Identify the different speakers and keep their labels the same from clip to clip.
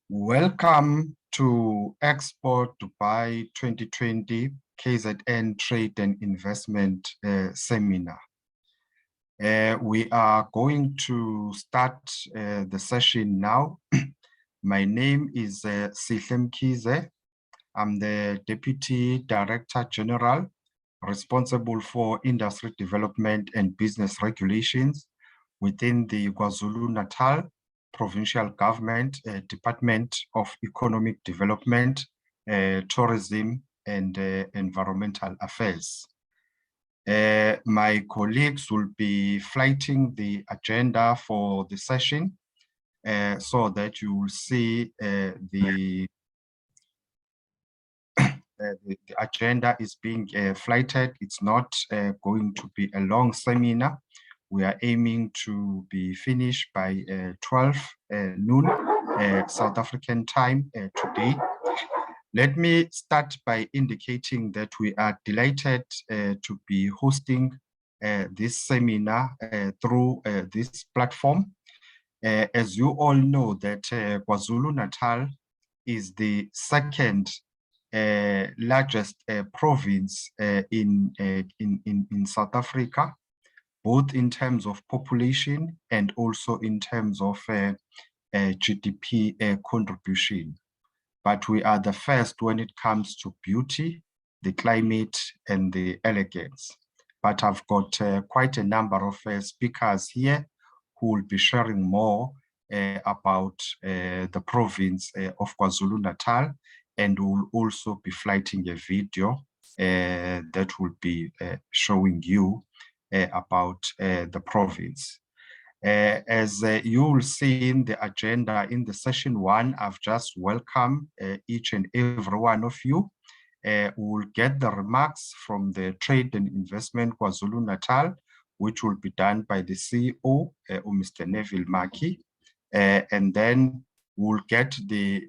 Speaker 1: Welcome to Expo Dubai 2020 KZN Trade and Investment Seminar. We are going to start the session now. My name is Sihle Mkhize. I'm the Deputy Director General responsible for industry development and business regulations within the Kwazulu-Natal Provincial Government Department of Economic Development, Tourism and Environmental Affairs. My colleagues will be flighting the agenda for the session so that you will see the agenda is being flighted. It's not going to be a long seminar. We are aiming to be finished by 12 noon South African time today. Let me start by indicating that we are delighted to be hosting this seminar through this platform. As you all know that KwaZulu-Natal is the second largest province in South Africa, both in terms of population and also in terms of GDP contribution. But we are the first when it comes to beauty, the climate, and the elegance. But I've got quite a number of speakers here who will be sharing more about the province of KwaZulu-Natal, and will also be flighting a video that will be showing you about the province. As you will see in the agenda in the session one, I've just welcomed each and every one of you. We will get the remarks from the Trade and Investment KwaZulu-Natal, which will be done by the CEO, Mr. Neville Maki, and then we'll get the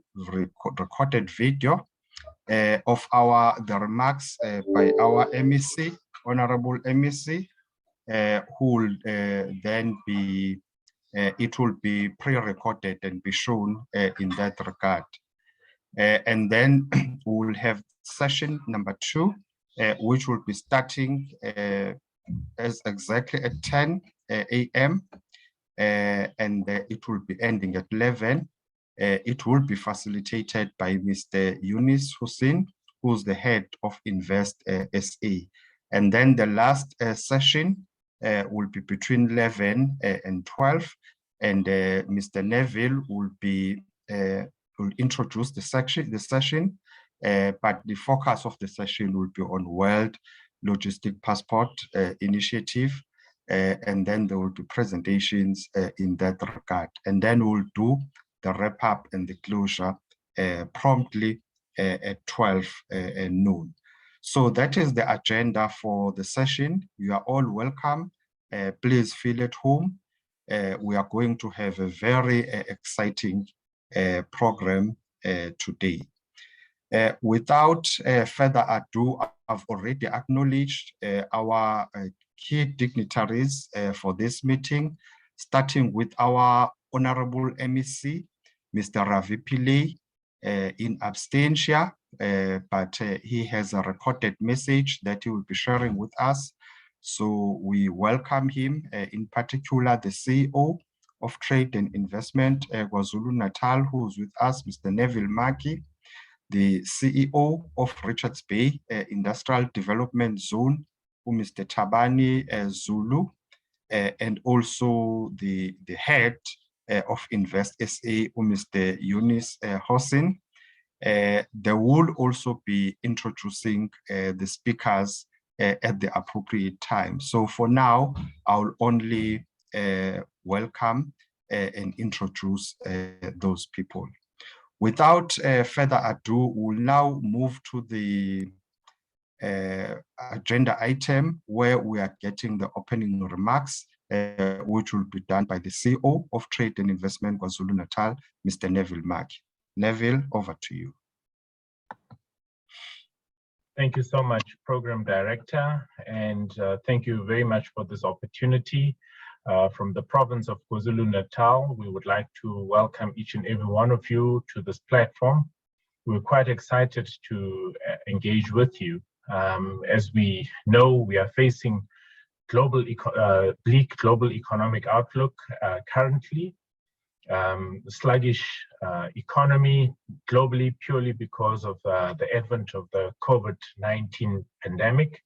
Speaker 1: recorded video of the remarks by our MEC, Honorable MEC, who will then be, it will be pre-recorded and be shown in that regard. And then we'll have session number 2, which will be starting as exactly at 10 a.m. And it will be ending at 11. It will be facilitated by Mr. Yunus Hussein, who's the head of Invest SA. And then the last session will be between 11 and 12. And Mr. Neville will introduce the session, but the focus of the session will be on World Logistic Passport Initiative. And then there will be presentations in that regard. And then we'll do the wrap up and the closure promptly at 12 noon. So that is the agenda for the session. You are all welcome. Please feel at home. We are going to have a very exciting program today. Without further ado, I've already acknowledged our key dignitaries for this meeting, starting with our Honorable MEC, Mr. Ravi Pillay, in absentia, but he has a recorded message that he will be sharing with us. So we welcome him, in particular the CEO of Trade and Investment, KwaZulu-Natal, who's with us, Mr. Neville Maki, the CEO of Richards Bay Industrial Development Zone, Mr. Tabani Zulu, and also the head of Invest SA, Mr. Yunus Hussein. They will also be introducing the speakers at the appropriate time. So for now, I'll only welcome and introduce those people. Without further ado, we'll now move to the agenda item where we are getting the opening remarks, which will be done by the CEO of Trade and Investment KwaZulu-Natal, Mr. Neville Maki. Neville, over to you.
Speaker 2: Thank you so much, Program Director, and thank you very much for this opportunity. From the province of KwaZulu-Natal, we would like to welcome each and every one of you to this platform. We're quite excited to engage with you. As we know, we are facing bleak global economic outlook currently. Sluggish economy globally purely because of the advent of the COVID-19 pandemic.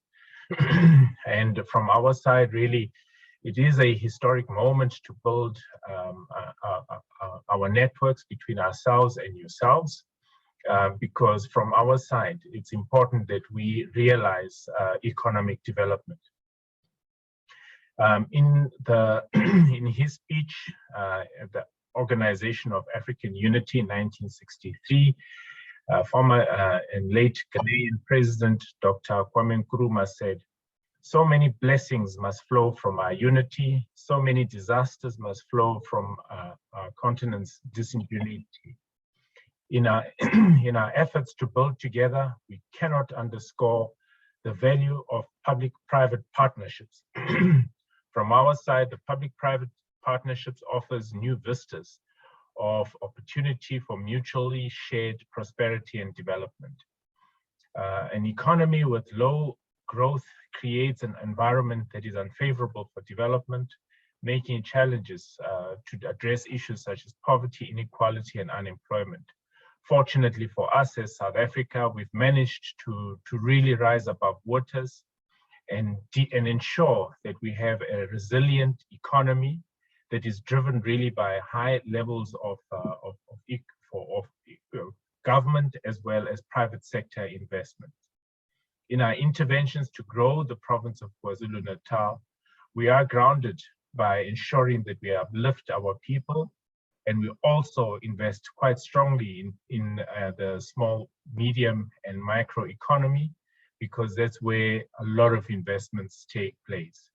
Speaker 2: And from our side, really, it is a historic moment to build our networks between ourselves and yourselves, because from our side, it's important that we realize economic development. In his speech at the Organization of African Unity in 1963, former and late Ghanaian President Dr. Kwame Nkrumah said, "So many blessings must flow from our unity, so many disasters must flow from our continent's disunity. In our efforts to build together, we cannot underscore the value of public-private partnerships." From our side, the public-private partnerships offers new vistas of opportunity for mutually shared prosperity and development. An economy with low growth creates an environment that is unfavorable for development, making challenges to address issues such as poverty, inequality, and unemployment. Fortunately for us as South Africa, we've managed to really rise above waters and ensure that we have a resilient economy that is driven really by high levels of government as well as private sector investment. In our interventions to grow the province of KwaZulu-Natal, we are grounded by ensuring that we uplift our people, and we also invest quite strongly in the small, medium, and micro economy, because that's where a lot of investments take place.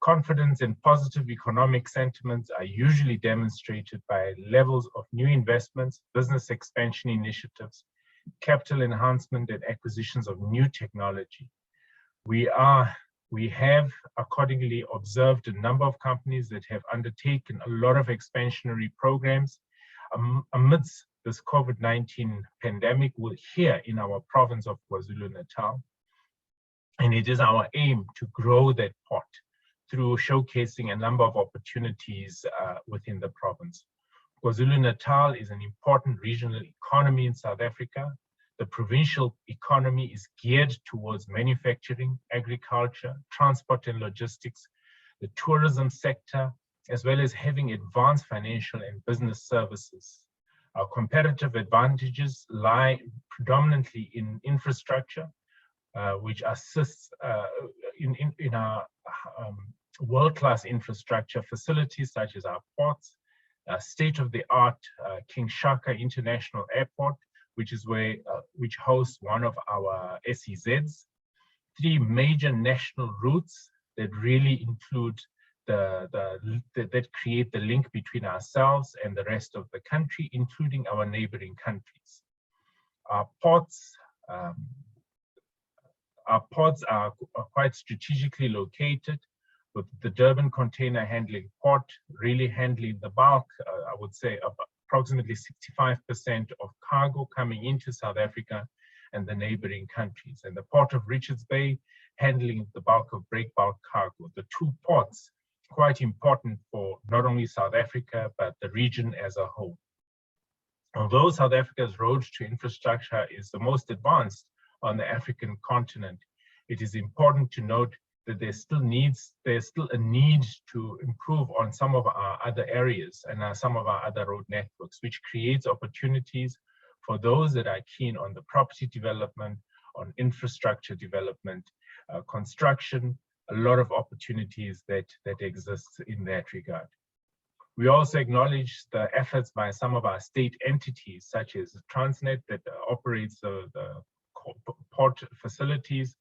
Speaker 2: Confidence and positive economic sentiments are usually demonstrated by levels of new investments, business expansion initiatives, capital enhancement, and acquisitions of new technology. We have accordingly observed a number of companies that have undertaken a lot of expansionary programs amidst this COVID-19 pandemic here in our province of KwaZulu-Natal. And it is our aim to grow that pot through showcasing a number of opportunities within the province. KwaZulu-Natal is an important regional economy in South Africa. The provincial economy is geared towards manufacturing, agriculture, transport and logistics, the tourism sector, as well as having advanced financial and business services. Our competitive advantages lie predominantly in infrastructure, which assists in our world-class infrastructure facilities such as our ports, state-of-the-art King Shaka International Airport, which hosts one of our SEZs, 3 major national routes that really include that create the link between ourselves and the rest of the country, including our neighboring countries. Our ports are quite strategically located, with the Durban Container Handling Port really handling the bulk, I would say approximately 65% of cargo coming into South Africa and the neighboring countries, and the Port of Richards Bay handling the bulk of break bulk cargo. The 2 ports quite important for not only South Africa, but the region as a whole. Although South Africa's road to infrastructure is the most advanced on the African continent, it is important to note that there's still a need to improve on some of our other areas and some of our other road networks, which creates opportunities for those that are keen on the property development, on infrastructure development, construction, a lot of opportunities that exist in that regard. We also acknowledge the efforts by some of our state entities, such as Transnet, that operates the port facilities,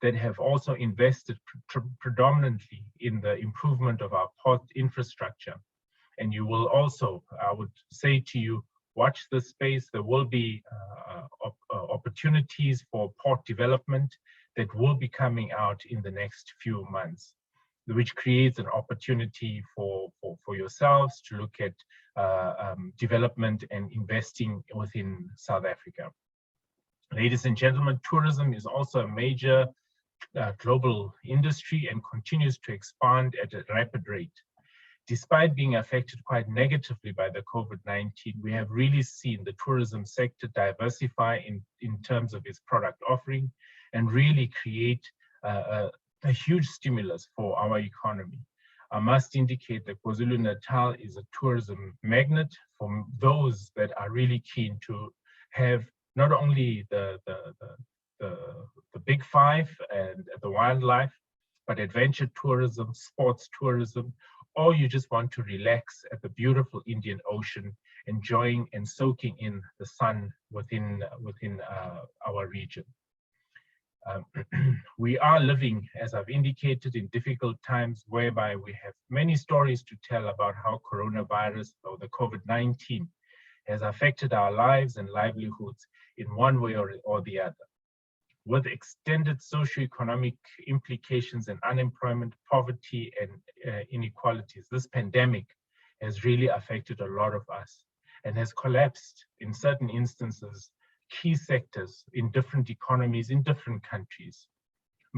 Speaker 2: that have also invested predominantly in the improvement of our port infrastructure. And you will also, I would say to you, watch this space. There will be opportunities for port development that will be coming out in the next few months. which creates an opportunity for yourselves to look at development and investing within South Africa. Ladies and gentlemen, tourism is also a major global industry and continues to expand at a rapid rate. Despite being affected quite negatively by the COVID-19, we have really seen the tourism sector diversify in terms of its product offering and really create a huge stimulus for our economy. I must indicate that KwaZulu-Natal is a tourism magnet for those that are really keen to have not only the big five and the wildlife, but adventure tourism, sports tourism, or you just want to relax at the beautiful Indian Ocean, enjoying and soaking in the sun within our region. We are living, as I've indicated, in difficult times whereby we have many stories to tell about how coronavirus or the COVID-19 has affected our lives and livelihoods in one way or the other. With extended socioeconomic implications and unemployment, poverty, and inequalities, this pandemic has really affected a lot of us and has collapsed, in certain instances, key sectors in different economies in different countries.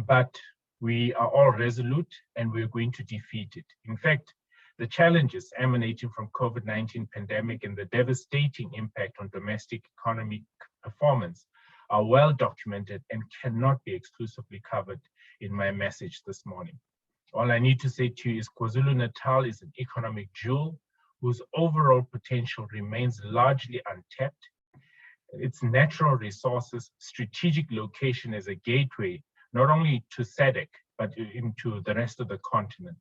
Speaker 2: But we are all resolute and we're going to defeat it. In fact, the challenges emanating from COVID-19 pandemic and the devastating impact on domestic economic performance are well documented and cannot be exclusively covered in my message this morning. All I need to say to you is KwaZulu-Natal is an economic jewel whose overall potential remains largely untapped. Its natural resources, strategic location as a gateway, not only to SADC, but into the rest of the continent.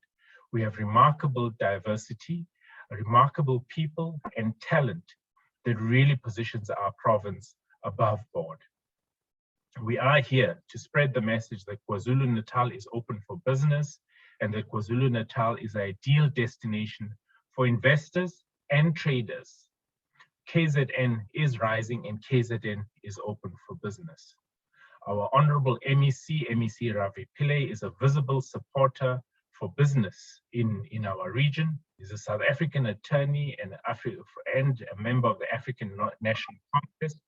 Speaker 2: We have remarkable diversity, remarkable people and talent that really positions our province above board. We are here to spread the message that KwaZulu-Natal is open for business and that KwaZulu-Natal is an ideal destination for investors and traders. KZN is rising and KZN is open for business. Our Honorable MEC Ravi Pillay, is a visible supporter for business in our region. He's a South African attorney and a member of the African National Congress.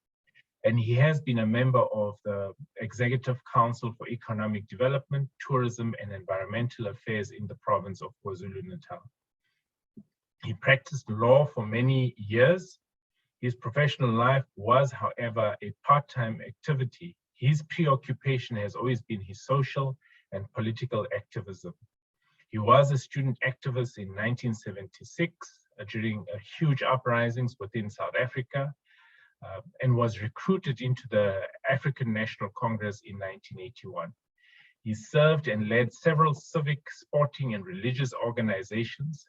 Speaker 2: And he has been a member of the Executive Council for Economic Development, Tourism and Environmental Affairs in the province of KwaZulu-Natal. He practiced law for many years. His professional life was, however, a part-time activity. His preoccupation has always been his social and political activism. He was a student activist in 1976 during huge uprisings within South Africa. And was recruited into the African National Congress in 1981. He served and led several civic, sporting, and religious organizations.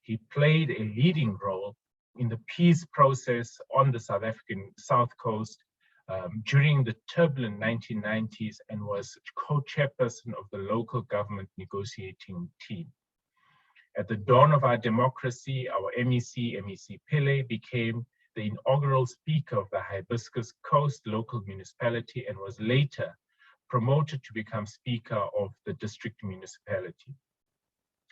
Speaker 2: He played a leading role in the peace process on the South African South Coast during the turbulent 1990s and was co-chairperson of the local government negotiating team. At the dawn of our democracy, our MEC Pillay, became the inaugural speaker of the Hibiscus Coast local municipality and was later promoted to become speaker of the district municipality.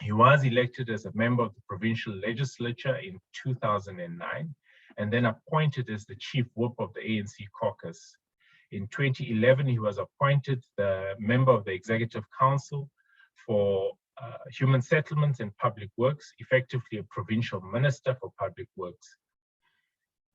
Speaker 2: He was elected as a member of the provincial legislature in 2009 and then appointed as the chief whip of the ANC caucus. In 2011, he was appointed the member of the Executive Council for Human Settlements and Public Works, effectively a provincial minister for public works.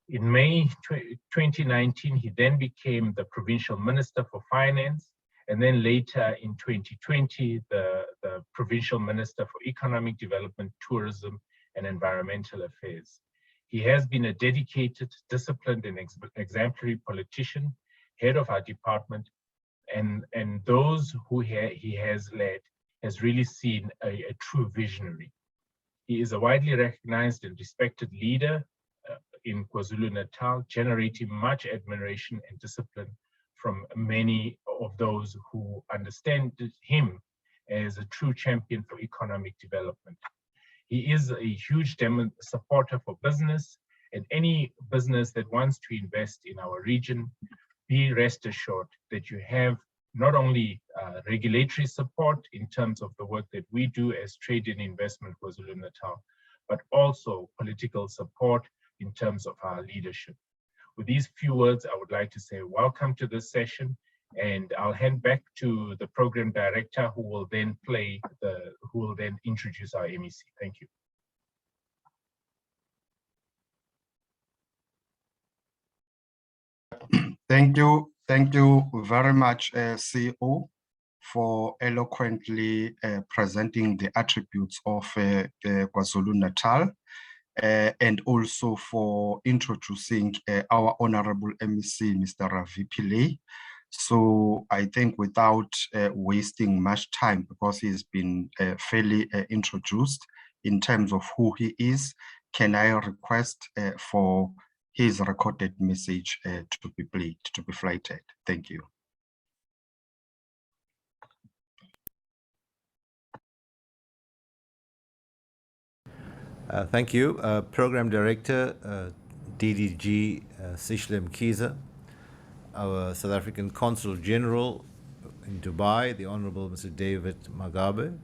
Speaker 2: In May 2019, he then became the provincial minister for finance, and then later in 2020, the provincial minister for economic development, tourism, and environmental affairs. He has been a dedicated, disciplined, and exemplary politician, head of our department, and those who he has led has really seen a true visionary. He is a widely recognized and respected leader in KwaZulu-Natal, generating much admiration and discipline from many of those who understand him as a true champion for economic development. He is a huge supporter for business, and any business that wants to invest in our region, be rest assured that you have not only regulatory support in terms of the work that we do as Trade and Investment KwaZulu-Natal, but also political support in terms of our leadership. With these few words, I would like to say welcome to this session, and I'll hand back to the program director who will then introduce our MEC. Thank you.
Speaker 1: Thank you very much, CEO, for eloquently presenting the attributes of KwaZulu-Natal, and also for introducing our Honorable MEC, Mr. Ravi Pillay. So I think without wasting much time, because he's been fairly introduced in terms of who he is, can I request for his recorded message to be played, to be flighted? Thank you.
Speaker 3: Thank you, Program Director, DDG Sishlem Kiza, our South African Consul General in Dubai, the Honorable Mr. David Magabe,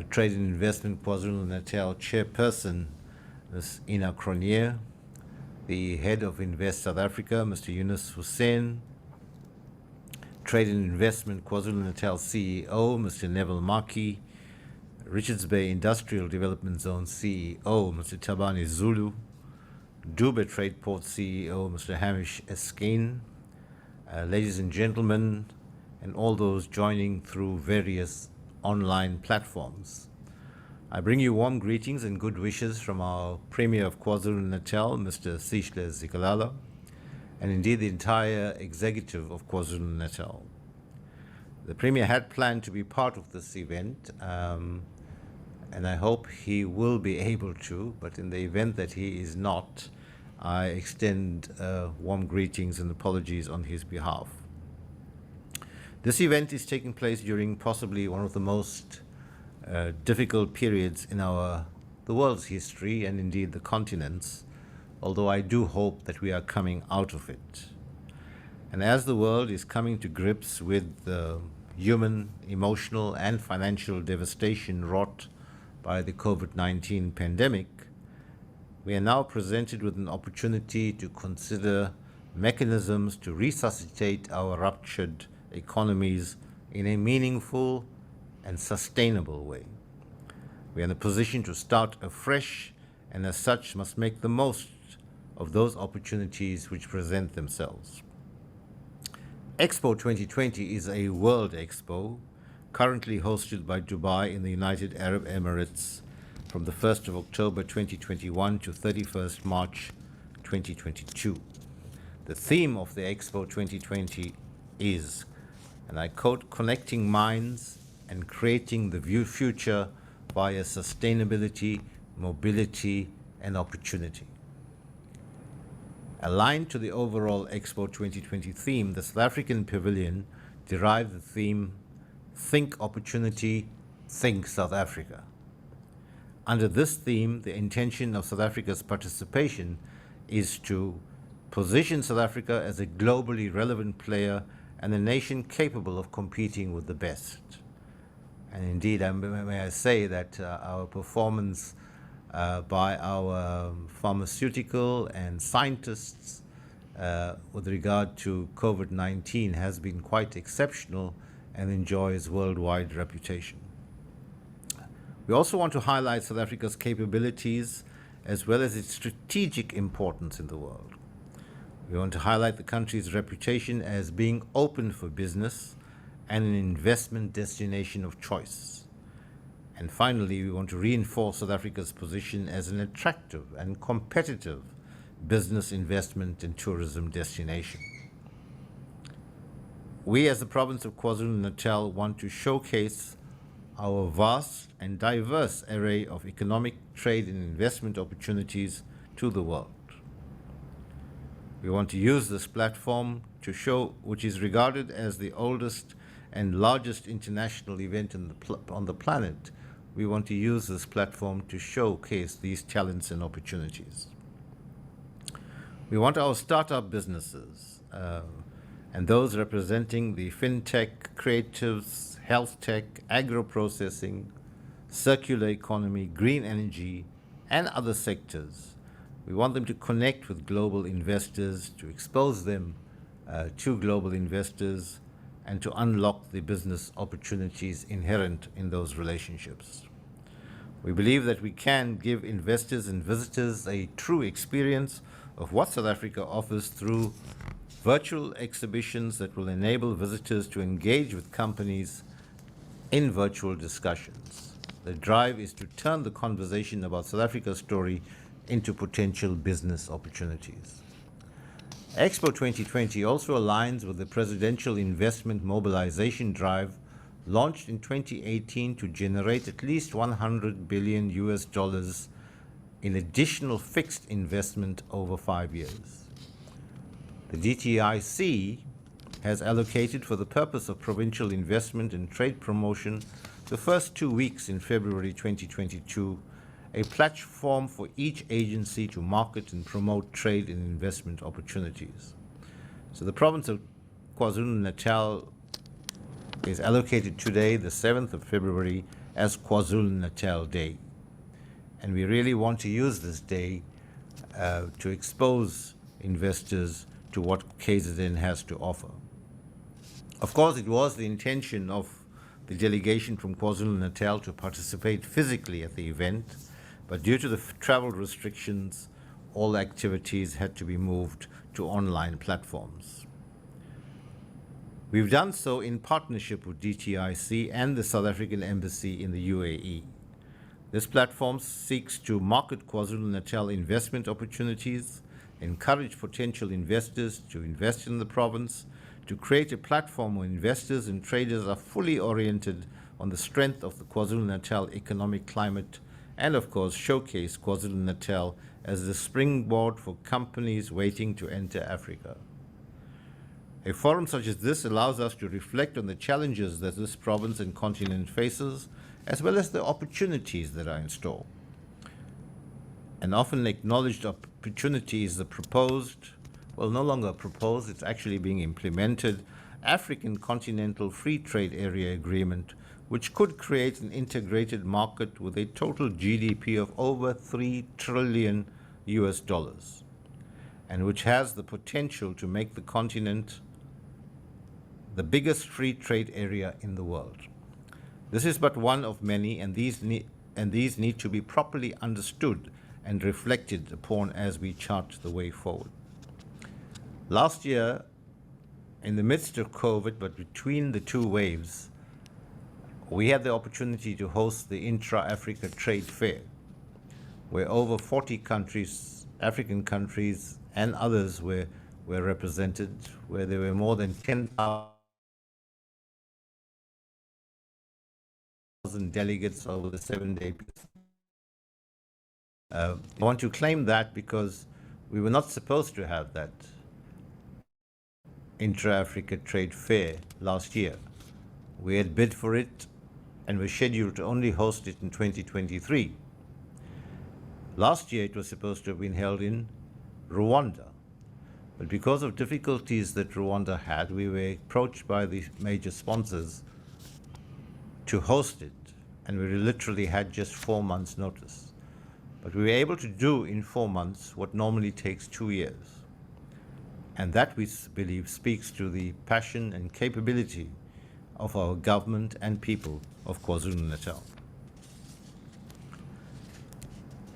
Speaker 3: Trade and Investment KwaZulu-Natal Chairperson, Ms. Ina Cronje, the Head of Invest South Africa, Mr. Yunus Hussein, Trade and Investment KwaZulu-Natal CEO, Mr. Neville Maki, Richards Bay Industrial Development Zone CEO, Mr. Tabani Zulu, Dube Trade Port CEO, Mr. Hamish Eskeen, ladies and gentlemen, and all those joining through various online platforms. I bring you warm greetings and good wishes from our Premier of KwaZulu-Natal, Mr. Sihle Zikalala, and indeed the entire executive of KwaZulu-Natal. The Premier had planned to be part of this event, and I hope he will be able to, but in the event that he is not, I extend warm greetings and apologies on his behalf. This event is taking place during possibly one of the most difficult periods in the world's history, and indeed the continent's, although I do hope that we are coming out of it. And as the world is coming to grips with the human, emotional, and financial devastation wrought by the COVID-19 pandemic, we are now presented with an opportunity to consider mechanisms to resuscitate our ruptured economies in a meaningful and sustainable way. We are in a position to start afresh, and as such must make the most of those opportunities which present themselves. Expo 2020 is a world expo currently hosted by Dubai in the United Arab Emirates from the 1st of October 2021 to 31st March 2022. The theme of the Expo 2020 is, and I quote, "Connecting minds and creating the future via sustainability, mobility, and opportunity." Aligned to the overall Expo 2020 theme, the South African Pavilion derived the theme "Think Opportunity, Think South Africa." Under this theme, the intention of South Africa's participation is to position South Africa as a globally relevant player and a nation capable of competing with the best. And indeed, may I say that our performance by our pharmaceutical and scientists with regard to COVID-19 has been quite exceptional and enjoys worldwide reputation. We also want to highlight South Africa's capabilities as well as its strategic importance in the world. We want to highlight the country's reputation as being open for business and an investment destination of choice. And finally, we want to reinforce South Africa's position as an attractive and competitive business, investment, and tourism destination. We, as the province of KwaZulu-Natal, want to showcase our vast and diverse array of economic, trade, and investment opportunities to the world. We want to use this platform to show, which is regarded as the oldest and largest international event on the planet, we want to use this platform to showcase these talents and opportunities. We want our startup businesses and those representing the fintech, creatives, health tech, agro-processing, circular economy, green energy, and other sectors. We want them to connect with global investors, to expose them to global investors, and to unlock the business opportunities inherent in those relationships. We believe that we can give investors and visitors a true experience of what South Africa offers through virtual exhibitions that will enable visitors to engage with companies in virtual discussions. The drive is to turn the conversation about South Africa's story into potential business opportunities. Expo 2020 also aligns with the Presidential Investment Mobilization Drive launched in 2018 to generate at least $100 billion in additional fixed investment over 5 years. The DTIC has allocated for the purpose of provincial investment and trade promotion the first 2 weeks in February 2022, a platform for each agency to market and promote trade and investment opportunities. So the province of KwaZulu-Natal is allocated today, the 7th of February, as KwaZulu-Natal Day. And we really want to use this day to expose investors to what KZN has to offer. Of course, it was the intention of the delegation from KwaZulu-Natal to participate physically at the event, but due to the travel restrictions, all activities had to be moved to online platforms. We've done so in partnership with DTIC and the South African Embassy in the UAE. This platform seeks to market KwaZulu-Natal investment opportunities, encourage potential investors to invest in the province, to create a platform where investors and traders are fully oriented on the strength of the KwaZulu-Natal economic climate, and of course showcase KwaZulu-Natal as the springboard for companies waiting to enter Africa. A forum such as this allows us to reflect on the challenges that this province and continent faces, as well as the opportunities that are in store. An often acknowledged opportunity is the proposed, well, no longer proposed, it's actually being implemented, African Continental Free Trade Area Agreement, which could create an integrated market with a total GDP of over $3 trillion, and which has the potential to make the continent the biggest free trade area in the world. This is but one of many, and these need to be properly understood and reflected upon as we chart the way forward. Last year, in the midst of COVID, but between the two waves, we had the opportunity to host the Intra-Africa Trade Fair, where over 40 countries, African countries and others were represented, where there were more than 10,000 delegates over the 7-day period. I want to claim that because we were not supposed to have that Intra-Africa Trade Fair last year. We had bid for it and were scheduled to only host it in 2023. Last year it was supposed to have been held in Rwanda, but because of difficulties that Rwanda had, we were approached by the major sponsors to host it, and we literally had just 4 months' notice. But we were able to do in 4 months what normally takes 2 years. And that, we believe, speaks to the passion and capability of our government and people of KwaZulu-Natal.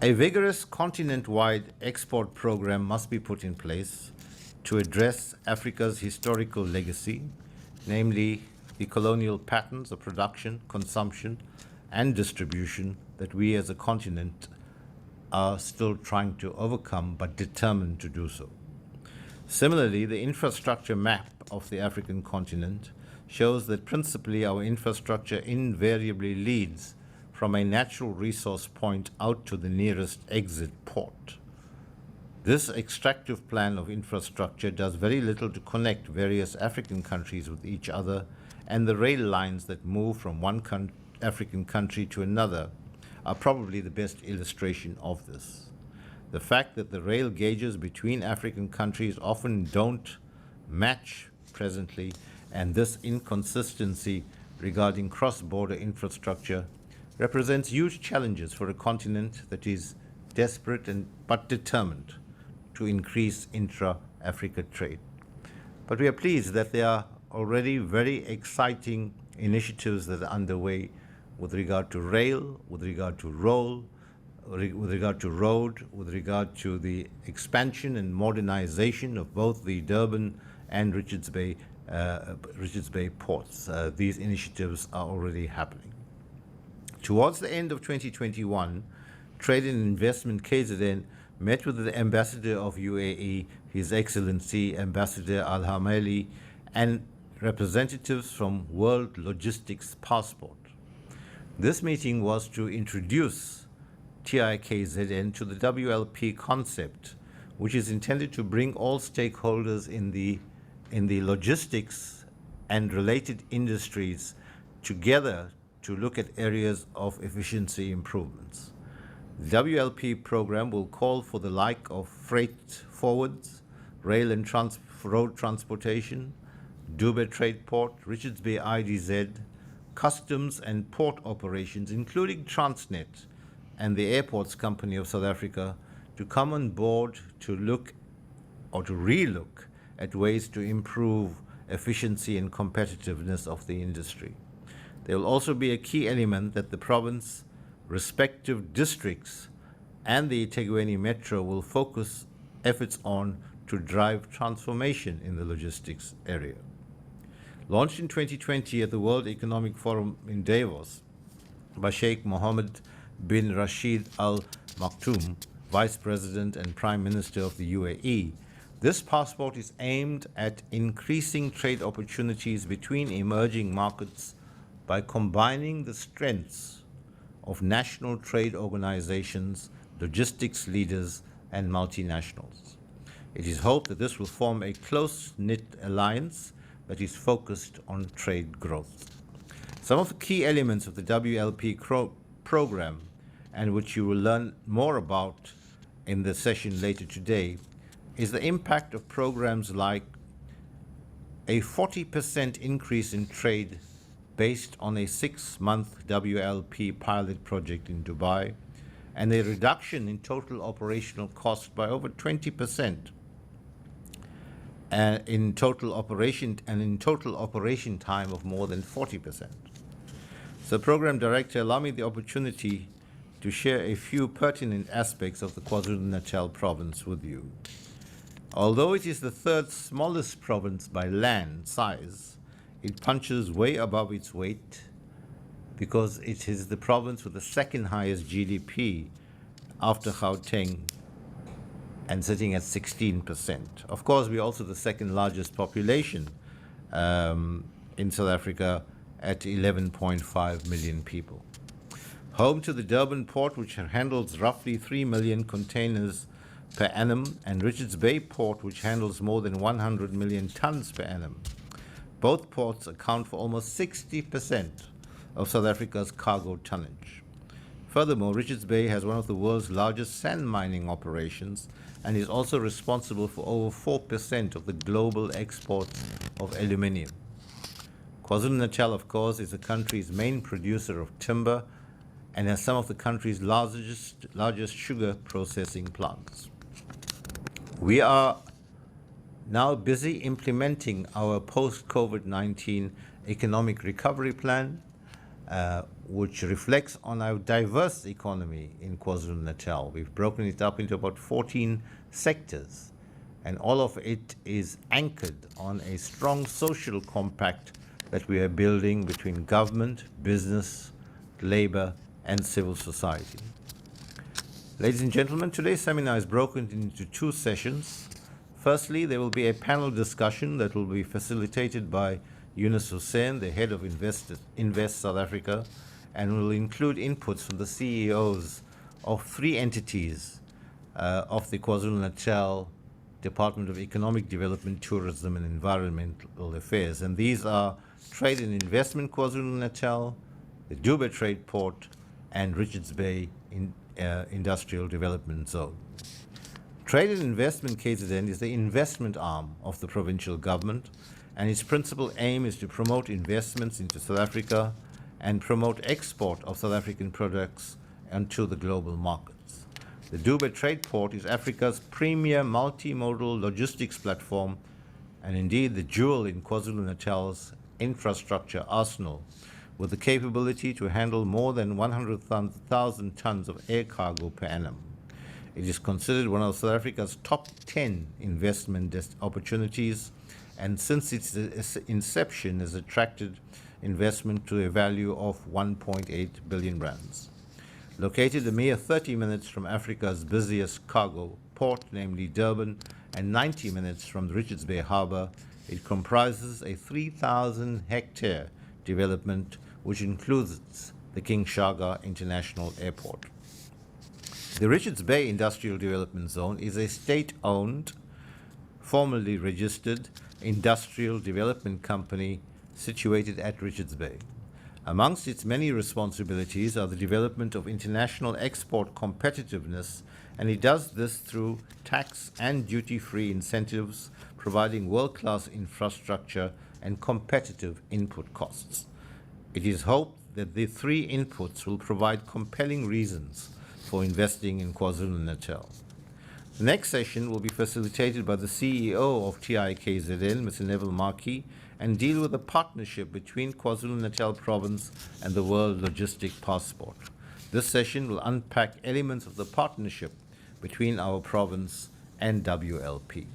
Speaker 3: A vigorous continent-wide export program must be put in place to address Africa's historical legacy, namely the colonial patterns of production, consumption, and distribution that we as a continent are still trying to overcome, but determined to do so. Similarly, the infrastructure map of the African continent shows that principally our infrastructure invariably leads from a natural resource point out to the nearest exit port. This extractive plan of infrastructure does very little to connect various African countries with each other, and the rail lines that move from one African country to another are probably the best illustration of this. The fact that the rail gauges between African countries often don't match presently, and this inconsistency regarding cross-border infrastructure represents huge challenges for a continent that is desperate but determined to increase intra-Africa trade. But we are pleased that there are already very exciting initiatives that are underway with regard to rail, with regard to road, with regard to the expansion and modernization of both the Durban and Richards Bay ports. These initiatives are already happening. Towards the end of 2021, Trade and Investment KZN met with the Ambassador of UAE, His Excellency Ambassador Al-Hamali, and representatives from World Logistics Passport. This meeting was to introduce TIKZN to the WLP concept, which is intended to bring all stakeholders in the logistics and related industries together to look at areas of efficiency improvements. The WLP program will call for the like of freight forwards, rail and road transportation, Dubai Trade Port, Richards Bay IDZ, customs and port operations, including Transnet and the Airports Company of South Africa, to come on board to look or to relook at ways to improve efficiency and competitiveness of the industry. There will also be a key element that the province, respective districts, and the eThekwini Metro will focus efforts on to drive transformation in the logistics area. Launched in 2020 at the World Economic Forum in Davos by Sheikh Mohammed bin Rashid Al Maktoum, Vice President and Prime Minister of the UAE, this passport is aimed at increasing trade opportunities between emerging markets by combining the strengths of national trade organizations, logistics leaders, and multinationals. It is hoped that this will form a close-knit alliance that is focused on trade growth. Some of the key elements of the WLP program, and which you will learn more about in the session later today, is the impact of programs like a 40% increase in trade based on a 6-month WLP pilot project in Dubai, and a reduction in total operational cost by over 20%, and in total operation time of more than 40%. So, Program Director, allow me the opportunity to share a few pertinent aspects of the KwaZulu-Natal province with you. Although it is the third smallest province by land size, it punches way above its weight because it is the province with the second highest GDP after Gauteng and sitting at 16%. Of course, we're also the second largest population in South Africa at 11.5 million people. Home to the Durban port, which handles roughly 3 million containers per annum, and Richards Bay port, which handles more than 100 million tons per annum. Both ports account for almost 60% of South Africa's cargo tonnage. Furthermore, Richards Bay has one of the world's largest sand mining operations and is also responsible for over 4% of the global exports of aluminium. KwaZulu-Natal, of course, is the country's main producer of timber and has some of the country's largest sugar processing plants. We are now busy implementing our post-COVID-19 economic recovery plan, which reflects on our diverse economy in KwaZulu-Natal. We've broken it up into about 14 sectors, and all of it is anchored on a strong social compact that we are building between government, business, labor, and civil society. Ladies and gentlemen, today's seminar is broken into two sessions. Firstly, there will be a panel discussion that will be facilitated by Yunus Hussain, the head of Invest South Africa, and will include inputs from the CEOs of 3 entities of the KwaZulu-Natal Department of Economic Development, Tourism and Environmental Affairs. And these are Trade and Investment KwaZulu-Natal, the Dubai Trade Port, and Richards Bay Industrial Development Zone. Trade and Investment KZN is the investment arm of the provincial government and its principal aim is to promote investments into South Africa and promote export of South African products onto the global markets. The Durban Trade Port is Africa's premier multimodal logistics platform and indeed the jewel in KwaZulu-Natal's infrastructure arsenal, with the capability to handle more than 100,000 tons of air cargo per annum. It is considered one of South Africa's top 10 investment opportunities, and since its inception has attracted investment to a value of 1.8 billion rands. Located a mere 30 minutes from Africa's busiest cargo port, namely Durban, and 90 minutes from the Richards Bay Harbour, it comprises a 3,000-hectare development which includes the King Shaka International Airport. The Richards Bay Industrial Development Zone is a state-owned, formally registered industrial development company situated at Richards Bay. Amongst its many responsibilities are the development of international export competitiveness, and it does this through tax and duty-free incentives, providing world-class infrastructure and competitive input costs. It is hoped that the three inputs will provide compelling reasons for investing in KwaZulu-Natal. The next session will be facilitated by the CEO of TIKZN, Mr. Neville Markey, and deal with the partnership between KwaZulu-Natal Province and the World Logistic Passport. This session will unpack elements of the partnership between our province and WLP.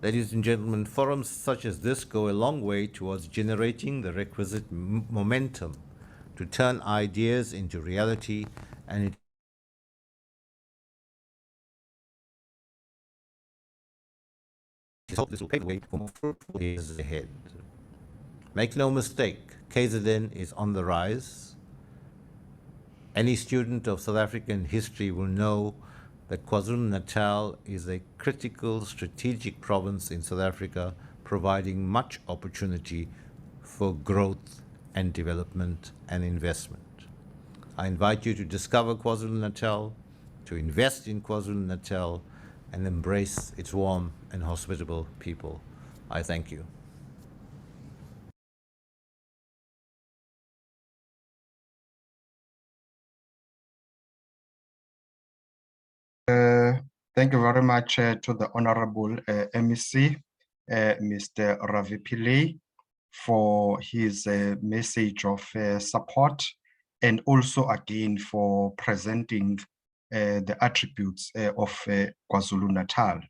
Speaker 3: Ladies and gentlemen, forums such as this go a long way towards generating the requisite momentum to turn ideas into reality, and it is hoped this will pave the way for more fruitful years ahead. Make no mistake, KZN is on the rise. Any student of South African history will know that KwaZulu-Natal is a critical strategic province in South Africa, providing much opportunity for growth and development and investment. I invite you to discover KwaZulu-Natal, to invest in KwaZulu-Natal, and embrace its warm and hospitable people. I thank you.
Speaker 1: Thank you very much to the Honorable MEC, Mr. Ravi Pillay, for his message of support, and also again for presenting the attributes of KwaZulu-Natal.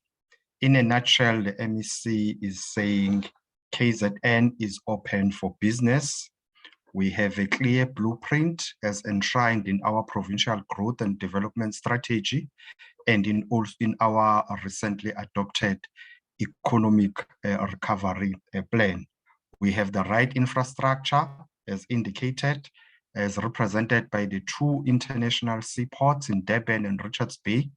Speaker 1: In a nutshell, the MEC is saying KZN is open for business. We have a clear blueprint as enshrined in our provincial growth and development strategy, and in our recently adopted economic recovery plan. We have the right infrastructure as indicated, as represented by the two international seaports in Durban and Richards Bay,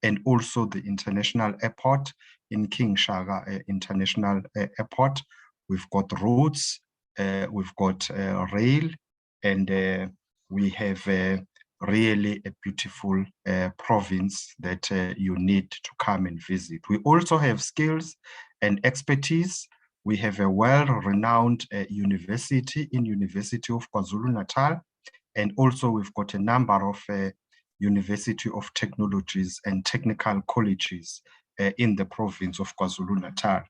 Speaker 1: and also the international airport in King Shaka International Airport. We've got roads, we've got rail, and we have really a beautiful province that you need to come and visit. We also have skills and expertise. We have a well-renowned university in University of KwaZulu-Natal, and also we've got a number of University of Technologies and Technical colleges in the province of KwaZulu-Natal.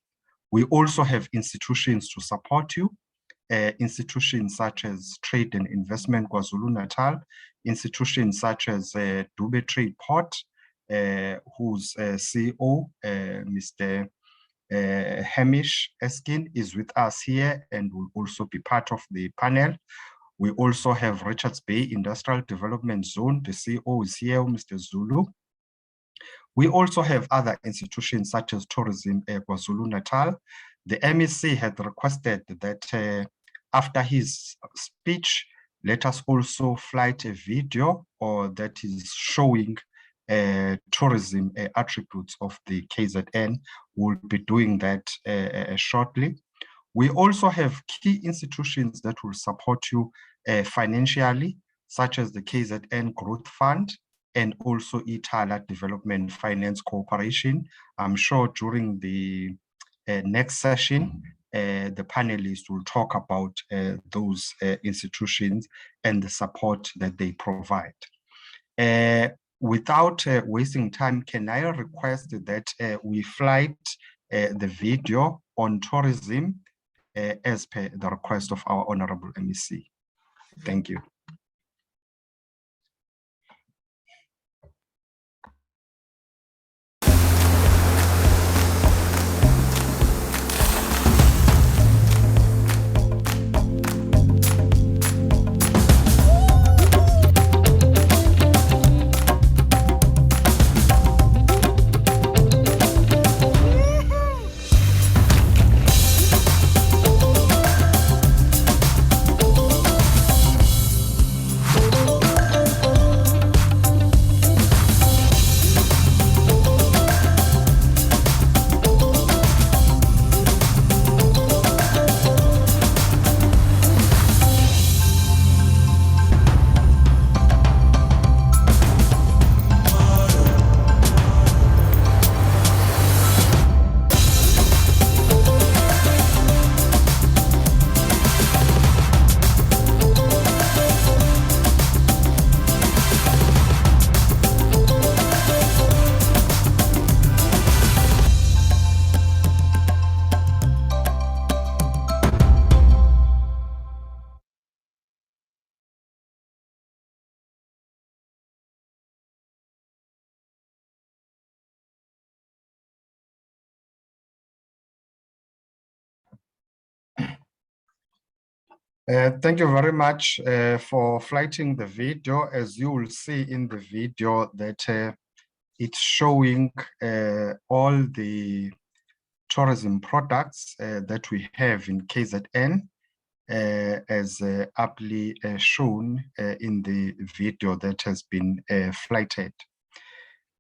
Speaker 1: We also have institutions to support you, institutions such as Trade and Investment KwaZulu-Natal, institutions such as Durban Trade Port, whose CEO, Mr. Hamish Eskin, is with us here and will also be part of the panel. We also have Richards Bay Industrial Development Zone. The CEO is here, Mr. Zulu. We also have other institutions such as Tourism KwaZulu-Natal. The MEC had requested that after his speech, let us also flight a video that is showing tourism attributes of the KZN. We'll be doing that shortly. We also have key institutions that will support you financially, such as the KZN Growth Fund and also Itala Development Finance Corporation. I'm sure during the next session, the panelists will talk about those institutions and the support that they provide. Without wasting time, can I request that we flight the video on tourism as per the request of our Honorable MEC? Thank you. Thank you very much for flighting the video. As you will see in the video that it's showing all the tourism products that we have in KZN as aptly shown in the video that has been flighted.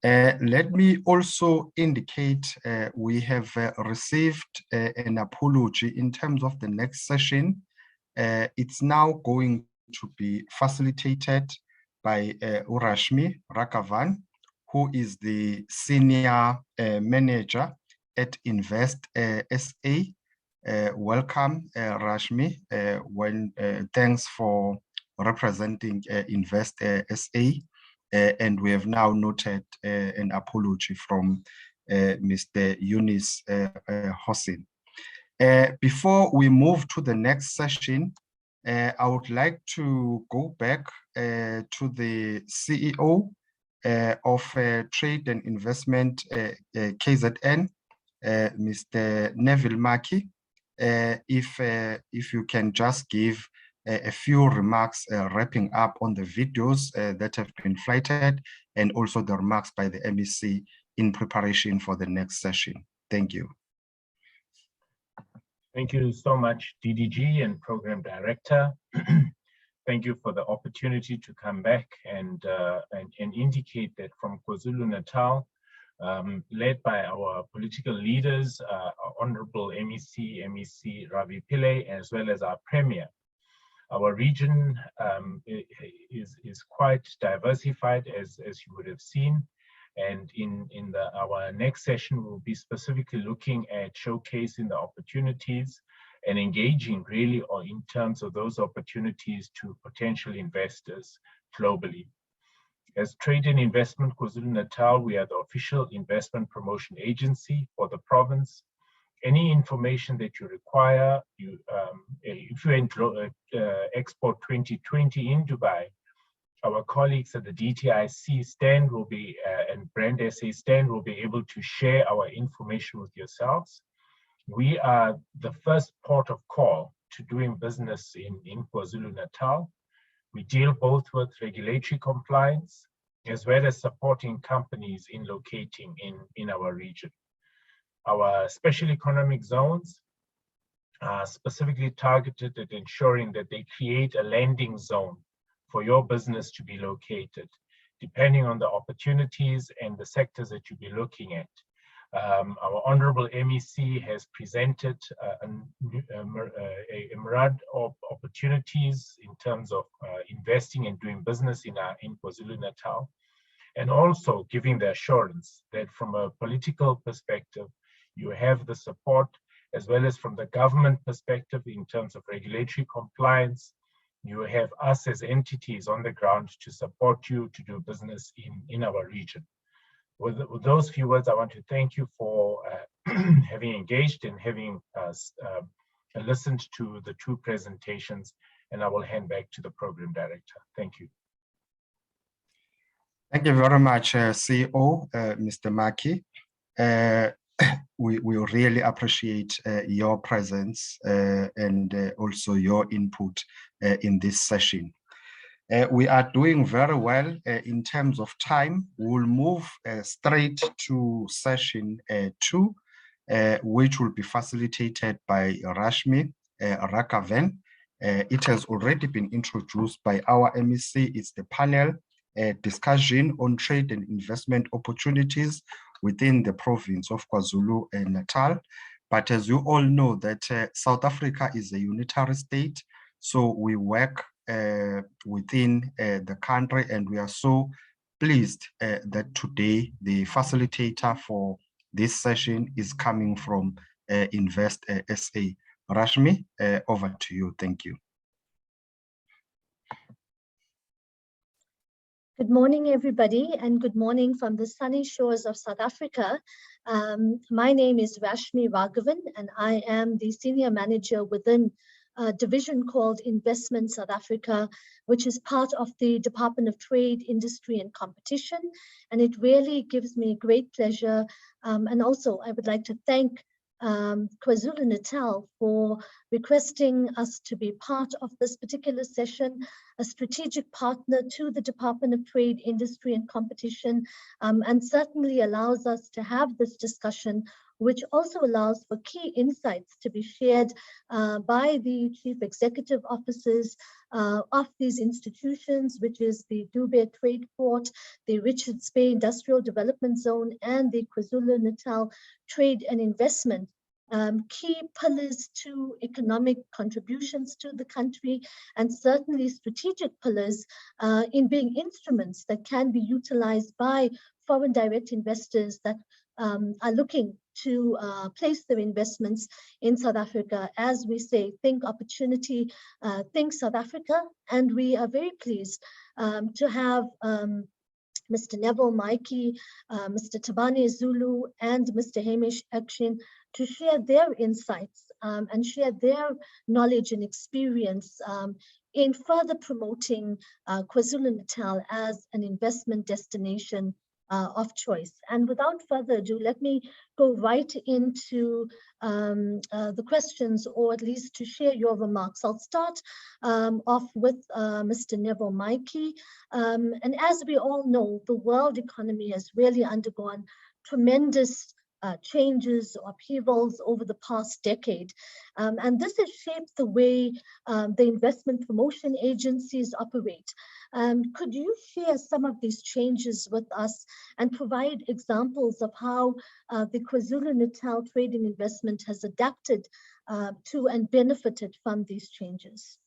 Speaker 1: Let me also indicate we have received an apology in terms of the next session. It's now going to be facilitated by Urashmi Rakavan, who is the Senior Manager at Invest SA. Welcome, Rashmi. Thanks for representing Invest SA. And we have now noted an apology from Mr. Eunice Hossin. Before we move to the next session, I would like to go back to the CEO of Trade and Investment KZN, Mr. Neville Maki. If you can just give a few remarks wrapping up on the videos that have been flighted and also the remarks by the MEC in preparation for the next session. Thank you.
Speaker 2: Thank you so much, DDG and Program Director. Thank you for the opportunity to come back and indicate that from KwaZulu-Natal, led by our political leaders, our Honorable MEC Ravi Pillay, as well as our Premier. Our region is quite diversified, as you would have seen. And in our next session, we'll be specifically looking at showcasing the opportunities and engaging really in terms of those opportunities to potential investors globally. As Trade and Investment KwaZulu-Natal, we are the official investment promotion agency for the province. Any information that you require, if you enter Expo2020 in Dubai, our colleagues at the DTIC stand will be, and Brand SA stand will be able to share our information with yourselves. We are the first port of call to doing business in KwaZulu-Natal. We deal both with regulatory compliance as well as supporting companies in locating in our region. Our special economic zones are specifically targeted at ensuring that they create a landing zone for your business to be located, depending on the opportunities and the sectors that you'll be looking at. Our Honorable MEC has presented a myriad of opportunities in terms of investing and doing business in KwaZulu-Natal, and also giving the assurance that from a political perspective, you have the support as well as from the government perspective in terms of regulatory compliance. You have us as entities on the ground to support you to do business in our region. With those few words, I want to thank you for having engaged and having listened to the two presentations, and I will hand back to the program director. Thank you.
Speaker 1: Thank you very much, CEO, Mr. Maki. We really appreciate your presence and also your input in this session. We are doing very well in terms of time. We'll move straight to session 2, which will be facilitated by Rashmi Raghavan. It has already been introduced by our MEC. It's the panel discussion on trade and investment opportunities within the province of KwaZulu-Natal. But as you all know that South Africa is a unitary state, so we work within the country, and we are so pleased that today the facilitator for this session is coming from Invest SA. Rashmi, over to you. Thank you.
Speaker 4: Good morning, everybody, and good morning from the sunny shores of South Africa. My name is Rashmi Raghavan, and I am the Senior Manager within a division called Investment South Africa, which is part of the Department of Trade, Industry and Competition. And it really gives me great pleasure. And also, I would like to thank KwaZulu-Natal for requesting us to be part of this particular session, a strategic partner to the Department of Trade, Industry and Competition, and certainly allows us to have this discussion, which also allows for key insights to be shared by the chief executive officers of these institutions, which is the Dube Trade Port, the Richards Bay Industrial Development Zone, and the KwaZulu-Natal Trade and Investment. Key pillars to economic contributions to the country, and certainly strategic pillars in being instruments that can be utilized by foreign direct investors that are looking to place their investments in South Africa. As we say, think opportunity, think South Africa. And we are very pleased to have Mr. Neville Maiki, Mr. Tabani Zulu, and Mr. Hamish Akshin to share their insights and share their knowledge and experience in further promoting KwaZulu-Natal as an investment destination of choice. And without further ado, let me go right into the questions, or at least to share your remarks. I'll start off with Mr. Neville Maiki. And as we all know, the world economy has really undergone tremendous changes, upheavals over the past decade. And this has shaped the way the investment promotion agencies operate. Could you share some of these changes with us and provide examples of how the KwaZulu-Natal Trade and Investment has adapted to and benefited from these changes?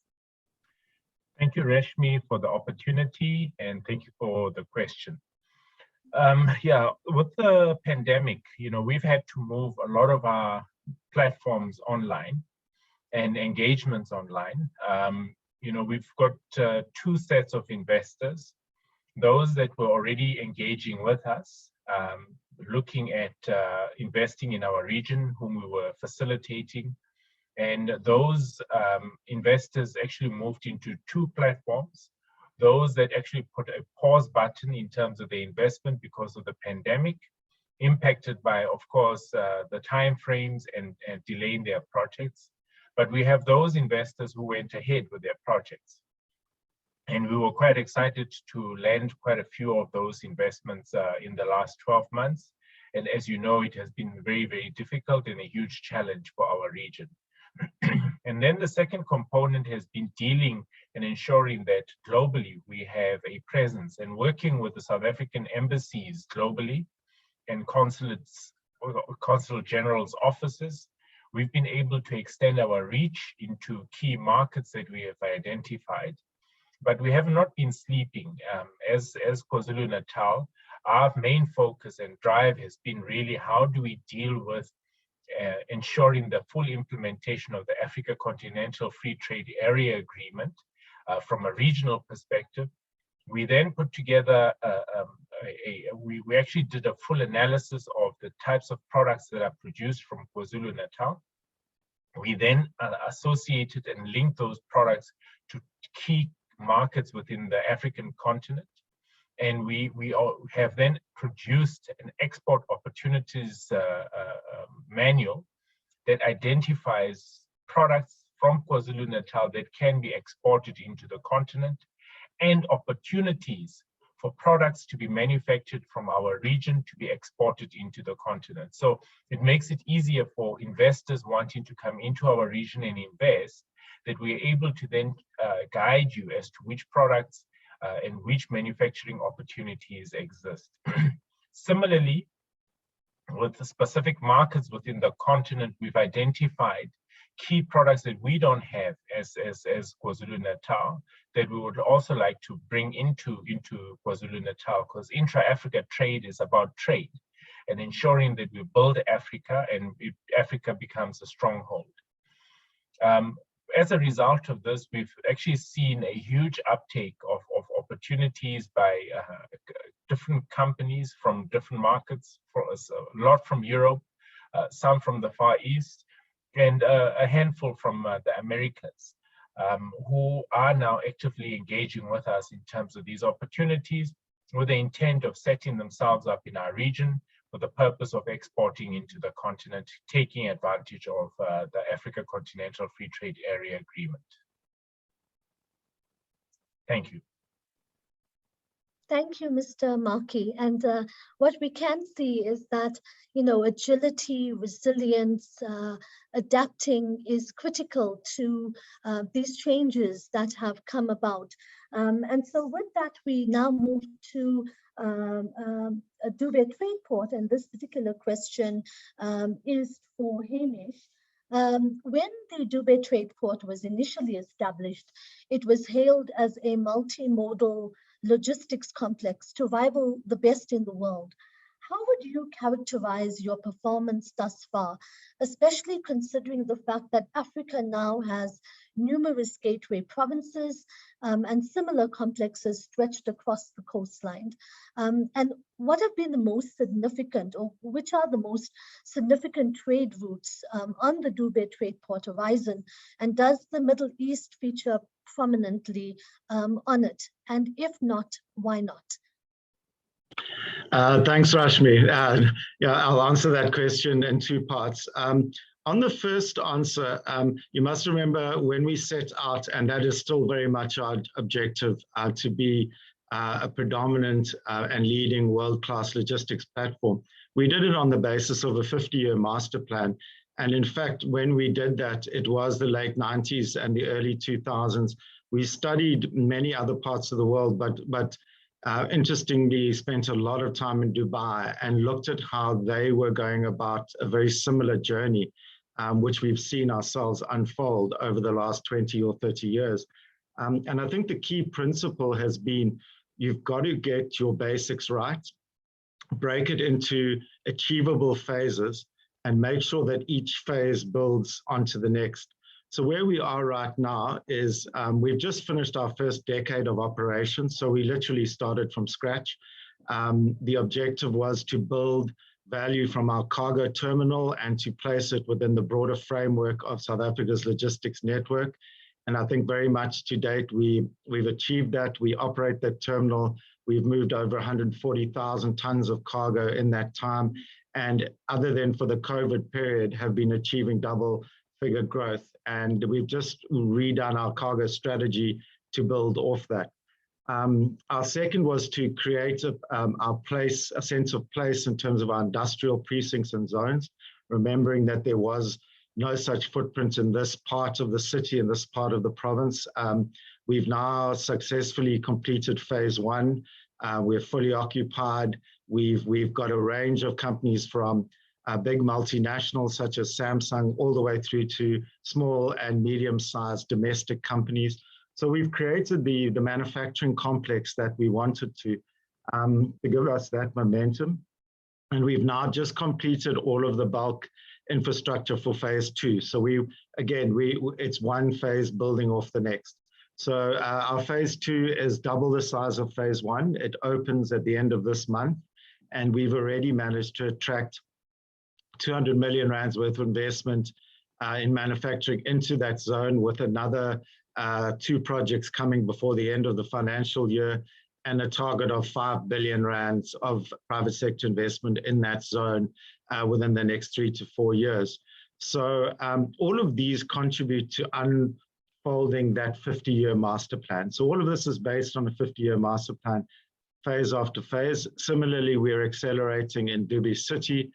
Speaker 2: Thank you, Rashmi, for the opportunity, and thank you for the question. Yeah, with the pandemic, we've had to move a lot of our platforms online and engagements online. We've got two sets of investors, those that were already engaging with us, looking at investing in our region, whom we were facilitating. And those investors actually moved into two platforms. Those that actually put a pause button in terms of the investment because of the pandemic, impacted by, of course, the timeframes and delaying their projects. But we have those investors who went ahead with their projects. And we were quite excited to land quite a few of those investments in the last 12 months. And as you know, it has been very, very difficult and a huge challenge for our region. And then the second component has been dealing and ensuring that globally we have a presence, and working with the South African embassies globally and consulates, consul general's offices. We've been able to extend our reach into key markets that we have identified, but we have not been sleeping. As KwaZulu-Natal, our main focus and drive has been really how do we deal with ensuring the full implementation of the Africa Continental Free Trade Area Agreement from a regional perspective. We then put together, we actually did a full analysis of the types of products that are produced from KwaZulu-Natal. We then associated and linked those products to key markets within the African continent. And we have then produced an export opportunities manual that identifies products from KwaZulu-Natal that can be exported into the continent, and opportunities for products to be manufactured from our region to be exported into the continent. So it makes it easier for investors wanting to come into our region and invest, that we're able to then guide you as to which products and which manufacturing opportunities exist. Similarly, with the specific markets within the continent, we've identified key products that we don't have as KwaZulu-Natal that we would also like to bring into KwaZulu-Natal, because intra-Africa trade is about trade and ensuring that we build Africa and Africa becomes a stronghold. As a result of this, we've actually seen a huge uptake of opportunities by different companies from different markets, for us, a lot from Europe, some from the Far East, and a handful from the Americas, who are now actively engaging with us in terms of these opportunities with the intent of setting themselves up in our region for the purpose of exporting into the continent, taking advantage of the Africa Continental Free Trade Area Agreement. Thank you.
Speaker 4: Thank you, Mr. Markey. And what we can see is that, agility, resilience, adapting is critical to these changes that have come about. And so with that, we now move to Dube Trade Port, and this particular question is for Hamish. When the Dube Trade Port was initially established, it was hailed as a multimodal logistics complex to rival the best in the world. How would you characterize your performance thus far, especially considering the fact that Africa now has numerous gateway provinces and similar complexes stretched across the coastline? And what have been the most significant, or which are the most significant trade routes on the Dube Trade Port horizon? And does the Middle East feature prominently on it? And if not, why not?
Speaker 5: Thanks, Rashmi. I'll answer that question in two parts. On the first answer, you must remember when we set out, and that is still very much our objective, to be a predominant and leading world-class logistics platform. We did it on the basis of a 50-year master plan. And in fact, when we did that, it was the late 90s and the early 2000s. We studied many other parts of the world, but interestingly spent a lot of time in Dubai and looked at how they were going about a very similar journey, which we've seen ourselves unfold over the last 20 or 30 years. And I think the key principle has been, you've got to get your basics right, break it into achievable phases, and make sure that each phase builds onto the next. So where we are right now is we've just finished our first decade of operations. So we literally started from scratch. The objective was to build value from our cargo terminal and to place it within the broader framework of South Africa's logistics network. And I think very much to date, we've achieved that. We operate that terminal. We've moved over 140,000 tons of cargo in that time. And other than for the COVID period, have been achieving double-figure growth. And we've just redone our cargo strategy to build off that. Our second was to create a sense of place in terms of our industrial precincts and zones, remembering that there was no such footprint in this part of the city, in this part of the province. We've now successfully completed phase one. We're fully occupied. We've got a range of companies from big multinationals such as Samsung all the way through to small and medium-sized domestic companies. So we've created the manufacturing complex that we wanted to give us that momentum. And we've now just completed all of the bulk infrastructure for phase 2. So it's one phase building off the next. So our phase 2 is double the size of phase 1. It opens at the end of this month, and we've already managed to attract 200 million rands worth of investment in manufacturing into that zone, with another 2 projects coming before the end of the financial year, and a target of 5 billion rands of private sector investment in that zone within the next 3 to 4 years. So all of these contribute to unfolding that 50-year master plan. So all of this is based on a 50-year master plan, phase after phase. Similarly, we're accelerating in Durban City,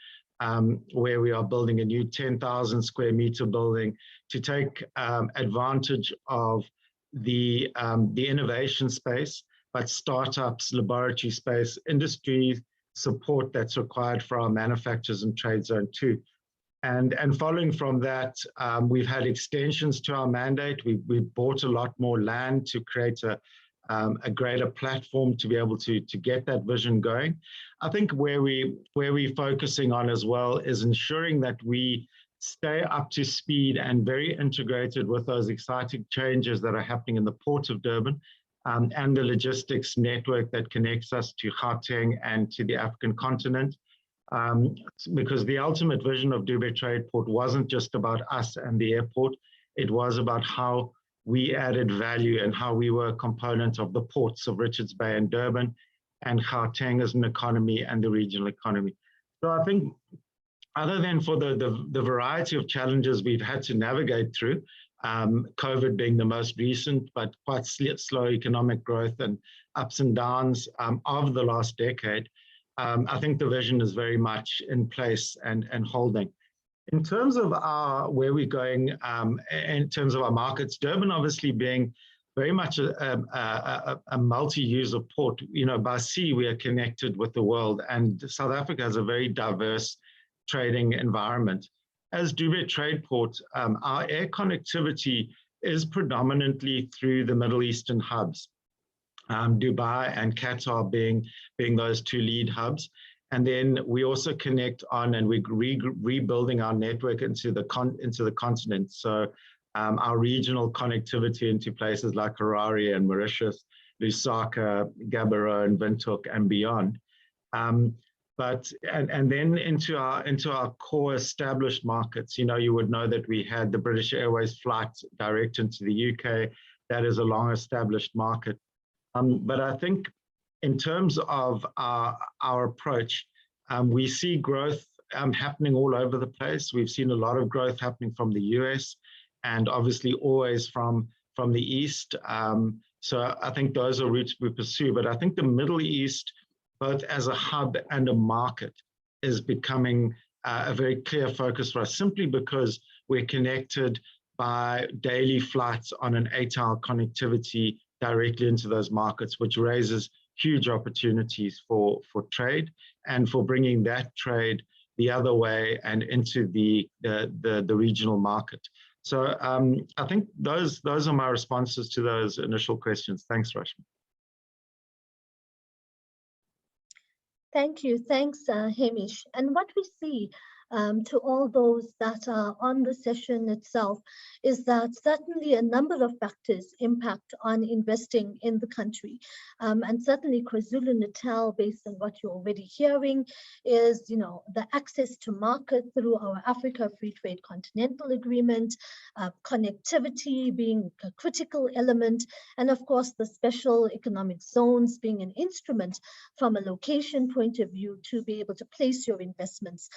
Speaker 5: where we are building a new 10,000 square meter building to take advantage of the innovation space, but startups, laboratory space, industry support that's required for our manufacturers and trade zone 2. And following from that, we've had extensions to our mandate. We've bought a lot more land to create a greater platform to be able to get that vision going. I think where we're focusing on as well is ensuring that we stay up to speed and very integrated with those exciting changes that are happening in the Port of Durban, and the logistics network that connects us to Gauteng and to the African continent. Because the ultimate vision of Durban Trade Port wasn't just about us and the airport, it was about how we added value and how we were a component of the ports of Richards Bay and Durban, and Gauteng as an economy and the regional economy. So I think, other than for the variety of challenges we've had to navigate through, COVID being the most recent, but quite slow economic growth and ups and downs of the last decade, I think the vision is very much in place and holding. In terms of where we're going, in terms of our markets, Durban obviously being very much a multi-user port. You know, by sea we are connected with the world, and South Africa has a very diverse trading environment. As Durban Trade Port, our air connectivity is predominantly through the Middle Eastern hubs, Dubai and Qatar being those 2 lead hubs. And then we also connect on, and we're rebuilding our network into the continent. So our regional connectivity into places like Harare and Mauritius, Lusaka, Gaborone, Windhoek, and beyond. And then into our core established markets. You know, you would know that we had the British Airways flight direct into the UK. That is a long established market. But I think in terms of our approach, we see growth happening all over the place. We've seen a lot of growth happening from the US, and obviously always from the East. So I think those are routes we pursue. But I think the Middle East, both as a hub and a market, is becoming a very clear focus for us, simply because we're connected by daily flights on an 8-hour connectivity directly into those markets, which raises huge opportunities for trade and for bringing that trade the other way and into the regional market. So I think those are my responses to those initial questions. Thanks, Rashmi.
Speaker 4: Thank you. Thanks, Hamish. And what we see to all those that are on the session itself is that certainly a number of factors impact on investing in the country. And certainly KwaZulu-Natal, based on what you're already hearing, is, you know, the access to market through our Africa Free Trade Continental Agreement, connectivity being a critical element, and of course the special economic zones being an instrument from a location point of view to be able to place your investments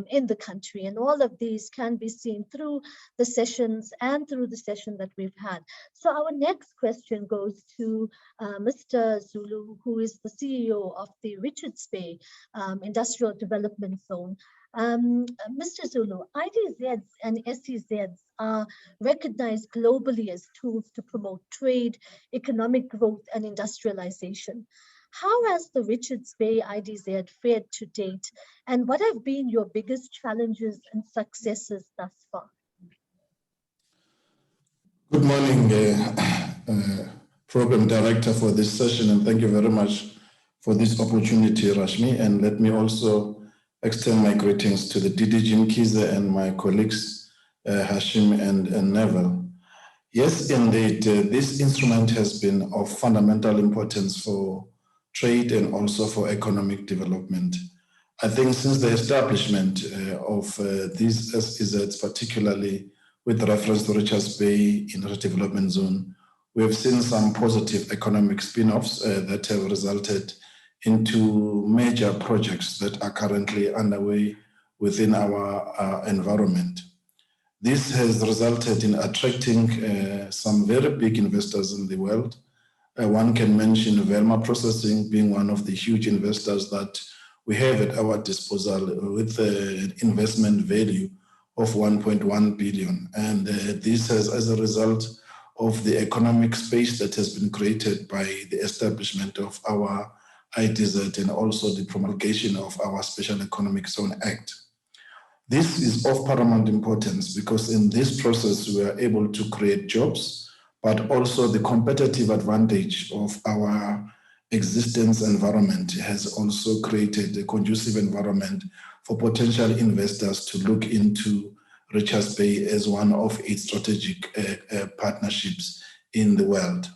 Speaker 4: in the country. And all of these can be seen through the sessions and through the session that we've had. So our next question goes to Mr. Zulu, who is the CEO of the Richards Bay Industrial Development Zone. Mr. Zulu, IDZs and SEZs are recognized globally as tools to promote trade, economic growth, and industrialization. How has the Richards Bay IDZ fared to date, and what have been your biggest challenges and successes thus far?
Speaker 6: Good morning, Program Director, for this session, and thank you very much for this opportunity, Rashmi. And let me also extend my greetings to the DDG Mkhize and my colleagues, Hashim and Neville. Yes, indeed, this instrument has been of fundamental importance for trade and also for economic development. I think since the establishment of these SEZs, particularly with reference to Richards Bay Industrial Development Zone, we have seen some positive economic spin-offs that have resulted into major projects that are currently underway within our environment. This has resulted in attracting some very big investors in the world. One can mention Velma Processing being one of the huge investors that we have at our disposal with an investment value of 1.1 billion. And this has, as a result of the economic space that has been created by the establishment of our IDZ and also the promulgation of our Special Economic Zone Act. This is of paramount importance because in this process, we are able to create jobs, but also the competitive advantage of our existence environment has also created a conducive environment for potential investors to look into Richards Bay as one of its strategic partnerships in the world.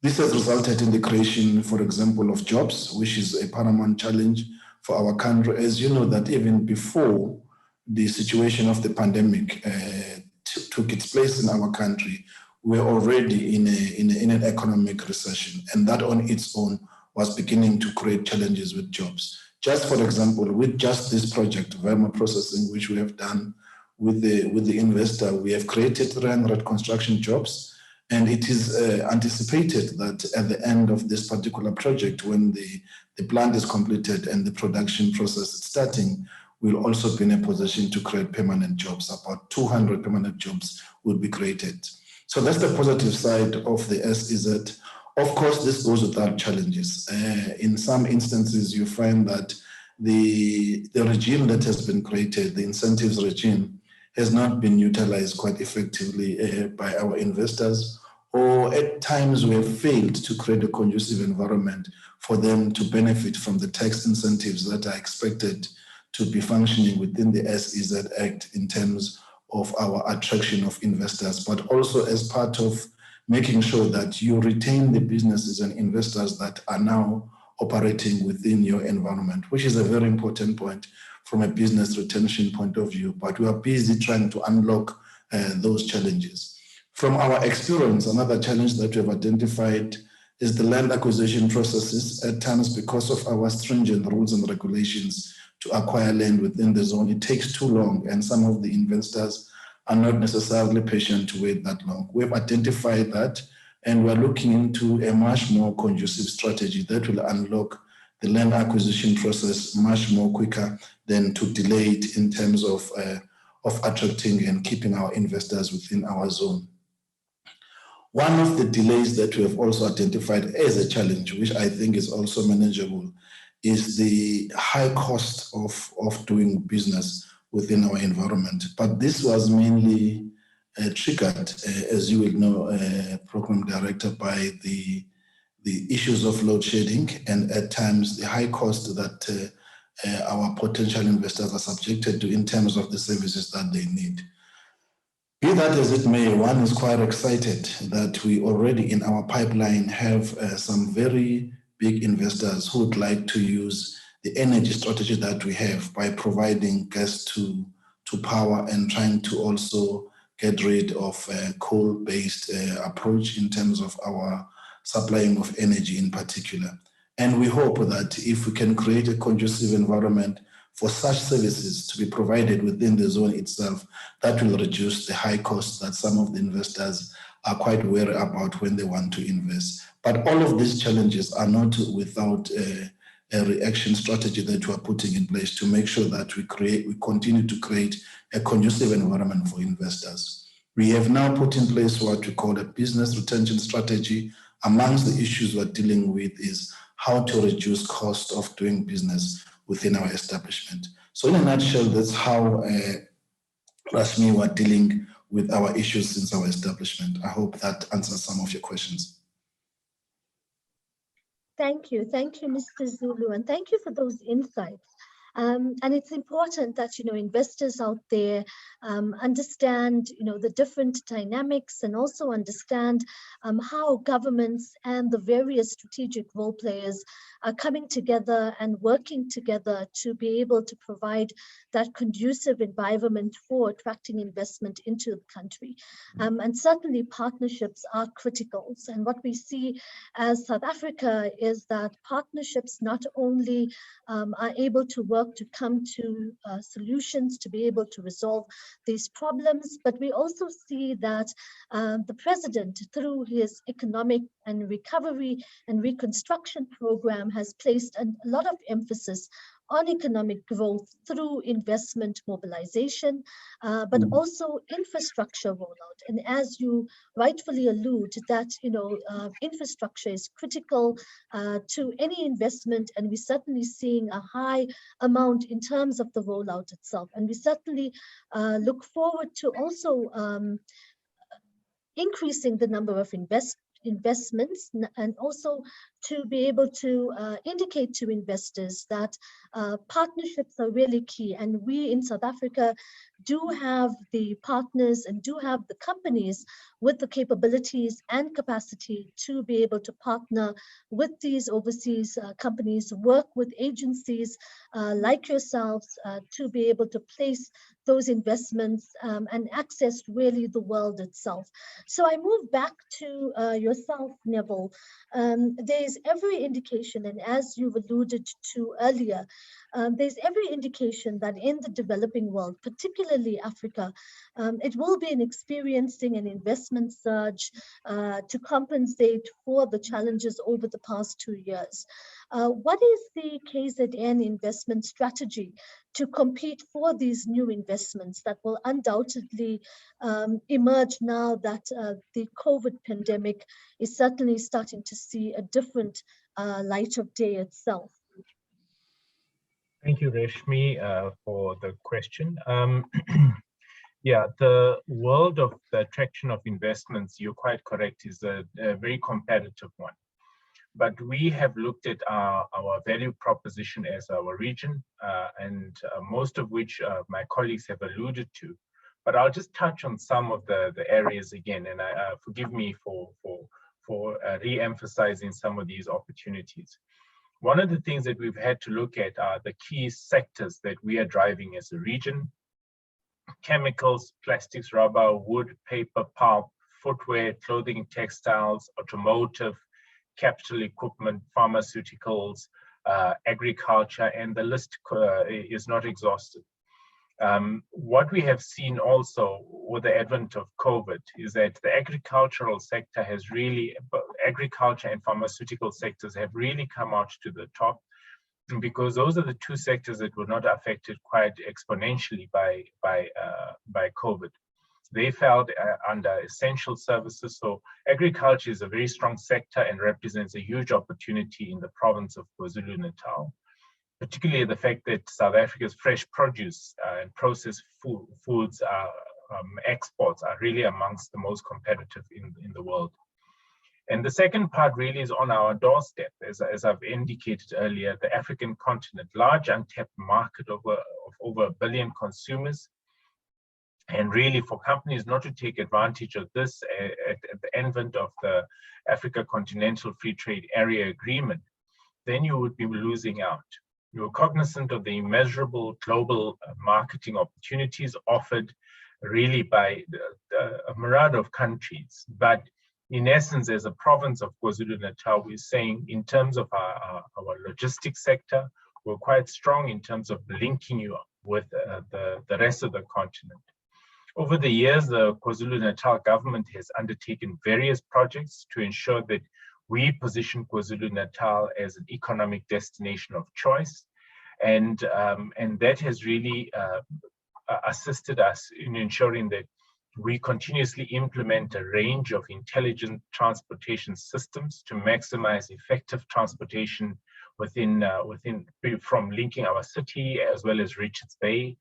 Speaker 6: This has resulted in the creation, for example, of jobs, which is a paramount challenge for our country. As you know, that even before the situation of the pandemic took its place in our country, we're already in an economic recession, and that on its own was beginning to create challenges with jobs. Just for example, with just this project, Velma Processing, which we have done with the investor, we have created 300 construction jobs, and it is anticipated that at the end of this particular project, when the plant is completed and the production process is starting, we'll also be in a position to create permanent jobs. About 200 permanent jobs will be created. So that's the positive side of the SEZ. Of course, this goes without challenges. In some instances, you find that the regime that has been created, the incentives regime, has not been utilized quite effectively by our investors, or at times we have failed to create a conducive environment for them to benefit from the tax incentives that are expected to be functioning within the SEZ Act in terms of our attraction of investors, but also as part of making sure that you retain the businesses and investors that are now operating within your environment, which is a very important point from a business retention point of view. But we are busy trying to unlock those challenges. From our experience, another challenge that we have identified is the land acquisition processes. At times, because of our stringent rules and regulations to acquire land within the zone, it takes too long, and some of the investors are not necessarily patient to wait that long. We've identified that, and we're looking into a much more conducive strategy that will unlock the land acquisition process much more quicker than to delay it in terms of attracting and keeping our investors within our zone. One of the delays that we have also identified as a challenge, which I think is also manageable, is the high cost of doing business within our environment. But this was mainly triggered, as you will know, Program Director, by the issues of load shedding and at times the high cost that our potential investors are subjected to in terms of the services that they need. Be that as it may, one is quite excited that we already in our pipeline have some very big investors who would like to use the energy strategy that we have by providing gas to power and trying to also get rid of a coal-based approach in terms of our supplying of energy in particular. And we hope that if we can create a conducive environment for such services to be provided within the zone itself, that will reduce the high costs that some of the investors are quite wary about when they want to invest. But all of these challenges are not without a reaction strategy that we are putting in place to make sure that we continue to create a conducive environment for investors. We have now put in place what we call a business retention strategy. Amongst the issues we're dealing with is how to reduce cost of doing business within our establishment. So in a nutshell, that's how Rashmi, we're dealing with our issues since our establishment. I hope that answers some of your questions.
Speaker 4: Thank you, Mr. Zulu, and thank you for those insights. And it's important that, investors out there understand, the different dynamics, and also understand how governments and the various strategic role players are coming together and working together to be able to provide that conducive environment for attracting investment into the country. And certainly partnerships are critical. And what we see as South Africa is that partnerships not only are able to work to come to solutions to be able to resolve these problems, but we also see that the president, through his economic and recovery and reconstruction program, has placed a lot of emphasis on economic growth through investment mobilization, but also infrastructure rollout. And as you rightfully allude, that infrastructure is critical to any investment, and we're certainly seeing a high amount in terms of the rollout itself. And we certainly look forward to also increasing the number of investments, and also to be able to indicate to investors that partnerships are really key. And we in South Africa do have the partners and do have the companies with the capabilities and capacity to be able to partner with these overseas companies, work with agencies like yourselves to be able to place those investments and access really the world itself. So I move back to yourself, Neville. There's every indication, and as you've alluded to earlier, there's every indication that in the developing world, particularly Africa, it will be experiencing an investment surge to compensate for the challenges over the past 2 years. What is the KZN investment strategy to compete for these new investments that will undoubtedly emerge now that the COVID pandemic is certainly starting to see a different light of day itself?
Speaker 2: Thank you, Reshmi, for the question. Yeah, the world of the attraction of investments, you're quite correct, is a very competitive one. But we have looked at our value proposition as our region, and most of which my colleagues have alluded to. But I'll just touch on some of the areas again, and forgive me for re-emphasizing some of these opportunities. One of the things that we've had to look at are the key sectors that we are driving as a region: chemicals, plastics, rubber, wood, paper, pulp, footwear, clothing, textiles, automotive, capital equipment, pharmaceuticals, agriculture, and the list is not exhausted. What we have seen also with the advent of COVID is that the agricultural sector has really, agriculture and pharmaceutical sectors have really come out to the top, because those are the two sectors that were not affected quite exponentially by COVID. They fell under essential services. So agriculture is a very strong sector and represents a huge opportunity in the province of KwaZulu-Natal, particularly the fact that South Africa's fresh produce and processed foods exports are really amongst the most competitive in the world. And the second part really is on our doorstep. As I've indicated earlier, the African continent, large untapped market of over 1 billion consumers. And really for companies not to take advantage of this at the advent of the Africa Continental Free Trade Area Agreement, then you would be losing out. You're cognizant of the immeasurable global marketing opportunities offered really by a myriad of countries. But in essence, as a province of KwaZulu-Natal, we're saying in terms of our logistics sector, we're quite strong in terms of linking you up with the rest of the continent. Over the years, the KwaZulu-Natal government has undertaken various projects to ensure that we position KwaZulu-Natal as an economic destination of choice. And that has really assisted us in ensuring that we continuously implement a range of intelligent transportation systems to maximize effective transportation from linking our city as well as Richards Bay.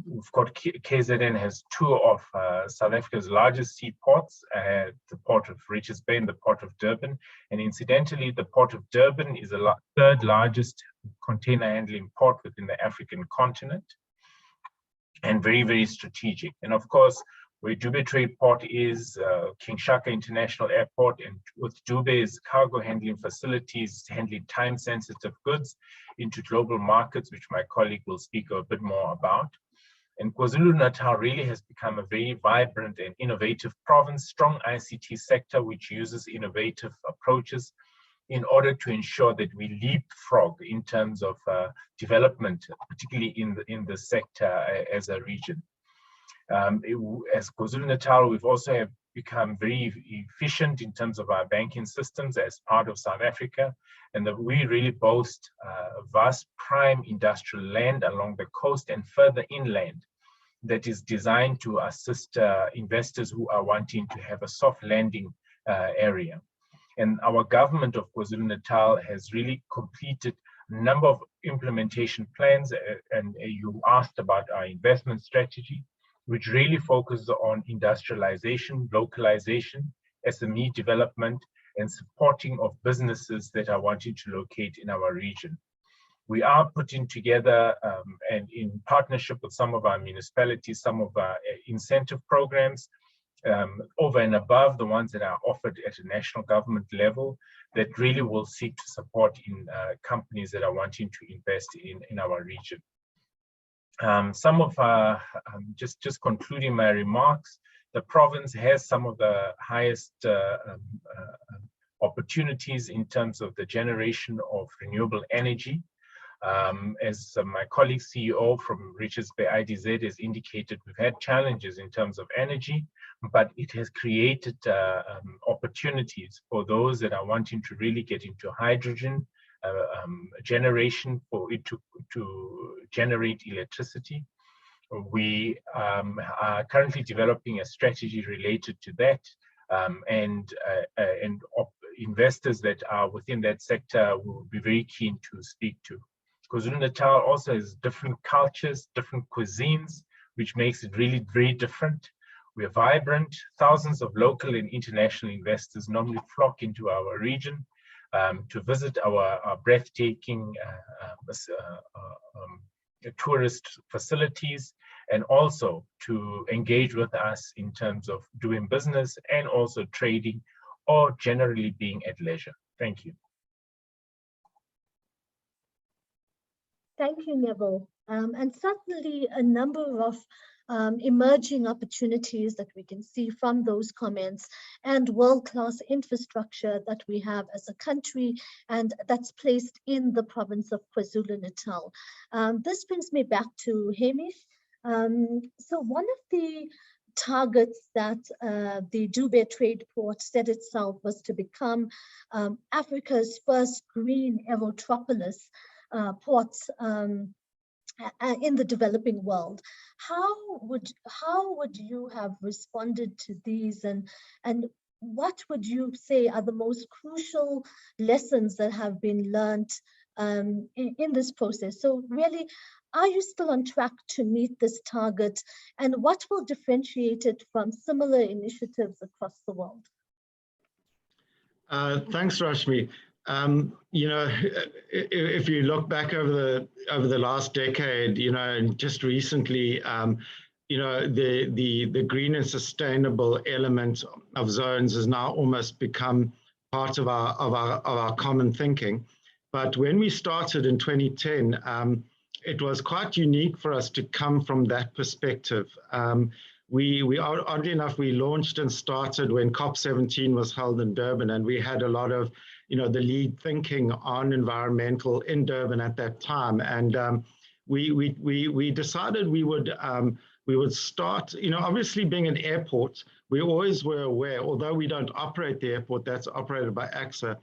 Speaker 2: We've got KZN has two of South Africa's largest seaports, the port of Richards Bay and the port of Durban. And incidentally, the port of Durban is the third largest container handling port within the African continent, and very, very strategic. And of course, where Dube Trade Port is, King Shaka International Airport, and with Dube's cargo handling facilities, handling time-sensitive goods into global markets, which my colleague will speak a bit more about. And KwaZulu-Natal really has become a very vibrant and innovative province, strong ICT sector, which uses innovative approaches in order to ensure that we leapfrog in terms of development, particularly in the sector as a region. As KwaZulu-Natal, we've also become very efficient in terms of our banking systems as part of South Africa, and that we really boast vast prime industrial land along the coast and further inland that is designed to assist investors who are wanting to have a soft landing area. And our government of KwaZulu-Natal has really completed a number of implementation plans, and you asked about our investment strategy, which really focuses on industrialization, localization, SME development, and supporting of businesses that are wanting to locate in our region. We are putting together, and in partnership with some of our municipalities, some of our incentive programs, over and above the ones that are offered at a national government level, that really will seek to support in companies that are wanting to invest in our region. Some of our, just concluding my remarks, the province has some of the highest opportunities in terms of the generation of renewable energy. As my colleague CEO from Richards Bay IDZ has indicated, we've had challenges in terms of energy, but it has created opportunities for those that are wanting to really get into hydrogen generation for it to generate electricity. We are currently developing a strategy related to that, and investors that are within that sector will be very keen to speak to. KwaZulu-Natal also has different cultures, different cuisines, which makes it really very different. We're vibrant. Thousands of local and international investors normally flock into our region to visit our breathtaking tourist facilities, and also to engage with us in terms of doing business and also trading, or generally being at leisure. Thank you.
Speaker 4: Thank you, Neville. And certainly a number of emerging opportunities that we can see from those comments, and world-class infrastructure that we have as a country and that's placed in the province of KwaZulu-Natal. This brings me back to Hamish. So one of the targets that the Dube Trade Port set itself was to become Africa's first green aerotropolis ports in the developing world. How would you have responded to these, and what would you say are the most crucial lessons that have been learned in this process? So really, are you still on track to meet this target, and what will differentiate it from similar initiatives across the world?
Speaker 5: Thanks, Rashmi. You know, if you look back over the last decade, you know, and just recently, you know, the green and sustainable element of zones has now almost become part of our common thinking. But when we started in 2010, it was quite unique for us to come from that perspective. We oddly enough, we launched and started when COP17 was held in Durban, and we had a lot of, you know, the lead thinking on environmental in Durban at that time. And we decided we would start, you know, obviously being an airport, we always were aware, although we don't operate the airport, that's operated by AXA,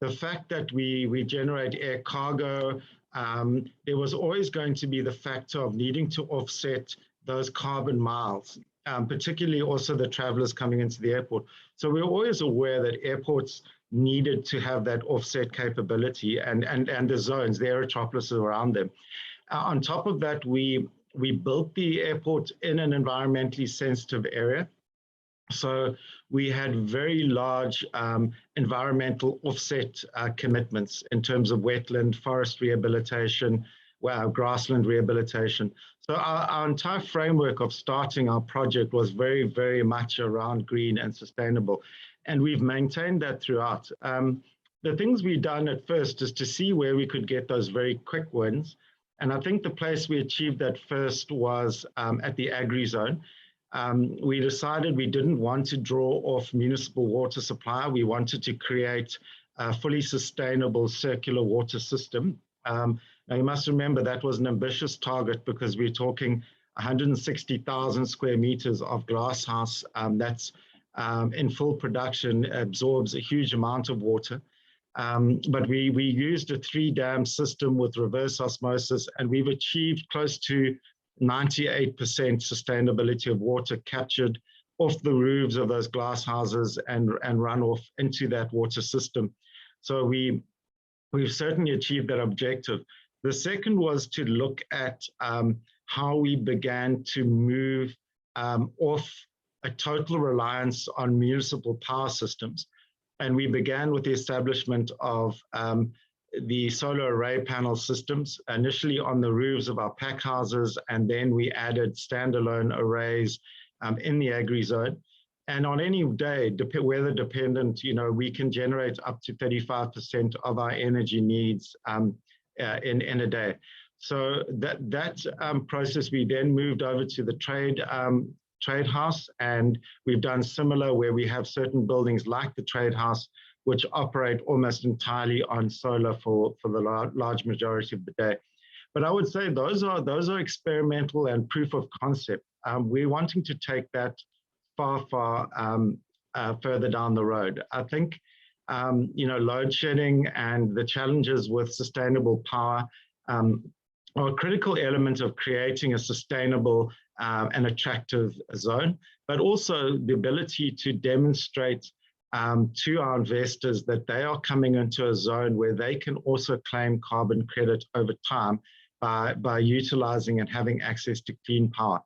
Speaker 5: the fact that we generate air cargo, there was always going to be the factor of needing to offset those carbon miles, particularly also the travelers coming into the airport. So we're always aware that airports needed to have that offset capability, and the zones, the aerotropolises around them. On top of that, we we built the airport in an environmentally sensitive area. So we had very large environmental offset commitments in terms of wetland, forest rehabilitation, grassland rehabilitation. So our entire framework of starting our project was very, very much around green and sustainable. And we've maintained that throughout. The things we've done at first is to see where we could get those very quick wins. And I think the place we achieved that first was at the agri zone. We decided we didn't want to draw off municipal water supply. We wanted to create a fully sustainable circular water system. Now you must remember that was an ambitious target because we're talking 160,000 square meters of glasshouse that's in full production, absorbs a huge amount of water. But we used a 3-dam system with reverse osmosis, and we've achieved close to 98% sustainability of water captured off the roofs of those glass houses and run off into that water system. So we've certainly achieved that objective. The second was to look at how we began to move off a total reliance on municipal power systems. And we began with the establishment of the solar array panel systems, initially on the roofs of our pack houses, and then we added standalone arrays in the agri zone. And on any day, weather dependent, we can generate up to 35% of our energy needs in a day. So that process, we then moved over to the trade house, and we've done similar where we have certain buildings like the trade house which operate almost entirely on solar for the large majority of the day. But I would say those are experimental and proof of concept. We're wanting to take that far further down the road. I think load shedding and the challenges with sustainable power are a critical element of creating a sustainable and attractive zone, but also the ability to demonstrate to our investors that they are coming into a zone where they can also claim carbon credit over time by utilizing and having access to clean power.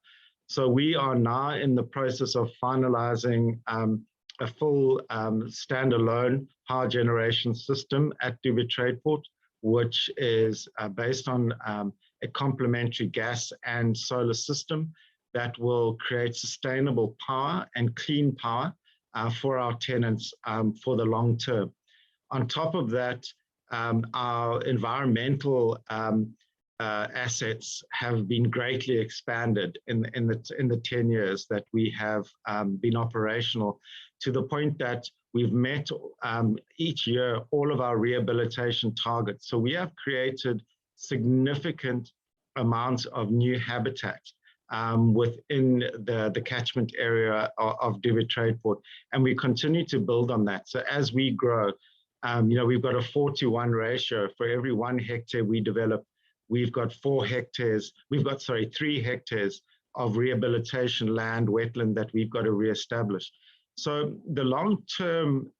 Speaker 5: So we are now in the process of finalizing a full standalone power generation system at Duvet Tradeport, which is based on a complementary gas and solar system that will create sustainable power and clean power for our tenants for the long term. On top of that, our environmental assets have been greatly expanded in the 10 years that we have been operational, to the point that we've met each year all of our rehabilitation targets. So we have created significant amounts of new habitat within the catchment area of Duvet Tradeport, and we continue to build on that. So as we grow, we've got a 4-to-1 ratio. For every 1 hectare we develop, we've got 3 hectares of rehabilitation land, wetland that we've got to reestablish. So the long-term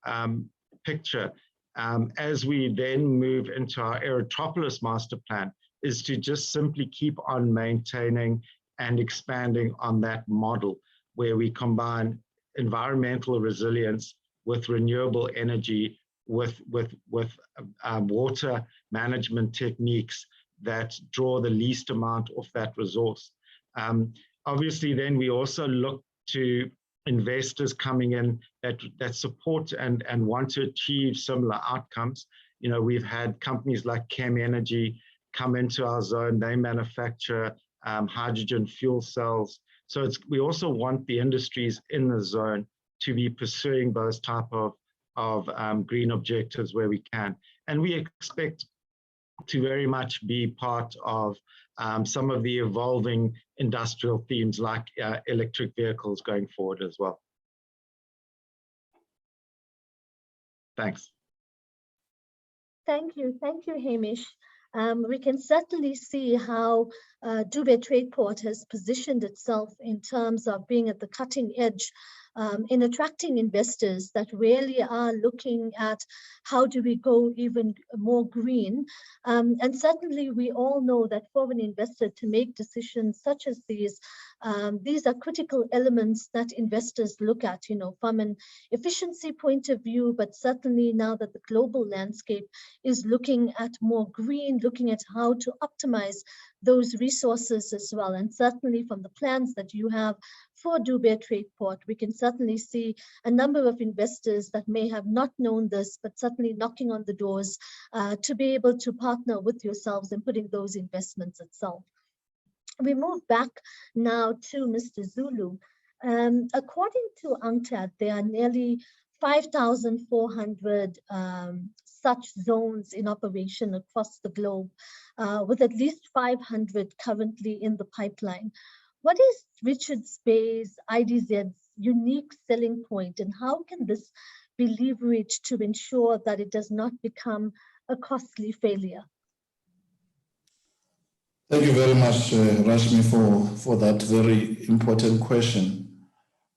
Speaker 5: picture, as we then move into our Aerotropolis master plan, is to just simply keep on maintaining and expanding on that model where we combine environmental resilience with renewable energy, with water management techniques that draw the least amount of that resource. Obviously, then we also look to investors coming in that support and want to achieve similar outcomes. We've had companies like Chem Energy come into our zone. They manufacture hydrogen fuel cells. So we also want the industries in the zone to be pursuing those type of green objectives where we can. And we expect to very much be part of some of the evolving industrial themes like electric vehicles going forward as well. Thanks.
Speaker 4: Thank you, Hamish. We can certainly see how Duvet Tradeport has positioned itself in terms of being at the cutting edge in attracting investors that really are looking at how do we go even more green. And certainly we all know that for an investor to make decisions such as these are critical elements that investors look at, from an efficiency point of view, but certainly now that the global landscape is looking at more green, looking at how to optimize those resources as well. And certainly from the plans that you have for Dubai Trade Port, we can certainly see a number of investors that may have not known this, but certainly knocking on the doors to be able to partner with yourselves in putting those investments itself. We move back now to Mr. Zulu. According to UNCTAD, there are nearly 5,400 such zones in operation across the globe, with at least 500 currently in the pipeline. What is Richards Bay's IDZ's unique selling point, and how can this be leveraged to ensure that it does not become a costly failure?
Speaker 6: Thank you very much, Rashmi, for that very important question.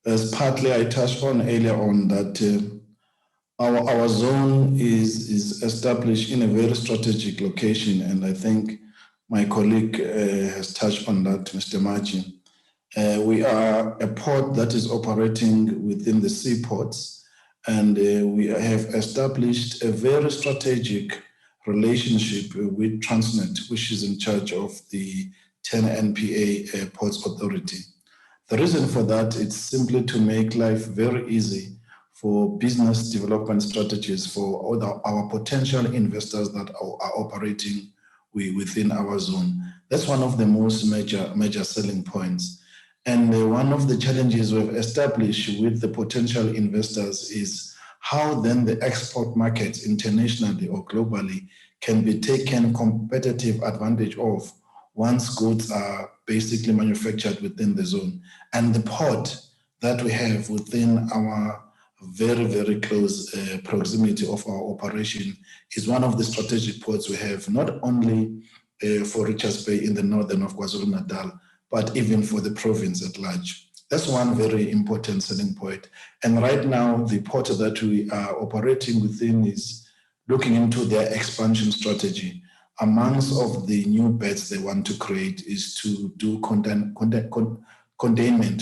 Speaker 6: As partly I touched on earlier on that our zone is established in a very strategic location, and I think my colleague has touched on that, Mr. Maji. We are a port that is operating within the seaports, and we have established a very strategic relationship with Transnet, which is in charge of the 10 NPA Ports Authority. The reason for that is simply to make life very easy for business development strategies for all our potential investors that are operating within our zone. That's one of the most major selling points. And one of the challenges we've established with the potential investors is how then the export markets internationally or globally can be taken competitive advantage of once goods are basically manufactured within the zone. And the port that we have within our very, very close proximity of our operation is one of the strategic ports we have, not only for Richards Bay in the northern of KwaZulu-Natal, but even for the province at large. That's one very important selling point. And right now, the port that we are operating within is looking into their expansion strategy. Amongst of the new beds they want to create is to do containment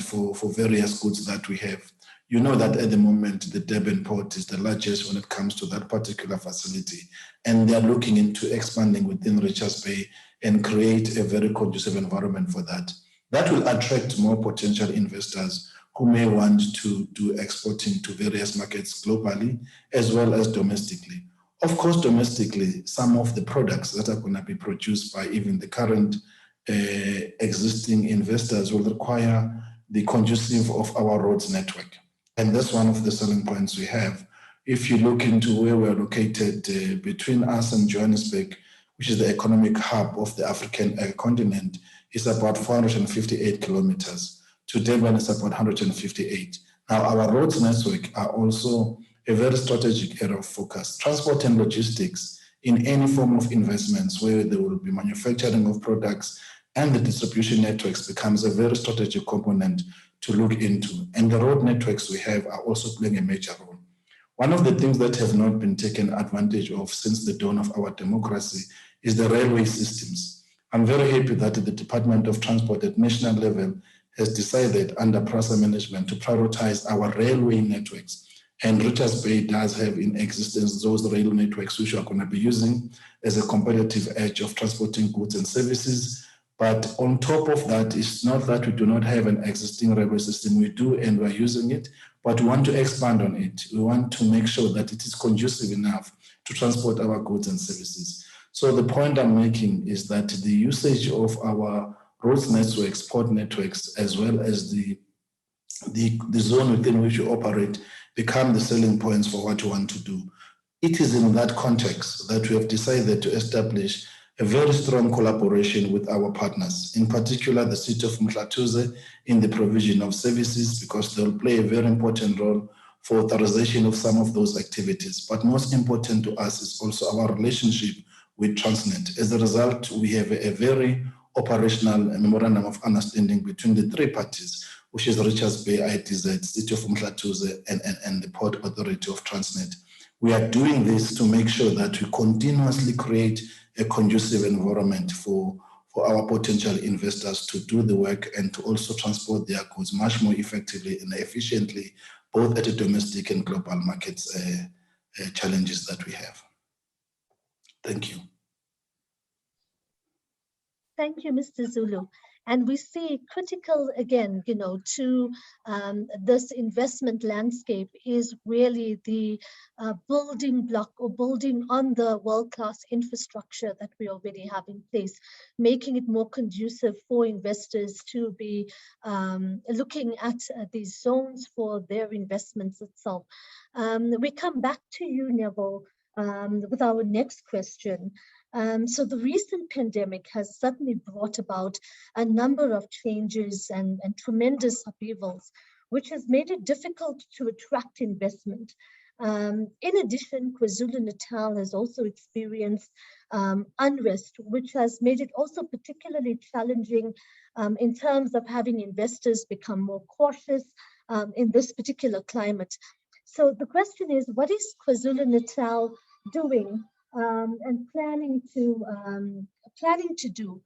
Speaker 6: for various goods that we have. You know that at the moment, the Durban port is the largest when it comes to that particular facility. And they're looking into expanding within Richards Bay and create a very conducive environment for that. That will attract more potential investors who may want to do exporting to various markets globally as well as domestically. Of course, domestically, some of the products that are going to be produced by even the current existing investors will require the conducive of our roads network. And that's one of the selling points we have. If you look into where we're located between us and Johannesburg, which is the economic hub of the African continent, is about 458 kilometers. To Durban, it's about 158. Now, our roads network are also a very strategic area of focus. Transport and logistics in any form of investments where there will be manufacturing of products and the distribution networks becomes a very strategic component to look into. And the road networks we have are also playing a major role. One of the things that have not been taken advantage of since the dawn of our democracy is the railway systems. I'm very happy that the Department of Transport at national level has decided under PRASA management to prioritize our railway networks. And Richards Bay does have in existence those rail networks which we are going to be using as a competitive edge of transporting goods and services. But on top of that, it's not that we do not have an existing railway system. We do, and we're using it, but we want to expand on it. We want to make sure that it is conducive enough to transport our goods and services. So the point I'm making is that the usage of our roads networks, port networks, as well as the zone within which we operate become the selling points for what we want to do. It is in that context that we have decided to establish a very strong collaboration with our partners, in particular the city of Mhlathuze in the provision of services, because they'll play a very important role for authorization of some of those activities. But most important to us is also our relationship with Transnet. As a result, we have a very operational memorandum of understanding between the three parties, which is Richards Bay ITZ, City of Umhlathuze, and the Port Authority of Transnet. We are doing this to make sure that we continuously create a conducive environment for our potential investors to do the work and to also transport their goods much more effectively and efficiently, both at the domestic and global markets challenges that we have. Thank you.
Speaker 4: Thank you, Mr. Zulu. And we see critical, again, to this investment landscape is really the building block or building on the world-class infrastructure that we already have in place, making it more conducive for investors to be looking at these zones for their investments itself. We come back to you, Neville, with our next question. So the recent pandemic has certainly brought about a number of changes and tremendous upheavals, which has made it difficult to attract investment. In addition, KwaZulu-Natal has also experienced unrest, which has made it also particularly challenging in terms of having investors become more cautious in this particular climate. So the question is, what is KwaZulu-Natal doing and planning to do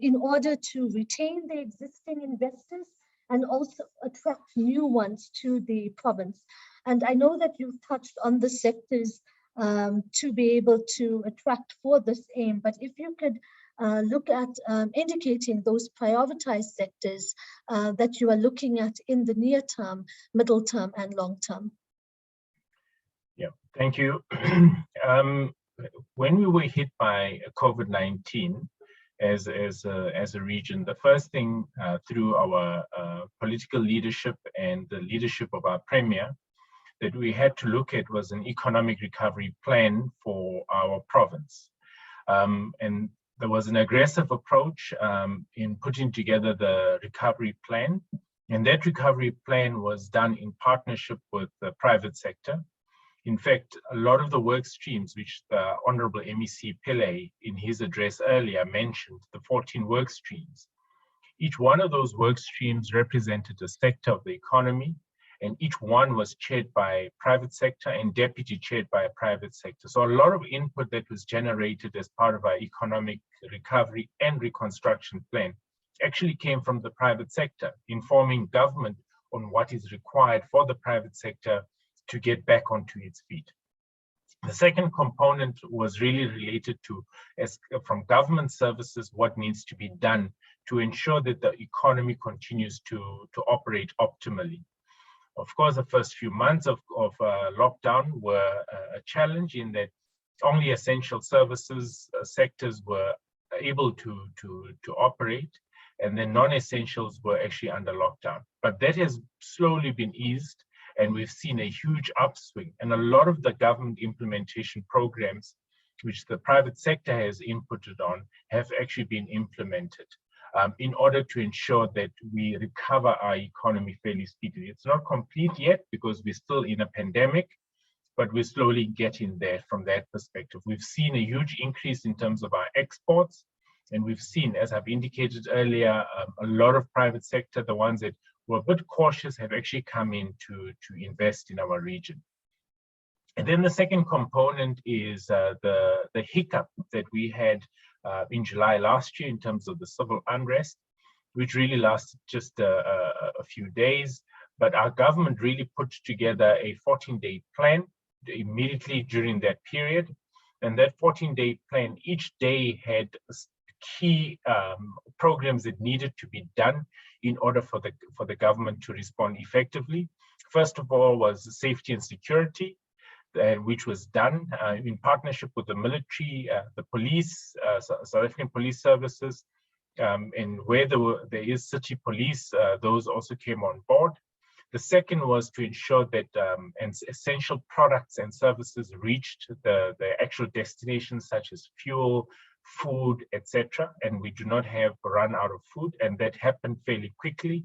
Speaker 4: in order to retain the existing investors and also attract new ones to the province? And I know that you've touched on the sectors to be able to attract for this aim, but if you could look at indicating those prioritized sectors that you are looking at in the near term, middle term, and long term.
Speaker 2: Yeah, thank you. When we were hit by COVID-19 as a region, the first thing through our political leadership and the leadership of our Premier that we had to look at was an economic recovery plan for our province. And there was an aggressive approach in putting together the recovery plan. And that recovery plan was done in partnership with the private sector. In fact, a lot of the work streams, which the Honorable MEC Pillay in his address earlier mentioned, the 14 work streams, each one of those work streams represented a sector of the economy, and each one was chaired by private sector and deputy chaired by a private sector. So a lot of input that was generated as part of our economic recovery and reconstruction plan actually came from the private sector, informing government on what is required for the private sector to get back onto its feet. The second component was really related to, from government services, what needs to be done to ensure that the economy continues to operate optimally. Of course, the first few months of lockdown were a challenge in that only essential services sectors were able to operate, and then non-essentials were actually under lockdown. But that has slowly been eased, and we've seen a huge upswing. And a lot of the government implementation programs, which the private sector has inputted on, have actually been implemented in order to ensure that we recover our economy fairly speedily. It's not complete yet because we're still in a pandemic, but we're slowly getting there from that perspective. We've seen a huge increase in terms of our exports, and we've seen, as I've indicated earlier, a lot of private sector, the ones that were a bit cautious, have actually come in to invest in our region. And then the second component is the hiccup that we had in July last year in terms of the civil unrest, which really lasted just a few days. But our government really put together a 14-day plan immediately during that period. And that 14-day plan, each day had key programs that needed to be done in order for the government to respond effectively. First of all was safety and security, which was done in partnership with the military, the police, South African police services, and where there is city police, those also came on board. The second was to ensure that essential products and services reached the actual destinations, such as fuel, food, etc., and we do not have a run out of food, and that happened fairly quickly.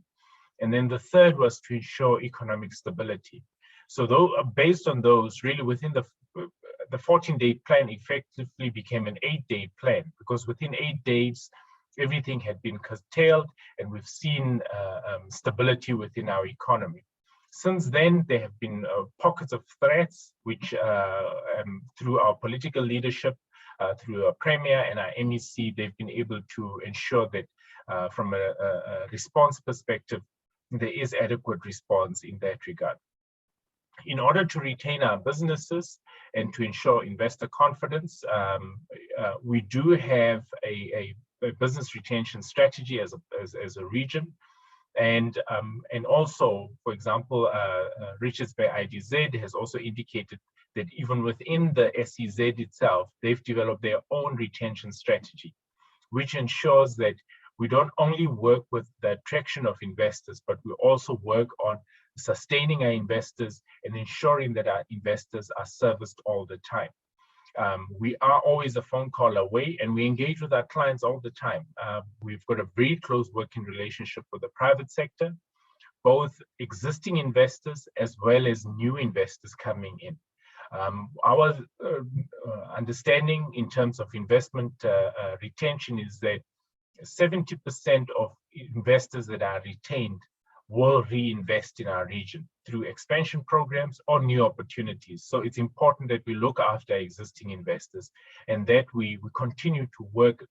Speaker 2: And then the third was to ensure economic stability. So based on those, really within the 14-day plan effectively became an 8-day plan, because within 8 days, everything had been curtailed, and we've seen stability within our economy. Since then, there have been pockets of threats, which through our political leadership, through our Premier and our MEC, they've been able to ensure that from a response perspective, there is adequate response in that regard. In order to retain our businesses and to ensure investor confidence, we do have a business retention strategy as a region. And also, for example, Richards Bay IDZ has also indicated that even within the SEZ itself, they've developed their own retention strategy, which ensures that we don't only work with the attraction of investors, but we also work on sustaining our investors and ensuring that our investors are serviced all the time. We are always a phone call away, and we engage with our clients all the time. We've got a very close working relationship with the private sector, both existing investors as well as new investors coming in. Our understanding in terms of investment retention is that 70% of investors that are retained will reinvest in our region through expansion programs or new opportunities. So it's important that we look after existing investors and that we continue to work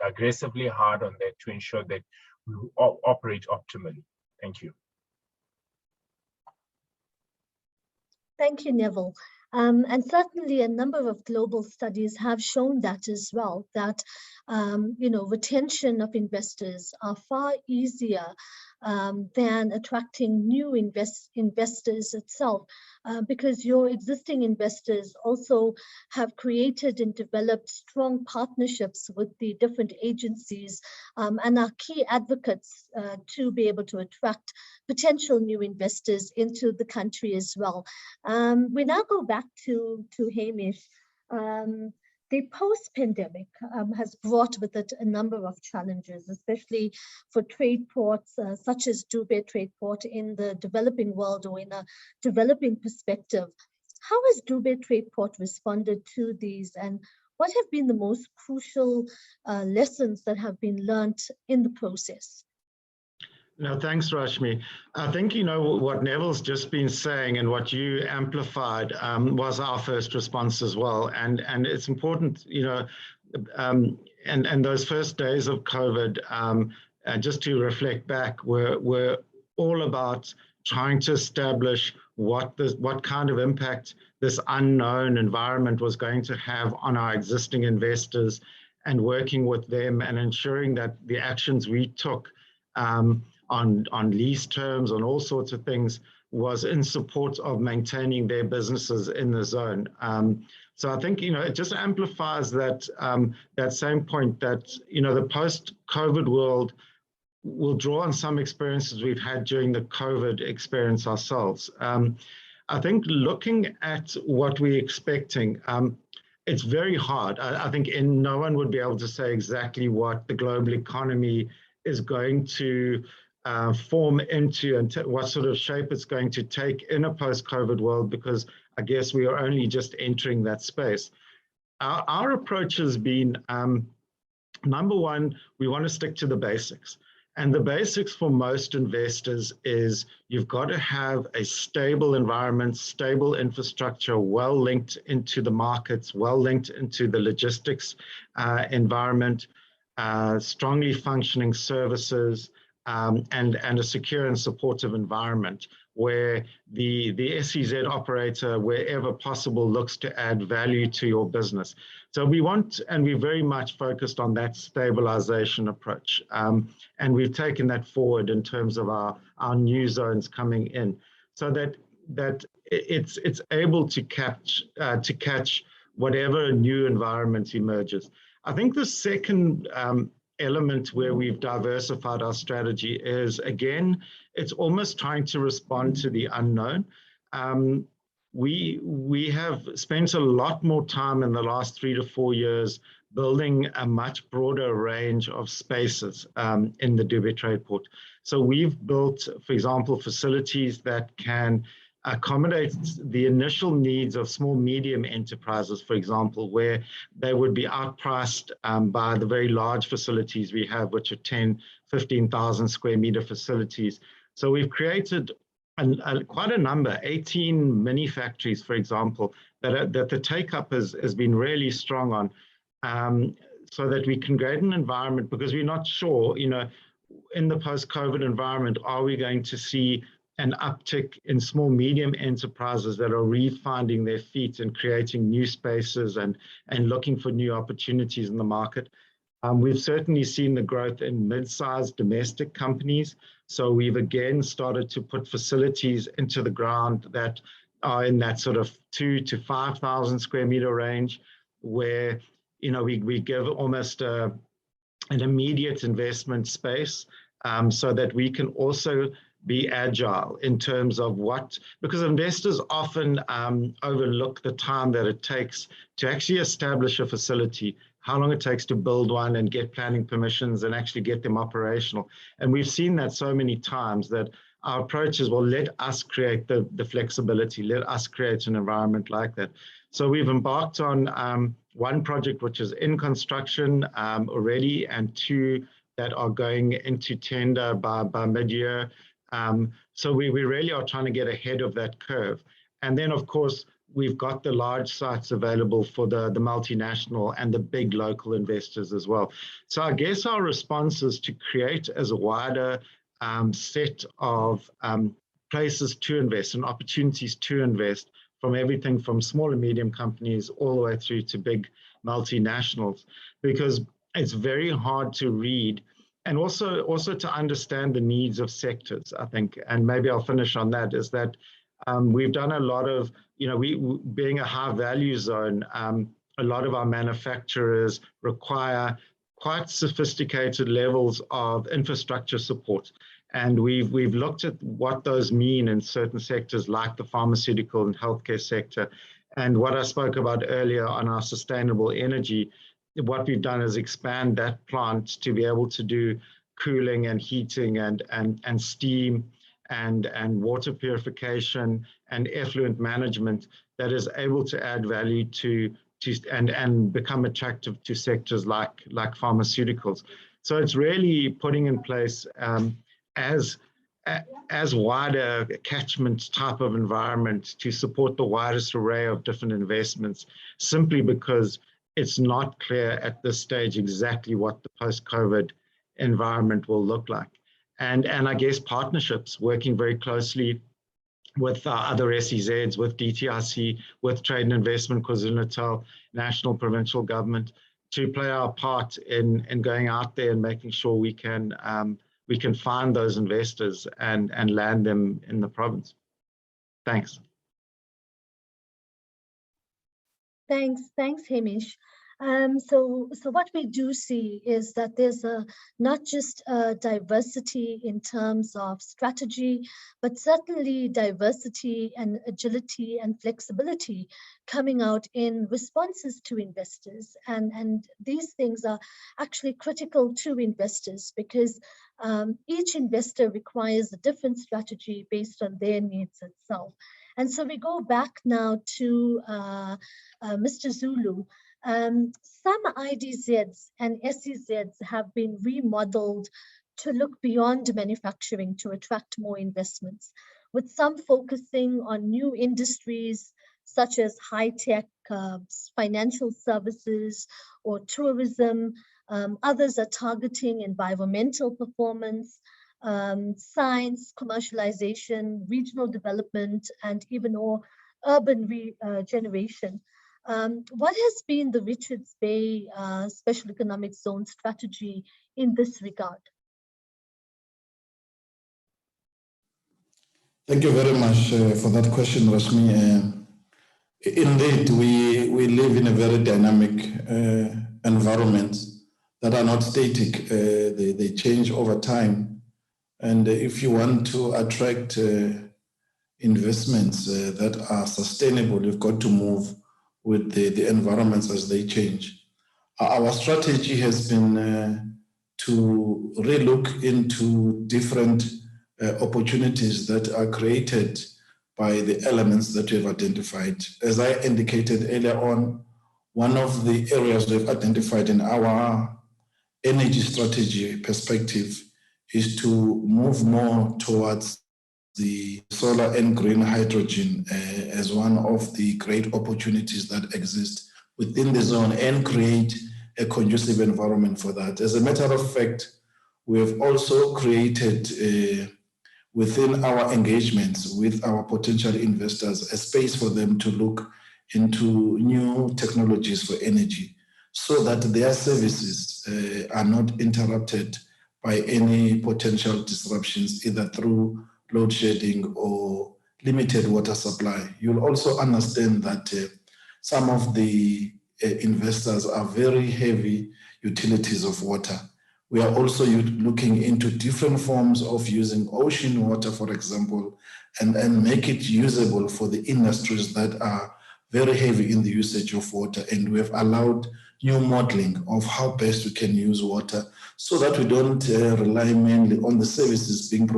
Speaker 2: aggressively hard on that to ensure that we operate optimally. Thank you.
Speaker 4: Thank you, Neville. And certainly a number of global studies have shown that as well, that retention of investors are far easier than attracting new investors itself, because your existing investors also have created and developed strong partnerships with the different agencies and are key advocates to be able to attract potential new investors into the country as well. We now go back to Hamish. The post-pandemic has brought with it a number of challenges, especially for trade ports such as Durban Trade Port in the developing world or in a developing perspective. How has Durban Trade Port responded to these, and what have been the most crucial lessons that have been learned in the process?
Speaker 5: No, thanks, Rashmi. I think, what Neville's just been saying and what you amplified was our first response as well. And it's important, and those first days of COVID, just to reflect back, were all about trying to establish what kind of impact this unknown environment was going to have on our existing investors, and working with them and ensuring that the actions we took on lease terms, on all sorts of things, was in support of maintaining their businesses in the zone. So I think, it just amplifies that same point that, the post-COVID world will draw on some experiences we've had during the COVID experience ourselves. I think looking at what we're expecting, it's very hard. I think no one would be able to say exactly what the global economy is going to form into and what sort of shape it's going to take in a post-COVID world, because I guess we are only just entering that space. Our approach has been, number one, we want to stick to the basics. And the basics for most investors is you've got to have a stable environment, stable infrastructure, well linked into the markets, well linked into the logistics environment, strongly functioning services, and a secure and supportive environment where the SEZ operator, wherever possible, looks to add value to your business. So we want, and we're very much focused on that stabilization approach. And we've taken that forward in terms of our new zones coming in, so that it's able to catch whatever new environment emerges. I think the second element where we've diversified our strategy is, again, it's almost trying to respond to the unknown. We have spent a lot more time in the last 3 to 4 years building a much broader range of spaces in the Durban Trade Port. So we've built, for example, facilities that can accommodate the initial needs of small, medium enterprises, for example, where they would be outpriced by the very large facilities we have, which are 10, 15,000 square meter facilities. So we've created quite a number, 18 mini factories, for example, that the take-up has been really strong on, so that we can create an environment, because we're not sure, in the post-COVID environment, are we going to see an uptick in small, medium enterprises that are refinding their feet and creating new spaces and looking for new opportunities in the market. We've certainly seen the growth in mid-sized domestic companies. So we've again started to put facilities into the ground that are in that sort of 2,000 to 5,000 square meter range, where we give almost an immediate investment space, so that we can also be agile in terms of because investors often overlook the time that it takes to actually establish a facility, how long it takes to build one and get planning permissions and actually get them operational. And we've seen that so many times that our approach is, well, let us create the flexibility, let us create an environment like that. So we've embarked on one project which is in construction already, and 2 that are going into tender by mid-year. So we really are trying to get ahead of that curve. And then, of course, we've got the large sites available for the multinational and the big local investors as well. So I guess our response is to create as a wider set of places to invest and opportunities to invest, from everything from small and medium companies all the way through to big multinationals, because it's very hard to read and also to understand the needs of sectors, I think. And maybe I'll finish on that, is that we've done a lot of, we being a high value zone, a lot of our manufacturers require quite sophisticated levels of infrastructure support. And we've looked at what those mean in certain sectors like the pharmaceutical and healthcare sector. And what I spoke about earlier on our sustainable energy, what we've done is expand that plant to be able to do cooling and heating and steam and water purification and effluent management that is able to add value to and become attractive to sectors like pharmaceuticals. So it's really putting in place as wider catchment type of environment to support the widest array of different investments, simply because it's not clear at this stage exactly what the post-COVID environment will look like. And I guess partnerships, working very closely with other SEZs, with DTIC, with Trade and Investment, KwaZulu-Natal, national, provincial government, to play our part in going out there and making sure we can find those investors and land them in the province. Thanks.
Speaker 4: Thanks, Hamish. So what we do see is that there's not just a diversity in terms of strategy, but certainly diversity and agility and flexibility coming out in responses to investors. And these things are actually critical to investors, because each investor requires a different strategy based on their needs itself. And so we go back now to Mr. Zulu. Some IDZs and SEZs have been remodeled to look beyond manufacturing to attract more investments, with some focusing on new industries such as high-tech, financial services, or tourism. Others are targeting environmental performance, science, commercialization, regional development, and even more urban regeneration. What has been the Richards Bay Special Economic Zone strategy in this regard?
Speaker 6: Thank you very much for that question, Rashmi. Indeed, we live in a very dynamic environment that are not static. They change over time. And if you want to attract investments that are sustainable, you've got to move with the environments as they change. Our strategy has been to relook into different opportunities that are created by the elements that we have identified. As I indicated earlier on, one of the areas we've identified in our energy strategy perspective is to move more towards the solar and green hydrogen as one of the great opportunities that exist within the zone and create a conducive environment for that. As a matter of fact, we have also created within our engagements with our potential investors a space for them to look into new technologies for energy so that their services are not interrupted by any potential disruptions, either through load shedding or limited water supply. You'll also understand that some of the investors are very heavy utilities of water. We are also looking into different forms of using ocean water, for example, and make it usable for the industries that are very heavy in the usage of water. And we have allowed new modeling of how best we can use water so that we don't rely mainly on the services being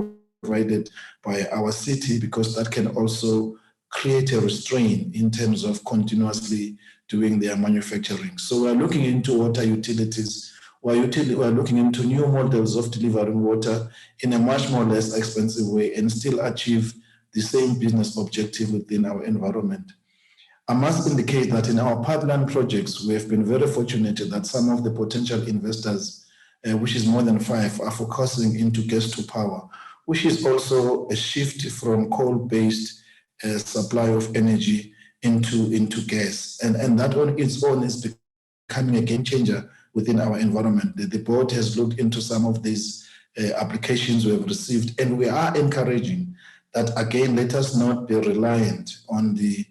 Speaker 6: provided by our city, because that can also create a restraint in terms of continuously doing their manufacturing. So we're looking into water utilities. We're looking into new models of delivering water in a much more less expensive way and still achieve the same business objective within our environment. I must indicate that in our pipeline projects, we have been very fortunate that some of the potential investors, which is more than 5, are focusing into gas to power, which is also a shift from coal-based supply of energy into gas. And that on its own is becoming a game changer within our environment. The board has looked into some of these applications we have received, and we are encouraging that, again, let us not be reliant on the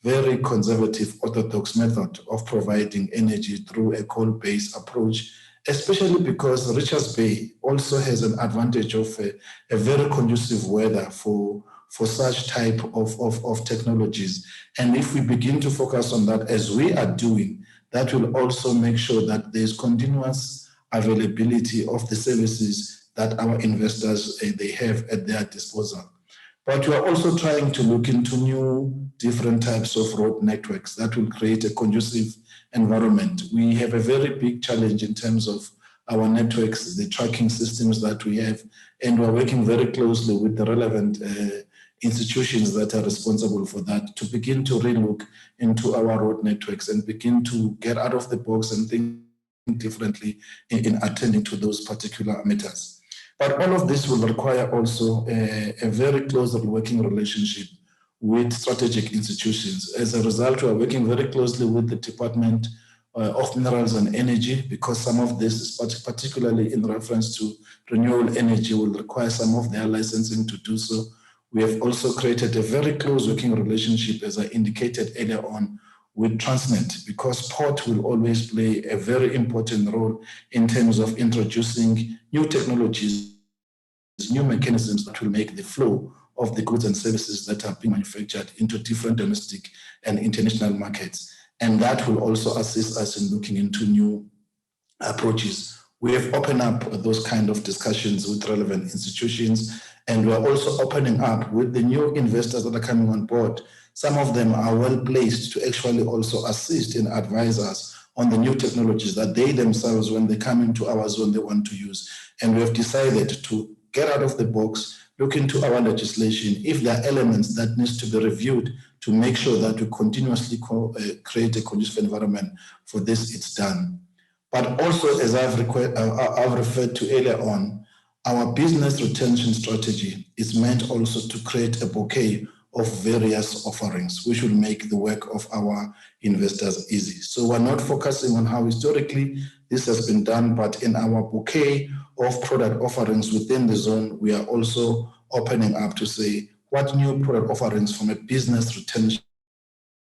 Speaker 6: very conservative orthodox method of providing energy through a coal-based approach, especially because Richards Bay also has an advantage of a very conducive weather for such type of technologies. And if we begin to focus on that as we are doing, that will also make sure that there's continuous availability of the services that our investors they have at their disposal. But we are also trying to look into new different types of road networks that will create a conducive environment. We have a very big challenge in terms of our networks, the tracking systems that we have, and we're working very closely with the relevant institutions that are responsible for that to begin to relook into our road networks and begin to get out of the box and think differently in attending to those particular matters. But all of this will require also a very close working relationship with strategic institutions. As a result, we are working very closely with the Department of Minerals and Energy, because some of this is particularly in reference to renewable energy will require some of their licensing to do so. We have also created a very close working relationship, as I indicated earlier on, with Transnet, because port will always play a very important role in terms of introducing new technologies, new mechanisms that will make the flow of the goods and services that are being manufactured into different domestic and international markets. And that will also assist us in looking into new approaches. We have opened up those kind of discussions with relevant institutions, and we're also opening up with the new investors that are coming on board. Some of them are well placed to actually also assist and advise us on the new technologies that they themselves, when they come into our zone, they want to use. And we have decided to get out of the box, look into our legislation, if there are elements that needs to be reviewed to make sure that we continuously create a conducive environment for this, it's done. But also, as I've referred to earlier on, our business retention strategy is meant also to create a bouquet of various offerings, which will make the work of our investors easy. So we're not focusing on how historically this has been done, but in our bouquet of product offerings within the zone, we are also opening up to say what new product offerings from a business retention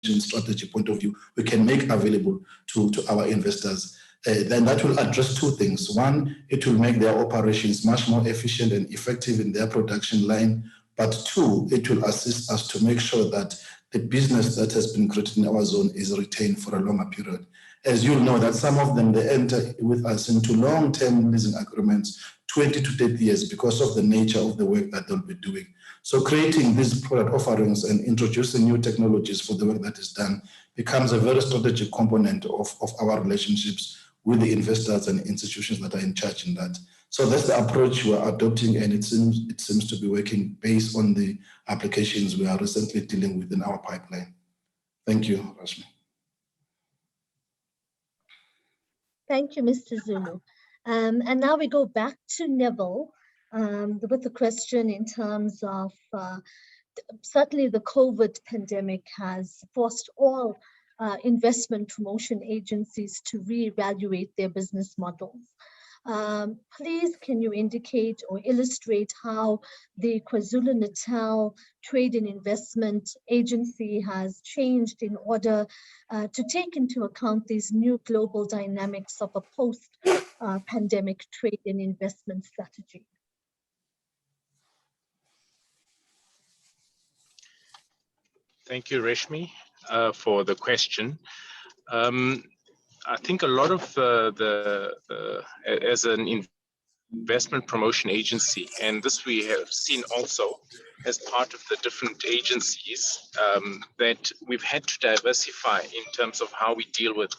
Speaker 6: strategy point of view we can make available to our investors. Then that will address two things. One, it will make their operations much more efficient and effective in their production line. But two, it will assist us to make sure that the business that has been created in our zone is retained for a longer period. As you know, that some of them, they enter with us into long-term leasing agreements 20 to 30 years because of the nature of the work that they'll be doing. So creating these product offerings and introducing new technologies for the work that is done becomes a very strategic component of our relationships with the investors and institutions that are in charge in that. So that's the approach we're adopting, and it seems to be working based on the applications we are recently dealing with in our pipeline. Thank you, Rashmi.
Speaker 4: Thank you, Mr. Zulu. And now we go back to Neville with the question in terms of certainly the COVID pandemic has forced all investment promotion agencies to reevaluate their business models. Please, can you indicate or illustrate how the KwaZulu-Natal Trade and Investment Agency has changed in order to take into account these new global dynamics of a post-pandemic trade and investment strategy?
Speaker 2: Thank you, Reshmi, for the question. I think a lot of as an investment promotion agency, and this we have seen also as part of the different agencies, that we've had to diversify in terms of how we deal with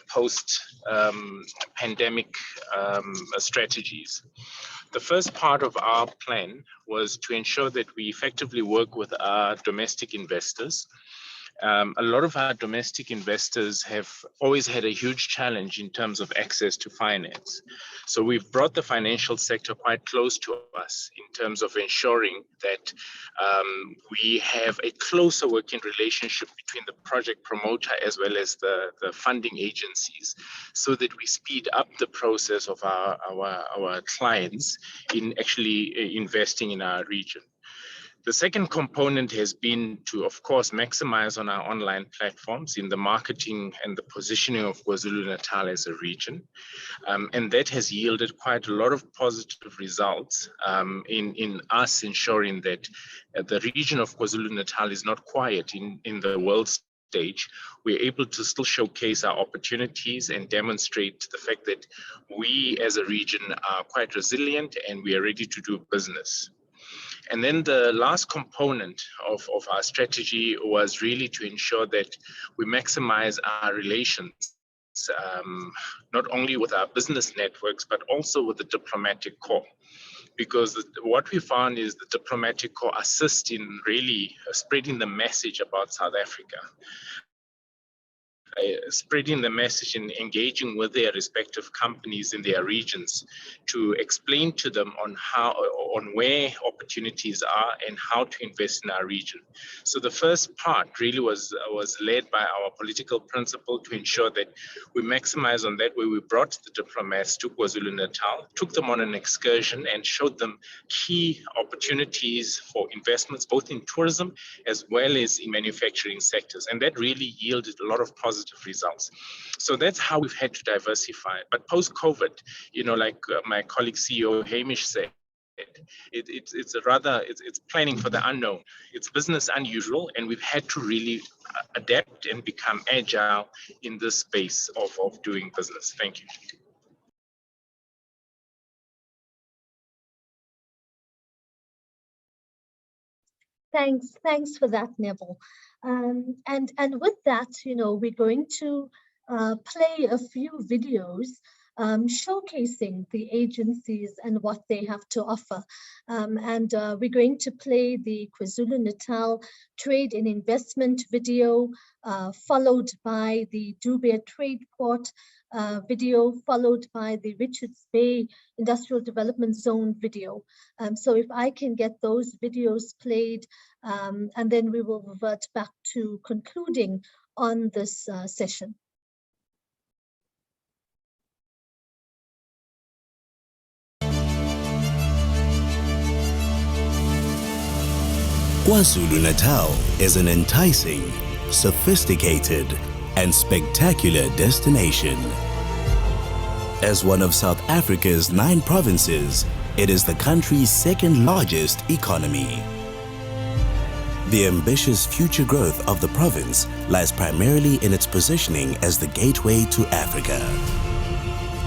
Speaker 2: post-pandemic strategies. The first part of our plan was to ensure that we effectively work with our domestic investors. A lot of our domestic investors have always had a huge challenge in terms of access to finance. So we've brought the financial sector quite close to us in terms of ensuring that we have a closer working relationship between the project promoter as well as the funding agencies, so that we speed up the process of our clients in actually investing in our region. The second component has been to, of course, maximize on our online platforms in the marketing and the positioning of KwaZulu-Natal as a region. And that has yielded quite a lot of positive results in us ensuring that the region of KwaZulu-Natal is not quiet in the world stage. We're able to still showcase our opportunities and demonstrate the fact that we as a region are quite resilient and we are ready to do business. And then the last component of our strategy was really to ensure that we maximize our relations, not only with our business networks, but also with the diplomatic corps. Because what we found is the diplomatic corps assist in really spreading the message about South Africa. Spreading the message and engaging with their respective companies in their regions to explain to them on where opportunities are and how to invest in our region. So the first part really was led by our political principle to ensure that we maximize on that, where we brought the diplomats to KwaZulu-Natal, took them on an excursion and showed them key opportunities for investments, both in tourism as well as in manufacturing sectors. And that really yielded a lot of positive results. So that's how we've had to diversify. But post-COVID, like my colleague CEO Hamish said, it's planning for the unknown. It's business unusual, and we've had to really adapt and become agile in this space of doing business. Thank you.
Speaker 4: Thanks for that, Neville. And with that, we're going to play a few videos showcasing the agencies and what they have to offer. And we're going to play the KwaZulu-Natal Trade and Investment video, followed by the Dubai Trade Port video, followed by the Richards Bay Industrial Development Zone video. So if I can get those videos played, and then we will revert back to concluding on this session.
Speaker 7: KwaZulu-Natal is an enticing, sophisticated, and spectacular destination. As one of South Africa's 9 provinces, it is the country's second largest economy. The ambitious future growth of the province lies primarily in its positioning as the gateway to Africa.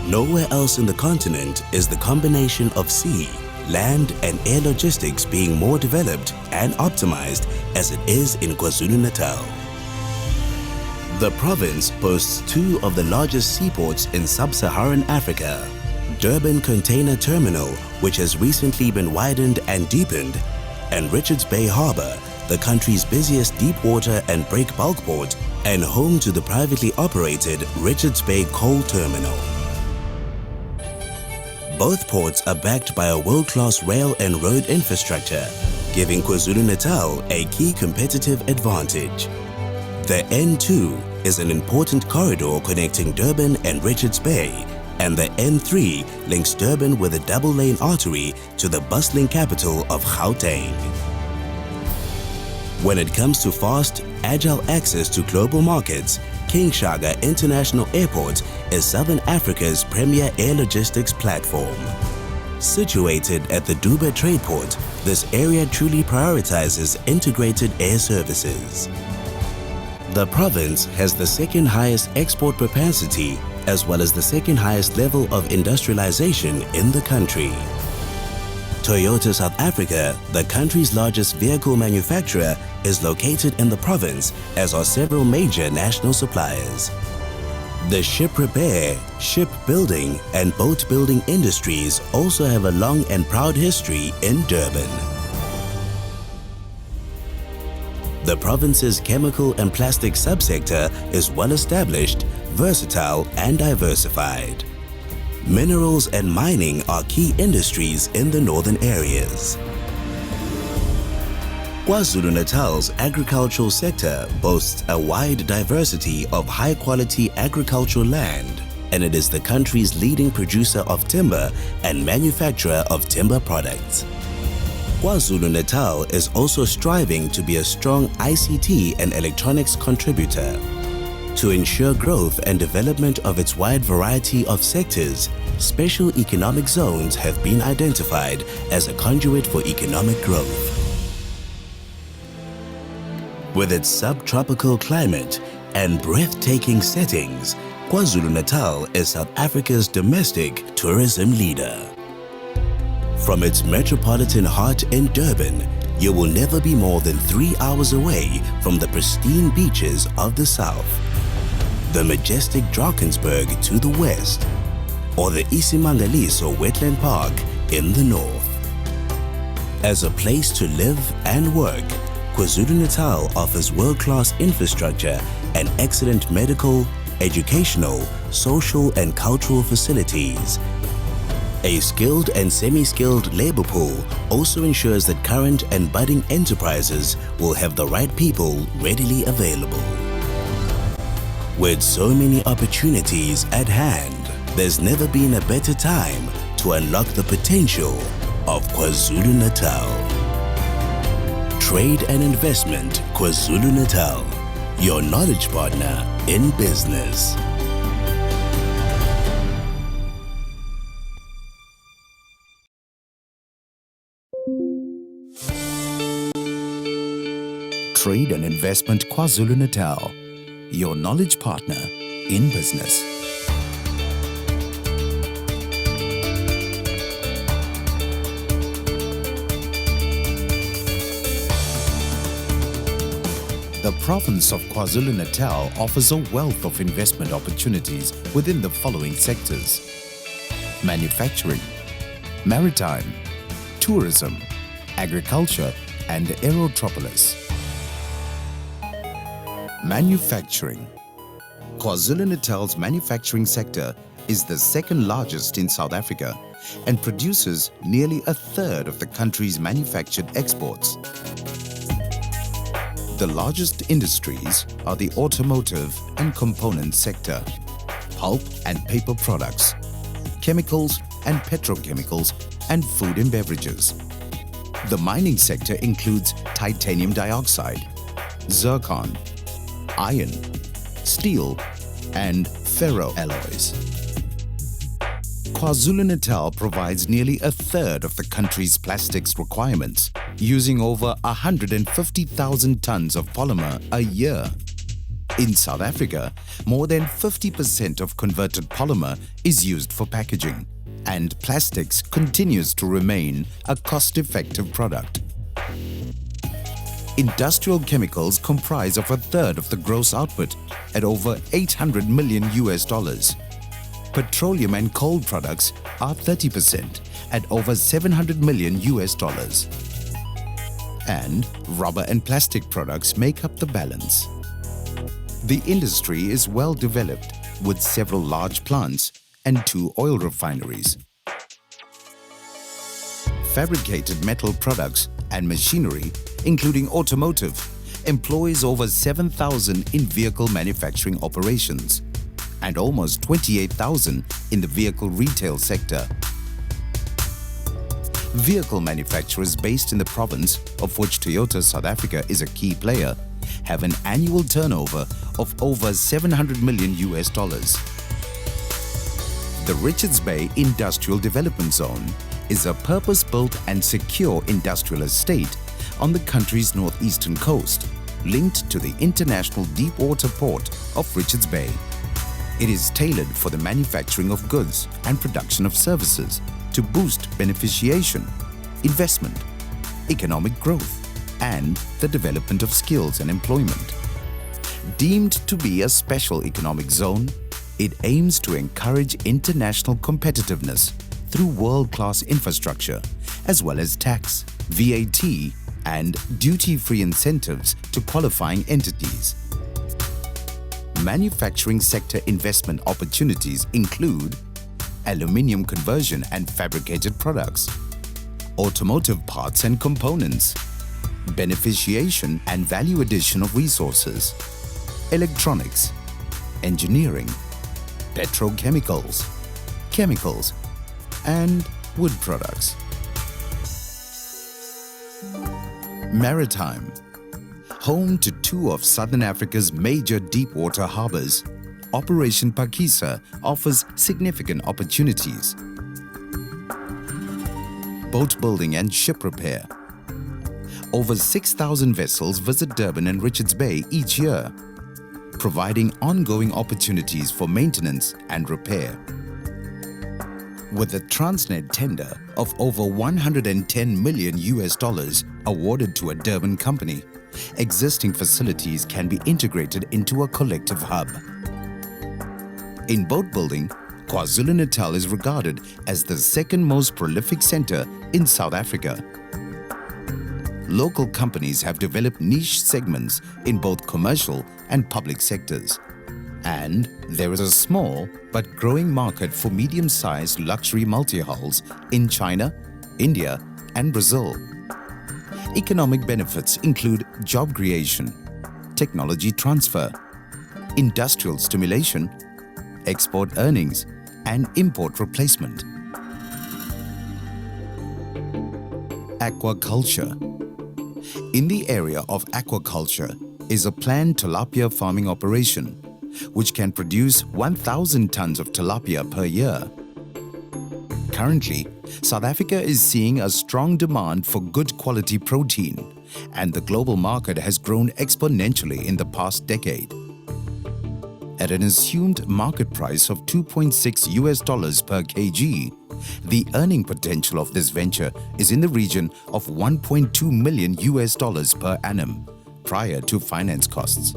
Speaker 7: Nowhere else in the continent is the combination of sea, land and air logistics being more developed and optimized as it is in KwaZulu-Natal. The province boasts two of the largest seaports in sub-Saharan Africa. Durban Container Terminal, which has recently been widened and deepened, and Richards Bay Harbour, the country's busiest deep water and break bulk port, and home to the privately operated Richards Bay Coal Terminal. Both ports are backed by a world-class rail and road infrastructure, giving KwaZulu-Natal a key competitive advantage. The N2 is an important corridor connecting Durban and Richards Bay, and the N3 links Durban with a double-lane artery to the bustling capital of Gauteng. When it comes to fast, agile access to global markets, King Shaka International Airport is Southern Africa's premier air logistics platform. Situated at the Dubai Trade Port, this area truly prioritizes integrated air services. The province has the second highest export propensity as well as the second highest level of industrialization in the country. Toyota South Africa, the country's largest vehicle manufacturer, is located in the province, as are several major national suppliers. The ship repair, shipbuilding and boat building industries also have a long and proud history in Durban. The province's chemical and plastic subsector is well established, versatile and diversified. Minerals and mining are key industries in the northern areas. KwaZulu-Natal's agricultural sector boasts a wide diversity of high-quality agricultural land, and it is the country's leading producer of timber and manufacturer of timber products. KwaZulu-Natal is also striving to be a strong ICT and electronics contributor. To ensure growth and development of its wide variety of sectors, special economic zones have been identified as a conduit for economic growth. With its subtropical climate and breathtaking settings, KwaZulu-Natal is South Africa's domestic tourism leader. From its metropolitan heart in Durban, you will never be more than 3 hours away from the pristine beaches of the south, the majestic Drakensberg to the west, or the Isimangaliso Wetland Park in the north. As a place to live and work, KwaZulu-Natal offers world-class infrastructure and excellent medical, educational, social and cultural facilities. A skilled and semi-skilled labor pool also ensures that current and budding enterprises will have the right people readily available. With so many opportunities at hand, there's never been a better time to unlock the potential of KwaZulu-Natal. Trade and Investment KwaZulu-Natal, your knowledge partner in business.
Speaker 8: Trade and Investment KwaZulu-Natal, your knowledge partner in business. The province of KwaZulu-Natal offers a wealth of investment opportunities within the following sectors: manufacturing, maritime, tourism, agriculture, and aerotropolis. Manufacturing. KwaZulu-Natal's manufacturing sector is the second largest in South Africa and produces nearly a third of the country's manufactured exports. The largest industries are the automotive and component sector, pulp and paper products, chemicals and petrochemicals, and food and beverages. The mining sector includes titanium dioxide, zircon, iron, steel, and ferroalloys. KwaZulu-Natal provides nearly a third of the country's plastics requirements, using over 150,000 tons of polymer a year. In South Africa, more than 50% of converted polymer is used for packaging, and plastics continues to remain a cost-effective product. Industrial chemicals comprise of a third of the gross output at over 800 million US dollars. Petroleum and coal products are 30% at over 700 million US dollars. And rubber and plastic products make up the balance. The industry is well developed with several large plants and 2 oil refineries. Fabricated metal products and machinery, including automotive, employs over 7,000 in vehicle manufacturing operations and almost 28,000 in the vehicle retail sector. Vehicle manufacturers based in the province, of which Toyota South Africa is a key player, have an annual turnover of over 700 million US dollars. The Richards Bay Industrial Development Zone is a purpose-built and secure industrial estate on the country's northeastern coast, linked to the international deep-water port of Richards Bay. It is tailored for the manufacturing of goods and production of services to boost beneficiation, investment, economic growth, and the development of skills and employment. Deemed to be a special economic zone, it aims to encourage international competitiveness through world-class infrastructure, as well as tax, VAT, and duty-free incentives to qualifying entities. Manufacturing sector investment opportunities include aluminium conversion and fabricated products, automotive parts and components, beneficiation and value addition of resources, electronics, engineering, petrochemicals, chemicals, and wood products. Maritime. Home to 2 of Southern Africa's major deep-water harbors, Operation Phakisa offers significant opportunities. Boat building and ship repair. Over 6,000 vessels visit Durban and Richards Bay each year, providing ongoing opportunities for maintenance and repair. With a Transnet tender of over 110 million US dollars awarded to a Durban company, existing facilities can be integrated into a collective hub. In boat building, KwaZulu-Natal is regarded as the second most prolific center in South Africa. Local companies have developed niche segments in both commercial and public sectors. And there is a small but growing market for medium-sized luxury multi-hulls in China, India, and Brazil. Economic benefits include job creation, technology transfer, industrial stimulation, export earnings, and import replacement. Aquaculture. In the area of aquaculture is a planned tilapia farming operation, which can produce 1,000 tons of tilapia per year. Currently, South Africa is seeing a strong demand for good quality protein, and the global market has grown exponentially in the past decade. At an assumed market price of $2.6 US per kg, the earning potential of this venture is in the region of 1.2 million US dollars per annum, prior to finance costs.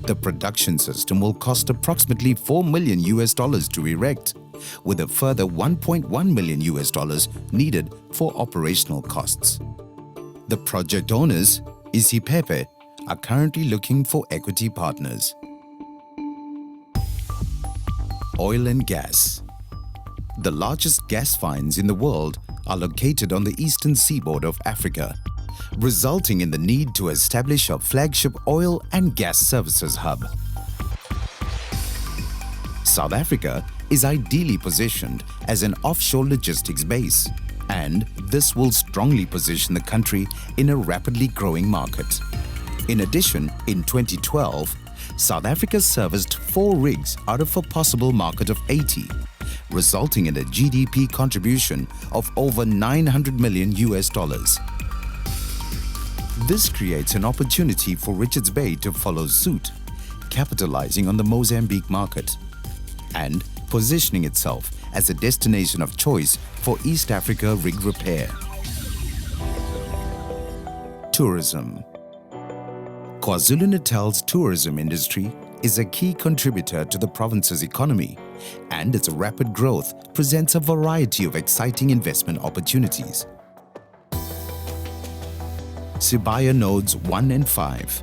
Speaker 8: The production system will cost approximately 4 million US dollars to erect, with a further 1.1 million US dollars needed for operational costs. The project owners, Isipepe, are currently looking for equity partners. Oil and gas. The largest gas finds in the world are located on the eastern seaboard of Africa, resulting in the need to establish a flagship oil and gas services hub. South Africa is ideally positioned as an offshore logistics base, and this will strongly position the country in a rapidly growing market. In addition, in 2012, South Africa serviced 4 rigs out of a possible market of 80, resulting in a GDP contribution of over 900 million US dollars. This creates an opportunity for Richards Bay to follow suit, capitalizing on the Mozambique market and positioning itself as a destination of choice for East Africa rig repair. Tourism. KwaZulu-Natal's tourism industry is a key contributor to the province's economy, and its rapid growth presents a variety of exciting investment opportunities. Sibaya Nodes 1 and 5.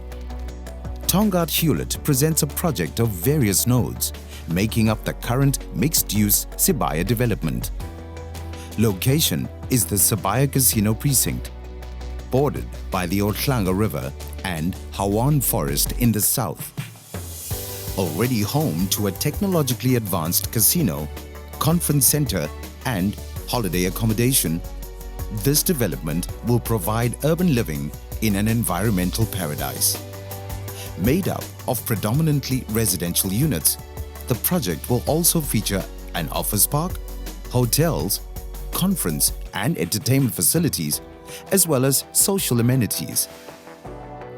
Speaker 8: Tongaat Hewlett presents a project of various nodes, making up the current mixed-use Sibaya development. Location is the Sibaya Casino Precinct, bordered by the Umhlanga River and Hawan Forest in the south. Already home to a technologically advanced casino, conference center, and holiday accommodation, this development will provide urban living in an environmental paradise. Made up of predominantly residential units, the project will also feature an office park, hotels, conference and entertainment facilities, as well as social amenities.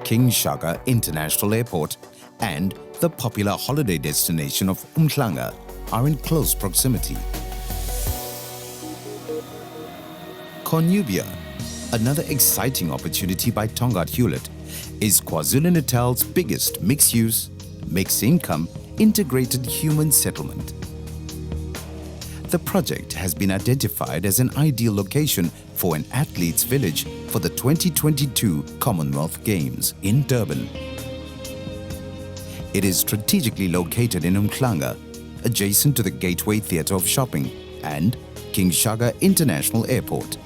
Speaker 8: King Shaka International Airport and the popular holiday destination of Umhlanga are in close proximity. Cornubia, another exciting opportunity by Tongaat Hewlett, is KwaZulu-Natal's biggest mixed-use, mixed-income, integrated human settlement. The project has been identified as an ideal location for an athletes' village for the 2022 Commonwealth Games in Durban. It is strategically located in Umhlanga, adjacent to the Gateway Theatre of Shopping and King Shaka International Airport.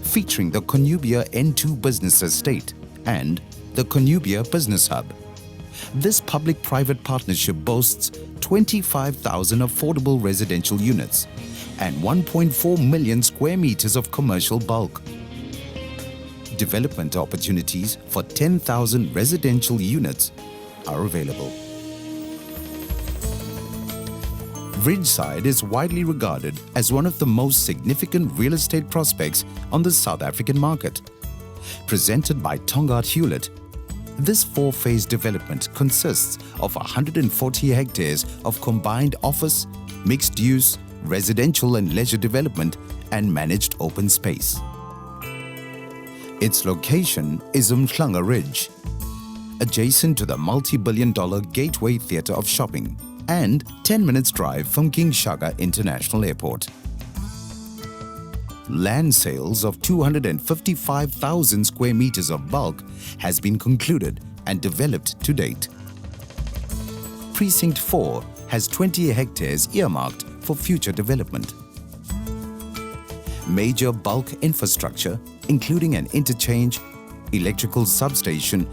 Speaker 8: Featuring the Cornubia N2 Business Estate and the Cornubia Business Hub. This public-private partnership boasts 25,000 affordable residential units and 1.4 million square meters of commercial bulk. Development opportunities for 10,000 residential units are available. Ridgeside is widely regarded as one of the most significant real estate prospects on the South African market. Presented by Tongaat Hewlett, this four-phase development consists of 140 hectares of combined office, mixed-use, residential and leisure development and managed open space. Its location is Umhlanga Ridge, adjacent to the multi-billion-dollar Gateway Theatre of Shopping and 10 minutes drive from King Shaka International Airport. Land sales of 255,000 square meters of bulk has been concluded and developed to date. Precinct 4 has 20 hectares earmarked for future development. Major bulk infrastructure, including an interchange, electrical substation,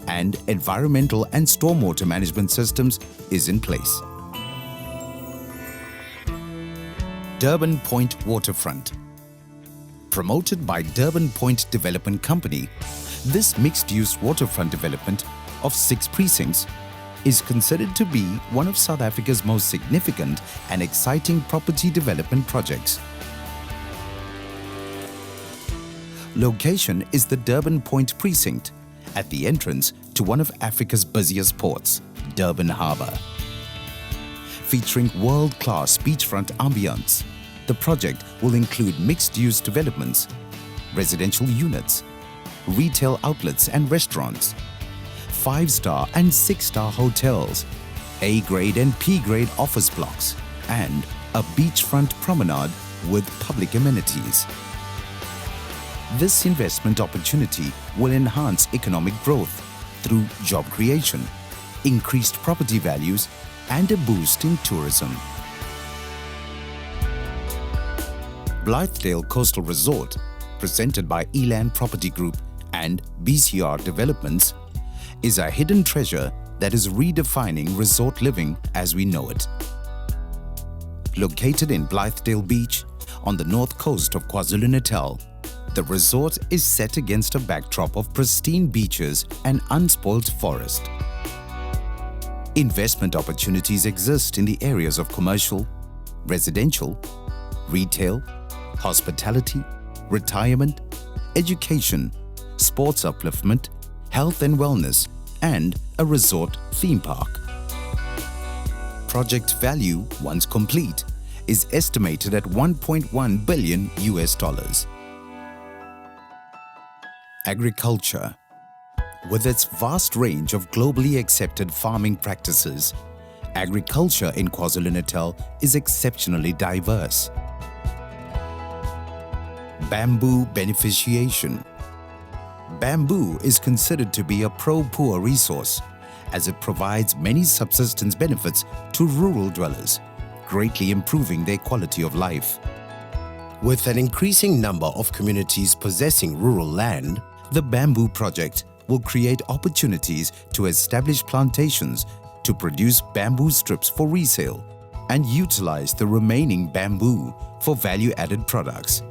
Speaker 8: and environmental and stormwater management systems is in place. Durban Point Waterfront. Promoted by Durban Point Development Company, this mixed-use waterfront development of 6 precincts is considered to be one of South Africa's most significant and exciting property development projects. Location is the Durban Point Precinct, at the entrance to one of Africa's busiest ports, Durban Harbour. Featuring world-class beachfront ambience, the project will include mixed-use developments, residential units, retail outlets and restaurants, 5-star and 6-star hotels, A-grade and P-grade office blocks, and a beachfront promenade with public amenities. This investment opportunity will enhance economic growth through job creation, increased property values, and a boost in tourism. Blythedale Coastal Resort, presented by Eland Property Group and BCR Developments, is a hidden treasure that is redefining resort living as we know it. Located in Blythedale Beach on the north coast of KwaZulu-Natal, the resort is set against a backdrop of pristine beaches and unspoilt forest. Investment opportunities exist in the areas of commercial, residential, retail, hospitality, retirement, education, sports upliftment, health and wellness, and a resort theme park. Project value, once complete, is estimated at $1.1 billion. Agriculture. With its vast range of globally accepted farming practices, agriculture in KwaZulu-Natal is exceptionally diverse. Bamboo beneficiation. Bamboo is considered to be a pro-poor resource as it provides many subsistence benefits to rural dwellers, greatly improving their quality of life.
Speaker 9: With an increasing number of communities possessing rural land,
Speaker 8: The Bamboo Project will create opportunities to establish plantations to produce bamboo strips for resale and utilize the remaining bamboo for value-added products.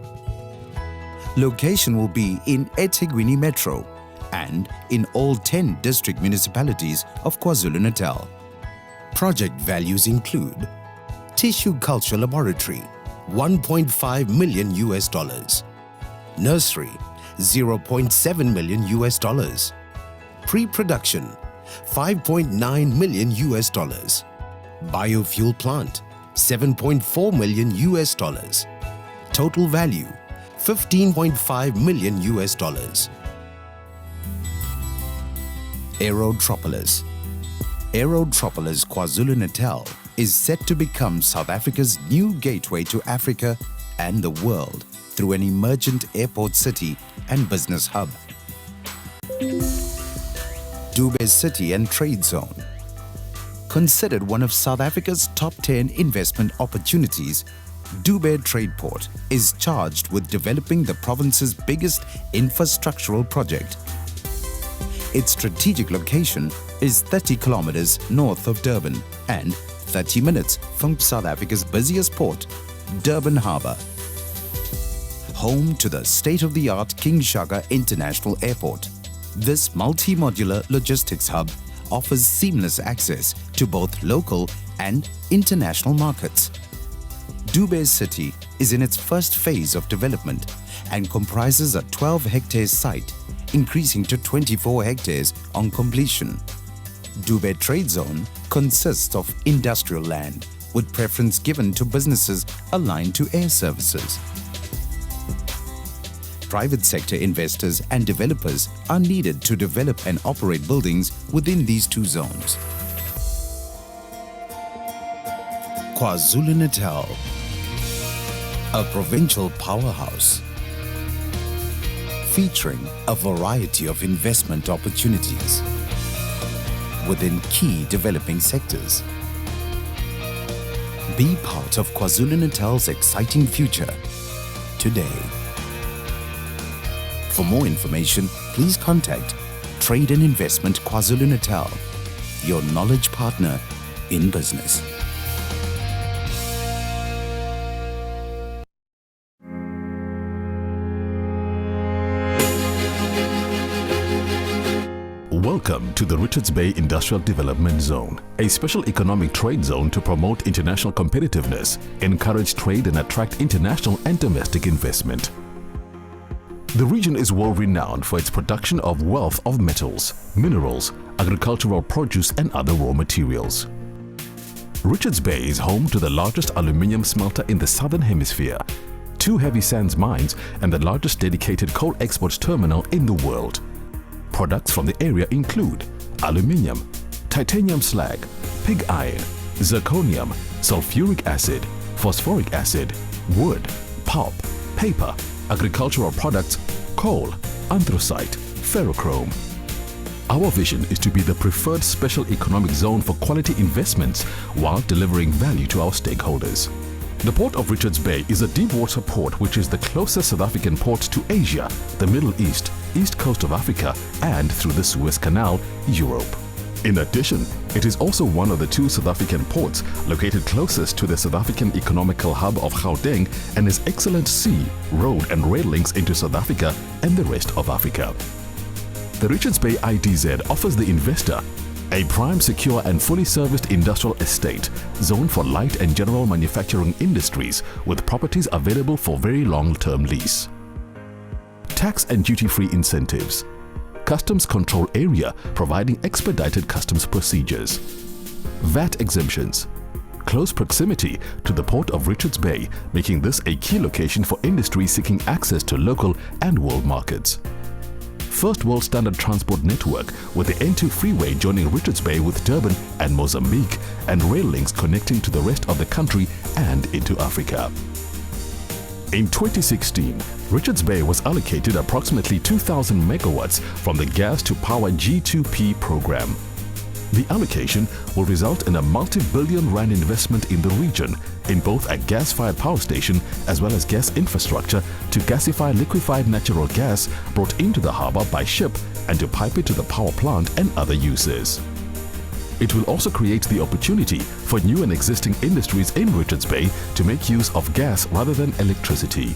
Speaker 8: Location will be in eThekwini Metro and in all 10 district municipalities of KwaZulu-Natal.
Speaker 9: project values include Tissue Culture Laboratory, $1.5 million, Nursery, $0.7 million, Pre-production, $5.9 million, Biofuel plant, $7.4 million, total value, $15.5 million. Aerotropolis. Aerotropolis KwaZulu-Natal is set to become South Africa's new gateway to Africa and the world through an emergent airport city and business hub. Dube City and Trade Zone. Considered one of South Africa's top 10 investment opportunities, Dube Trade Port is charged with developing the province's biggest infrastructural project. Its strategic location is 30 kilometers north of Durban and 30 minutes from South Africa's busiest port, Durban Harbour. Home to the state-of-the-art King Shaka International Airport, this multi-modular logistics hub offers seamless access to both local and international markets. Dube City is in its first phase of development and comprises a 12-hectare site, increasing to 24 hectares on completion. Dube Trade Zone consists of industrial land, with preference given to businesses aligned to air services. Private sector investors and developers are needed to develop and operate buildings within these two zones. KwaZulu-Natal, a provincial powerhouse, featuring a variety of investment opportunities within key developing sectors. Be part of KwaZulu-Natal's exciting future today. For more information, please contact Trade and Investment KwaZulu-Natal, your knowledge partner in business.
Speaker 10: Welcome to the Richards Bay Industrial Development Zone, a special economic trade zone to promote international competitiveness, encourage trade and attract international and domestic investment. The region is well renowned for its production of wealth of metals, minerals, agricultural produce and other raw materials. Richards Bay is home to the largest aluminium smelter in the Southern Hemisphere, 2 heavy sands mines and the largest dedicated coal export terminal in the world. Products from the area include aluminium, titanium slag, pig iron, zirconium, sulfuric acid, phosphoric acid, wood, pulp, paper, agricultural products, coal, anthracite, ferrochrome. Our vision is to be the preferred special economic zone for quality investments while delivering value to our stakeholders. The Port of Richards Bay is a deep-water port which is the closest South African port to Asia, the Middle East, East Coast of Africa and through the Suez Canal, Europe. In addition, it is also one of the 2 South African ports located closest to the South African economical hub of Gauteng and has excellent sea, road and rail links into South Africa and the rest of Africa. The Richards Bay IDZ offers the investor a prime, secure and fully serviced industrial estate zoned for light and general manufacturing industries with properties available for very long-term lease. tax and duty-free incentives. Customs control area providing expedited customs procedures. VAT exemptions. Close proximity to the port of Richards Bay, making this a key location for industry seeking access to local and world markets. First world standard transport network with the N2 freeway joining Richards Bay with Durban and Mozambique, and rail links connecting to the rest of the country and into Africa. In 2016, Richards Bay was allocated approximately 2,000 megawatts from the Gas to Power G2P program. The allocation will result in a multi-billion rand investment in the region in both a gas-fired power station as well as gas infrastructure to gasify liquefied natural gas brought into the harbour by ship and to pipe it to the power plant and other uses. It will also create the opportunity for new and existing industries in Richards Bay to make use of gas rather than electricity.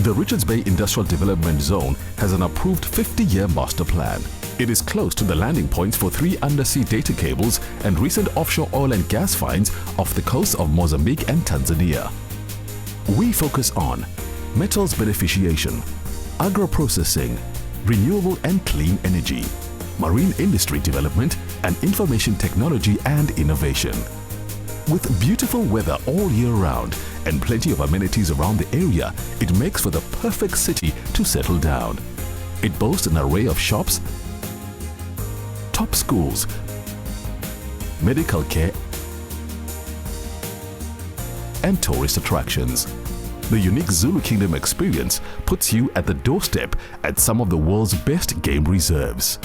Speaker 10: The Richards Bay Industrial Development Zone has an approved 50-year master plan. It is close to the landing points for 3 undersea data cables and recent offshore oil and gas finds off the coast of Mozambique and Tanzania. We focus on metals beneficiation, agro-processing, renewable and clean energy, marine industry development, and information technology and innovation. With beautiful weather all year round and plenty of amenities around the area, it makes for the perfect city to settle down. It boasts an array of shops, top schools, medical care, and tourist attractions. The unique Zulu Kingdom experience puts you at the doorstep at some of the world's best game reserves.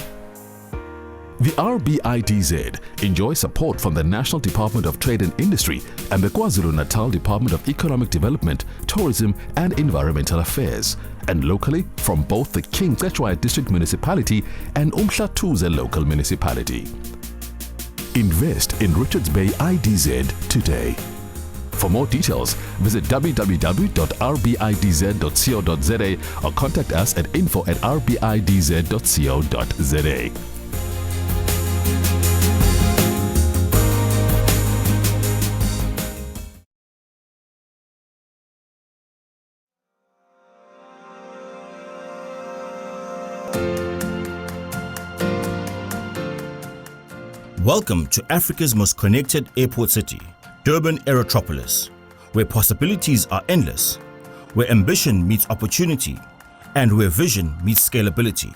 Speaker 10: The RBIDZ enjoys support from the National Department of Trade and Industry and the Kwazulu-Natal Department of Economic Development, Tourism and Environmental Affairs, and locally from both the King Cetshwayo District Municipality and Umhlatuze Local Municipality. Invest in Richards Bay IDZ today. For more details, visit www.rbidz.co.za or contact us at info@rbidz.co.za.
Speaker 11: Welcome to Africa's most connected airport city, Durban Aerotropolis, where possibilities are endless, where ambition meets opportunity, and where vision meets scalability.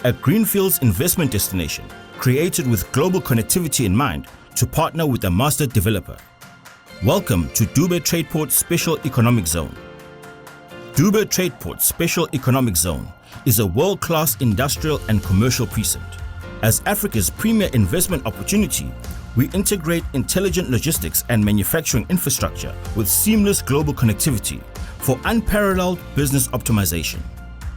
Speaker 11: A greenfields investment destination created with global connectivity in mind to partner with a master developer. Welcome to Durban Tradeport Special Economic Zone. Durban Tradeport Special Economic Zone is a world-class industrial and commercial precinct. As Africa's premier investment opportunity, we integrate intelligent logistics and manufacturing infrastructure with seamless global connectivity for unparalleled business optimization.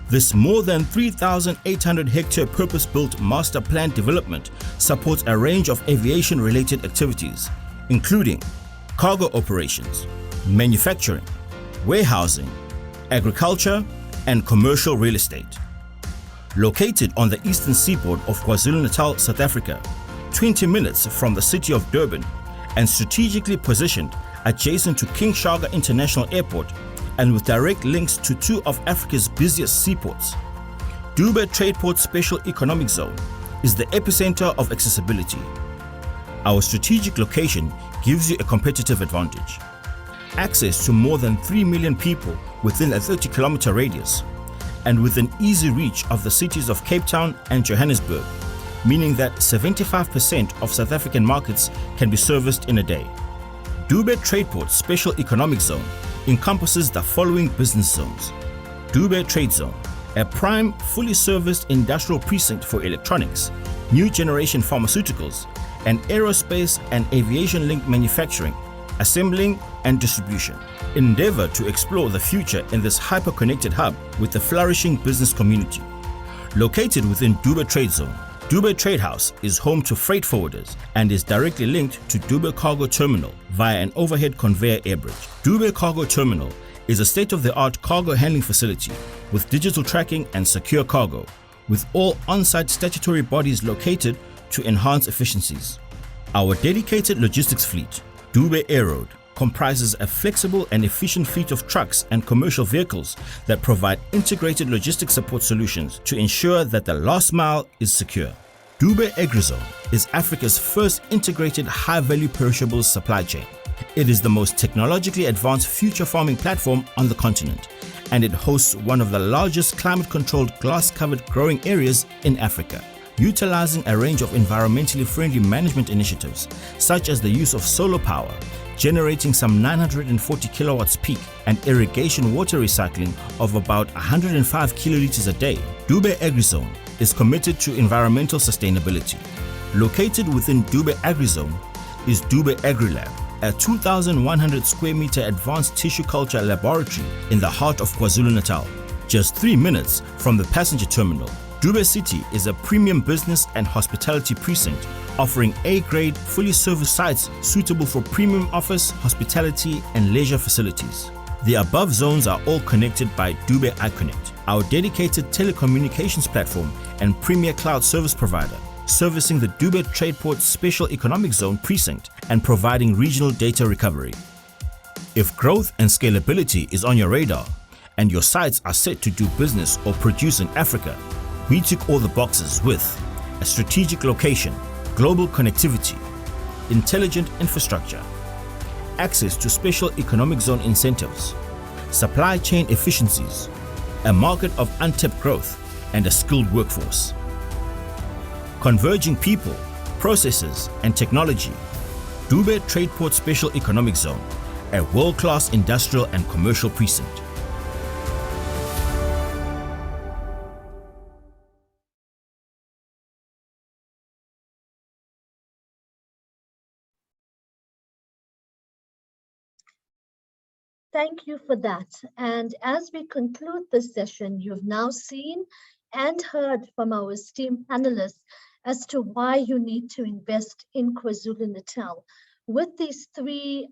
Speaker 11: This more than 3,800 hectare purpose-built master plan development supports a range of aviation-related activities, including cargo operations, manufacturing, warehousing, agriculture, and commercial real estate. Located on the eastern seaboard of KwaZulu-Natal, South Africa, 20 minutes from the city of Durban, and strategically positioned adjacent to King Shaka International Airport and with direct links to 2 of Africa's busiest seaports, Durban Tradeport Special Economic Zone is the epicenter of accessibility. Our strategic location gives you a competitive advantage. Access to more than 3 million people within a 30-kilometer radius, and within easy reach of the cities of Cape Town and Johannesburg, meaning that 75% of South African markets can be serviced in a day. Durban Tradeport Special Economic Zone encompasses the following business zones. Durban Trade Zone, a prime, fully serviced industrial precinct for electronics, new generation pharmaceuticals, and aerospace and aviation-linked manufacturing, assembling and distribution. Endeavor to explore the future in this hyper-connected hub with a flourishing business community. Located within Durban Trade Zone, Durban Trade House is home to freight forwarders and is directly linked to Durban Cargo Terminal via an overhead conveyor air bridge. Durban Cargo Terminal is a state-of-the-art cargo handling facility with digital tracking and secure cargo, with all on-site statutory bodies located to enhance efficiencies. Our dedicated logistics fleet, Durban Air Road, comprises a flexible and efficient fleet of trucks and commercial vehicles that provide integrated logistics support solutions to ensure that the last mile is secure. Dube AgriZone is Africa's first integrated high-value perishables supply chain. It is the most technologically advanced future farming platform on the continent, and it hosts one of the largest climate-controlled glass-covered growing areas in Africa. Utilizing a range of environmentally friendly management initiatives, such as the use of solar power, generating some 940 kilowatts peak, and irrigation water recycling of about 105 kiloliters a day, Dube AgriZone is committed to environmental sustainability. Located within Dube AgriZone is Dube AgriLab, a 2,100 square meter advanced tissue culture laboratory in the heart of KwaZulu-Natal. Just 3 minutes from the passenger terminal, Dube City is a premium business and hospitality precinct offering A-grade, fully serviced sites suitable for premium office, hospitality and leisure facilities. The above zones are all connected by Dube iConnect, our dedicated telecommunications platform and premier cloud service provider, servicing the Dube Tradeport Special Economic Zone precinct and providing regional data recovery. If growth and scalability is on your radar and your sites are set to do business or produce in Africa, we tick all the boxes with a strategic location, global connectivity, intelligent infrastructure, access to special economic zone incentives, supply chain efficiencies, a market of untapped growth, and a skilled workforce. Converging people, processes, and technology, Dube Tradeport Special Economic Zone, a world-class industrial and commercial precinct.
Speaker 4: Thank you for that. And as we conclude this session, you've now seen and heard from our esteemed panelists as to why you need to invest in KwaZulu-Natal. With these three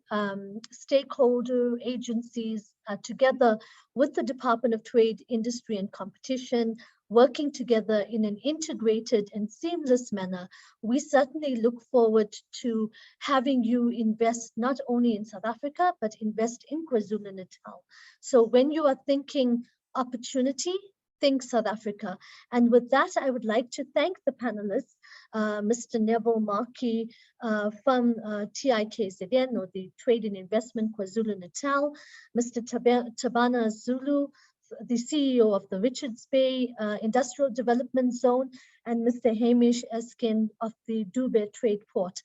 Speaker 4: stakeholder agencies together with the Department of Trade, Industry and Competition, working together in an integrated and seamless manner, we certainly look forward to having you invest not only in South Africa, but invest in KwaZulu-Natal. So when you are thinking opportunity, think South Africa. And with that, I would like to thank the panelists, Mr. Neville Markey from TIKZN, or the Trade and Investment KwaZulu-Natal, Mr. Tabana Zulu, the CEO of the Richards Bay Industrial Development Zone, and Mr. Hamish Eskin of the Dube Tradeport.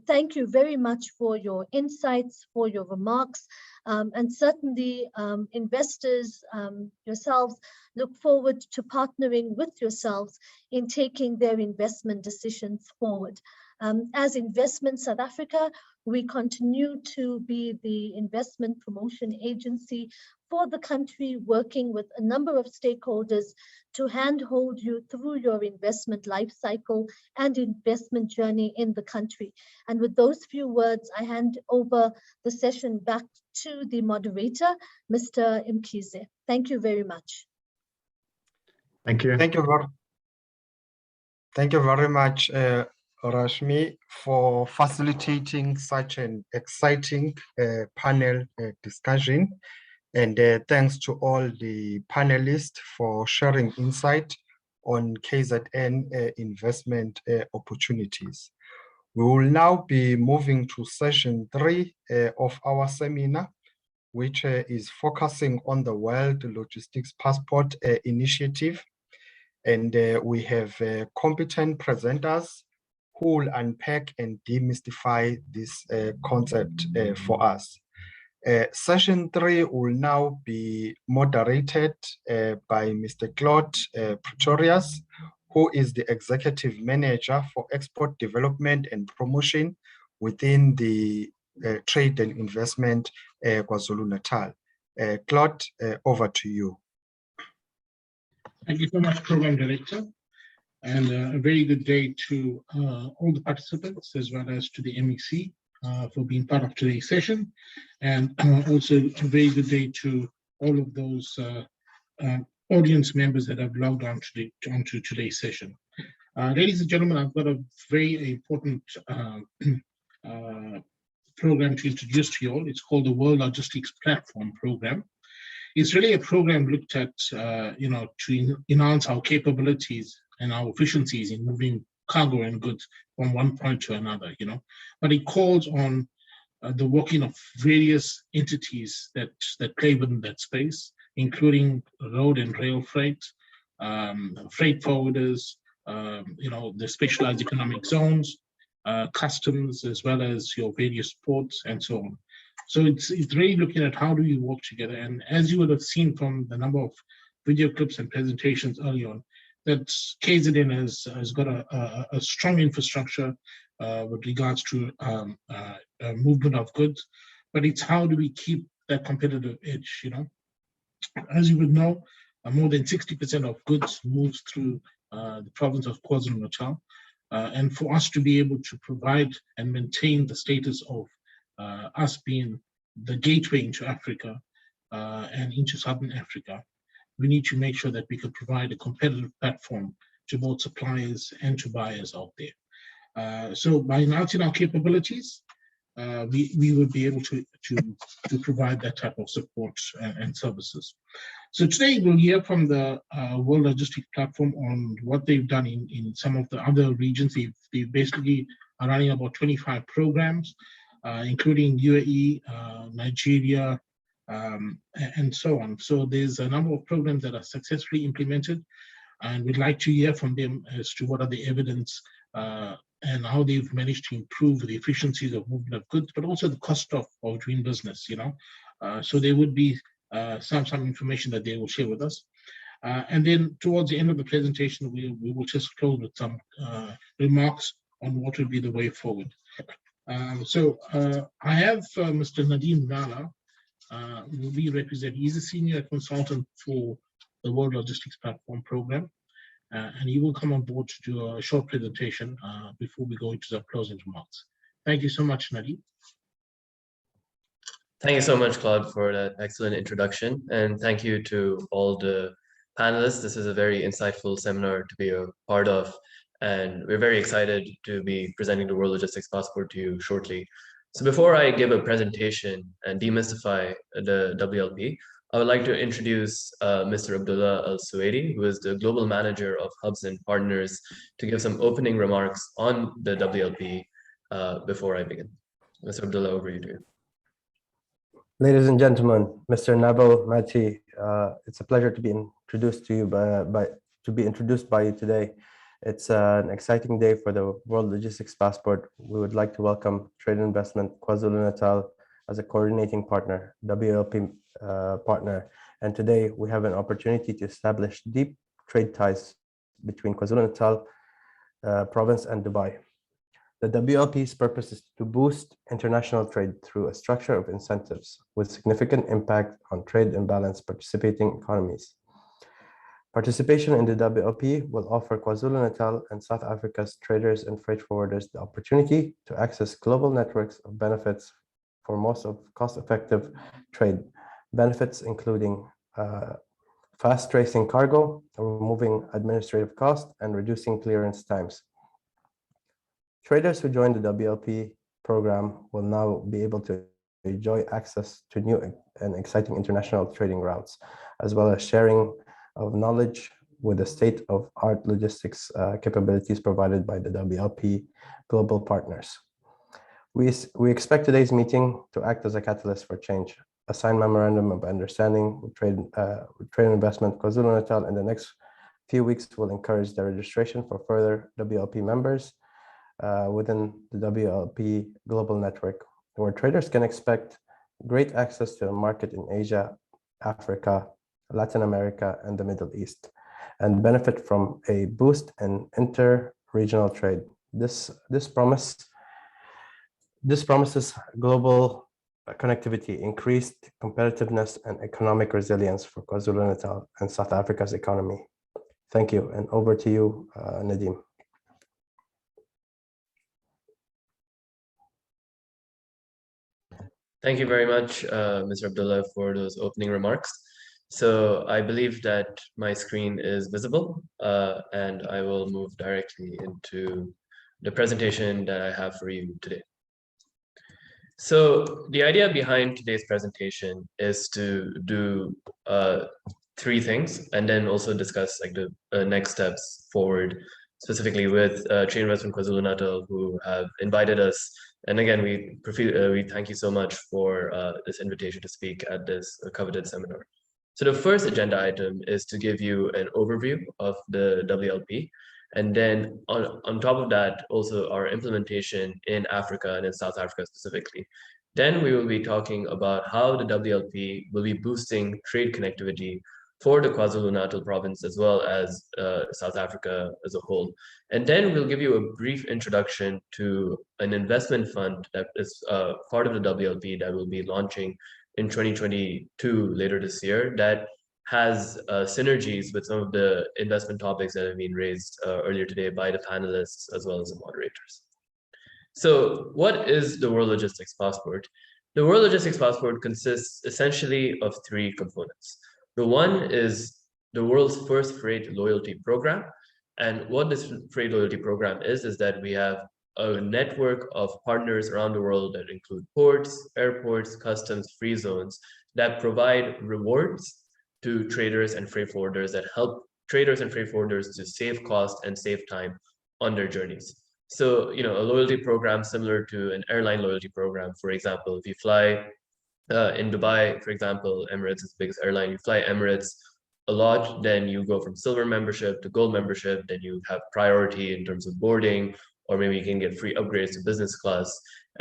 Speaker 4: Thank you very much for your insights, for your remarks, and certainly investors, yourselves, look forward to partnering with yourselves in taking their investment decisions forward. As Investment South Africa, we continue to be the investment promotion agency for the country, working with a number of stakeholders to handhold you through your investment life cycle and investment journey in the country. And with those few words, I hand over the session back to the moderator, Mr. Mkhize. Thank you very much.
Speaker 5: Thank you.
Speaker 1: Thank you very much, Rashmi, for facilitating such an exciting panel discussion. And thanks to all the panelists for sharing insight on KZN investment opportunities. We will now be moving to session 3 of our seminar, which is focusing on the World Logistics Passport Initiative. And we have competent presenters who will unpack and demystify this concept for us. Session 3 will now be moderated by Mr. Claude Pretorius, who is the Executive Manager for Export Development and Promotion within the Trade and Investment KwaZulu-Natal. Claude, over to you.
Speaker 12: Thank you so much, Program Director, and a very good day to all the participants as well as to the MEC for being part of today's session, and also a very good day to all of those audience members that have logged on onto today's session. Ladies and gentlemen, I've got a very important program to introduce to you all. It's called the World Logistics Platform Program. It's really a program looked at, to enhance our capabilities and our efficiencies in moving cargo and goods from one point to another, But it calls on the working of various entities that play within that space, including road and rail freight, freight forwarders, the specialized economic zones, customs, as well as your various ports and so on. So it's really looking at how do you work together. And as you would have seen from the number of video clips and presentations early on, that KZN has got a strong infrastructure with regards to movement of goods, but it's how do we keep that competitive edge, As you would know, more than 60% of goods moves through the province of KwaZulu-Natal. And for us to be able to provide and maintain the status of us being the gateway into Africa and into Southern Africa, we need to make sure that we can provide a competitive platform to both suppliers and to buyers out there. So by enhancing our capabilities, we would be able to provide that type of support and services. So today we'll hear from the World Logistics Platform on what they've done in some of the other regions. They basically are running about 25 programs, including UAE, Nigeria, and so on. So there's a number of programs that are successfully implemented, and we'd like to hear from them as to what are the evidence and how they've managed to improve the efficiencies of movement of goods, but also the cost of doing business, So there would be some information that they will share with us. And then towards the end of the presentation, we will just close with some remarks on what will be the way forward. So I have Mr. Nadeem Nala, who will be representing. He's a senior consultant for the World Logistics Platform Program. And he will come on board to do a short presentation before we go into the closing remarks. Thank you so much, Nadeem.
Speaker 13: Thank you so much, Claude, for that excellent introduction. And thank you to all the panelists. This is a very insightful seminar to be a part of. And we're very excited to be presenting the World Logistics Passport to you shortly. So before I give a presentation and demystify the WLP, I would like to introduce Mr. Abdullah Al-Suwaidi, who is the Global Manager of Hubs and Partners, to give some opening remarks on the WLP before I begin. Mr. Abdullah, over to you.
Speaker 14: Ladies and gentlemen, Mr. Nabil Mati, it's a pleasure to be introduced to you by you today. It's an exciting day for the World Logistics Passport. We would like to welcome Trade and Investment KwaZulu-Natal as a coordinating partner, WLP partner. And today we have an opportunity to establish deep trade ties between KwaZulu-Natal province and Dubai. The WLP's purpose is to boost international trade through a structure of incentives with significant impact on trade imbalance participating economies. Participation in the WLP will offer KwaZulu-Natal and South Africa's traders and freight forwarders the opportunity to access global networks of benefits for most of cost-effective trade. Benefits including fast tracing cargo, removing administrative costs, and reducing clearance times. Traders who join the WLP program will now be able to enjoy access to new and exciting international trading routes, as well as sharing of knowledge with the state-of-art logistics capabilities provided by the WLP global partners. We expect today's meeting to act as a catalyst for change. A signed memorandum of understanding with Trade and Investment KwaZulu-Natal in the next few weeks will encourage the registration for further WLP members within the WLP global network, where traders can expect great access to the market in Asia, Africa, Latin America, and the Middle East, and benefit from a boost in inter-regional trade. This promises global connectivity, increased competitiveness, and economic resilience for KwaZulu-Natal and South Africa's economy. Thank you, and over to you, Nadeem.
Speaker 13: Thank you very much, Mr. Abdullah, for those opening remarks. So I believe that my screen is visible, and I will move directly into the presentation that I have for you today. So the idea behind today's presentation is to do three things, and then also discuss like the next steps forward, specifically with Trade Investment KwaZulu-Natal, who have invited us. And again, we thank you so much for this invitation to speak at this coveted seminar. So the first agenda item is to give you an overview of the WLP. And then on top of that, also our implementation in Africa and in South Africa specifically. Then we will be talking about how the WLP will be boosting trade connectivity for the KwaZulu-Natal province as well as South Africa as a whole. And then we'll give you a brief introduction to an investment fund that is part of the WLP that will be launching in 2022 later this year, that has synergies with some of the investment topics that have been raised earlier today by the panelists as well as the moderators. So what is the World Logistics Passport? The World Logistics Passport consists essentially of three components. The one is the world's first freight loyalty program. And what this freight loyalty program is that we have a network of partners around the world that include ports, airports, customs, free zones that provide rewards to traders and freight forwarders that help traders and freight forwarders to save cost and save time on their journeys. So, a loyalty program similar to an airline loyalty program, for example, if you fly in Dubai, for example, Emirates is the biggest airline, you fly Emirates a lot, then you go from silver membership to gold membership, then you have priority in terms of boarding, or maybe you can get free upgrades to business class.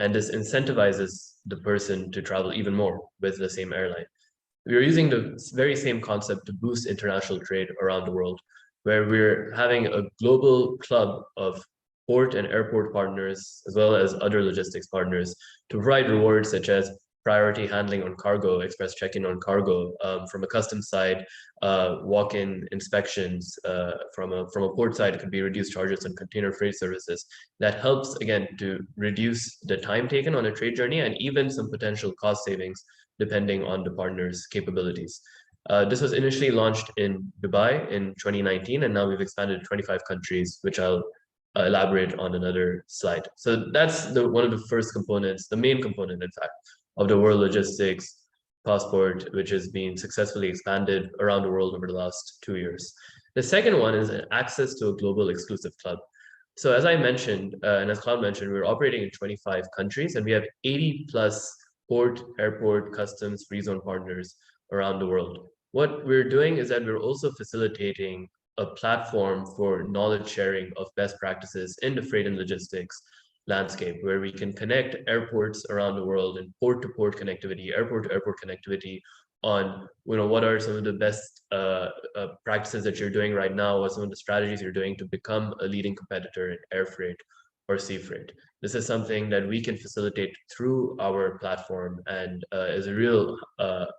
Speaker 13: And this incentivizes the person to travel even more with the same airline. We are using the very same concept to boost international trade around the world, where we're having a global club of port and airport partners, as well as other logistics partners, to provide rewards such as priority handling on cargo, express check-in on cargo, from a customs side, walk-in inspections, from a port side, it could be reduced charges on container freight services. That helps, again, to reduce the time taken on a trade journey and even some potential cost savings depending on the partner's capabilities. This was initially launched in Dubai in 2019, and now we've expanded to 25 countries, which I'll elaborate on another slide. So that's one of the first components, the main component, in fact, of the World Logistics Passport, which has been successfully expanded around the world over the last 2 years. The second one is access to a global exclusive club. So as I mentioned, and as Claude mentioned, we're operating in 25 countries, and we have 80 plus port, airport, customs, free zone partners around the world. What we're doing is that we're also facilitating a platform for knowledge sharing of best practices in the freight and logistics landscape, where we can connect airports around the world and port-to-port connectivity, airport-to-airport connectivity on, what are some of the best practices that you're doing right now, what some of the strategies you're doing to become a leading competitor in air freight or sea freight. This is something that we can facilitate through our platform, and is a real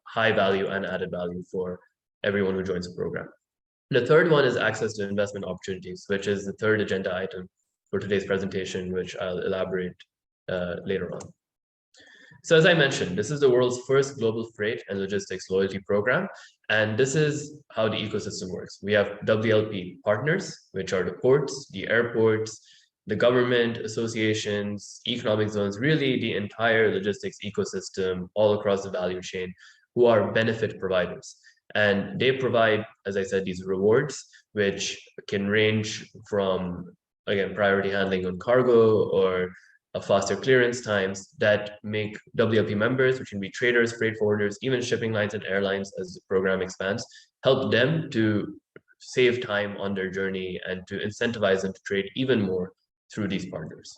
Speaker 13: high value and added value for everyone who joins the program. The third one is access to investment opportunities, which is the third agenda item for today's presentation, which I'll elaborate later on. So as I mentioned, this is the world's first global freight and logistics loyalty program. And this is how the ecosystem works. We have WLP partners, which are the ports, the airports, the government, associations, economic zones, really the entire logistics ecosystem all across the value chain, who are benefit providers. And they provide, as I said, these rewards, which can range from, again, priority handling on cargo or a faster clearance times that make WLP members, which can be traders, freight forwarders, even shipping lines and airlines as the program expands, help them to save time on their journey and to incentivize them to trade even more through these partners.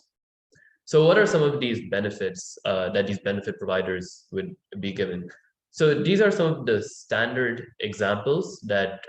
Speaker 13: So what are some of these benefits that these benefit providers would be given? So these are some of the standard examples that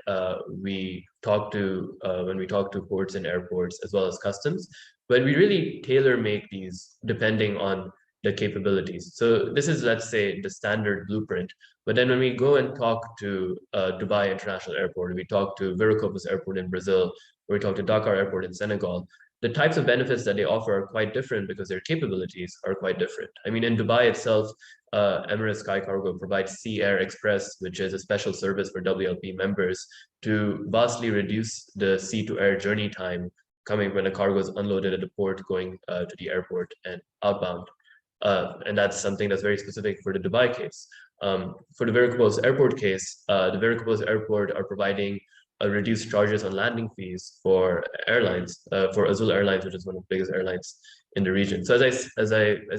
Speaker 13: we talk to when we talk to ports and airports as well as customs, but we really tailor make these depending on the capabilities. So this is, let's say, the standard blueprint. But then when we go and talk to Dubai International Airport, we talk to Viracopos Airport in Brazil, or we talk to Dakar Airport in Senegal, the types of benefits that they offer are quite different because their capabilities are quite different. I mean, in Dubai itself, Emirates Sky Cargo provides Sea Air Express, which is a special service for WLP members to vastly reduce the sea to air journey time coming when a cargo is unloaded at the port going to the airport and outbound. And that's something that's very specific for the Dubai case. For the Viracopos Airport case, the Viracopos Airport are providing reduced charges on landing fees for airlines, for Azul Airlines, which is one of the biggest airlines in the region. So as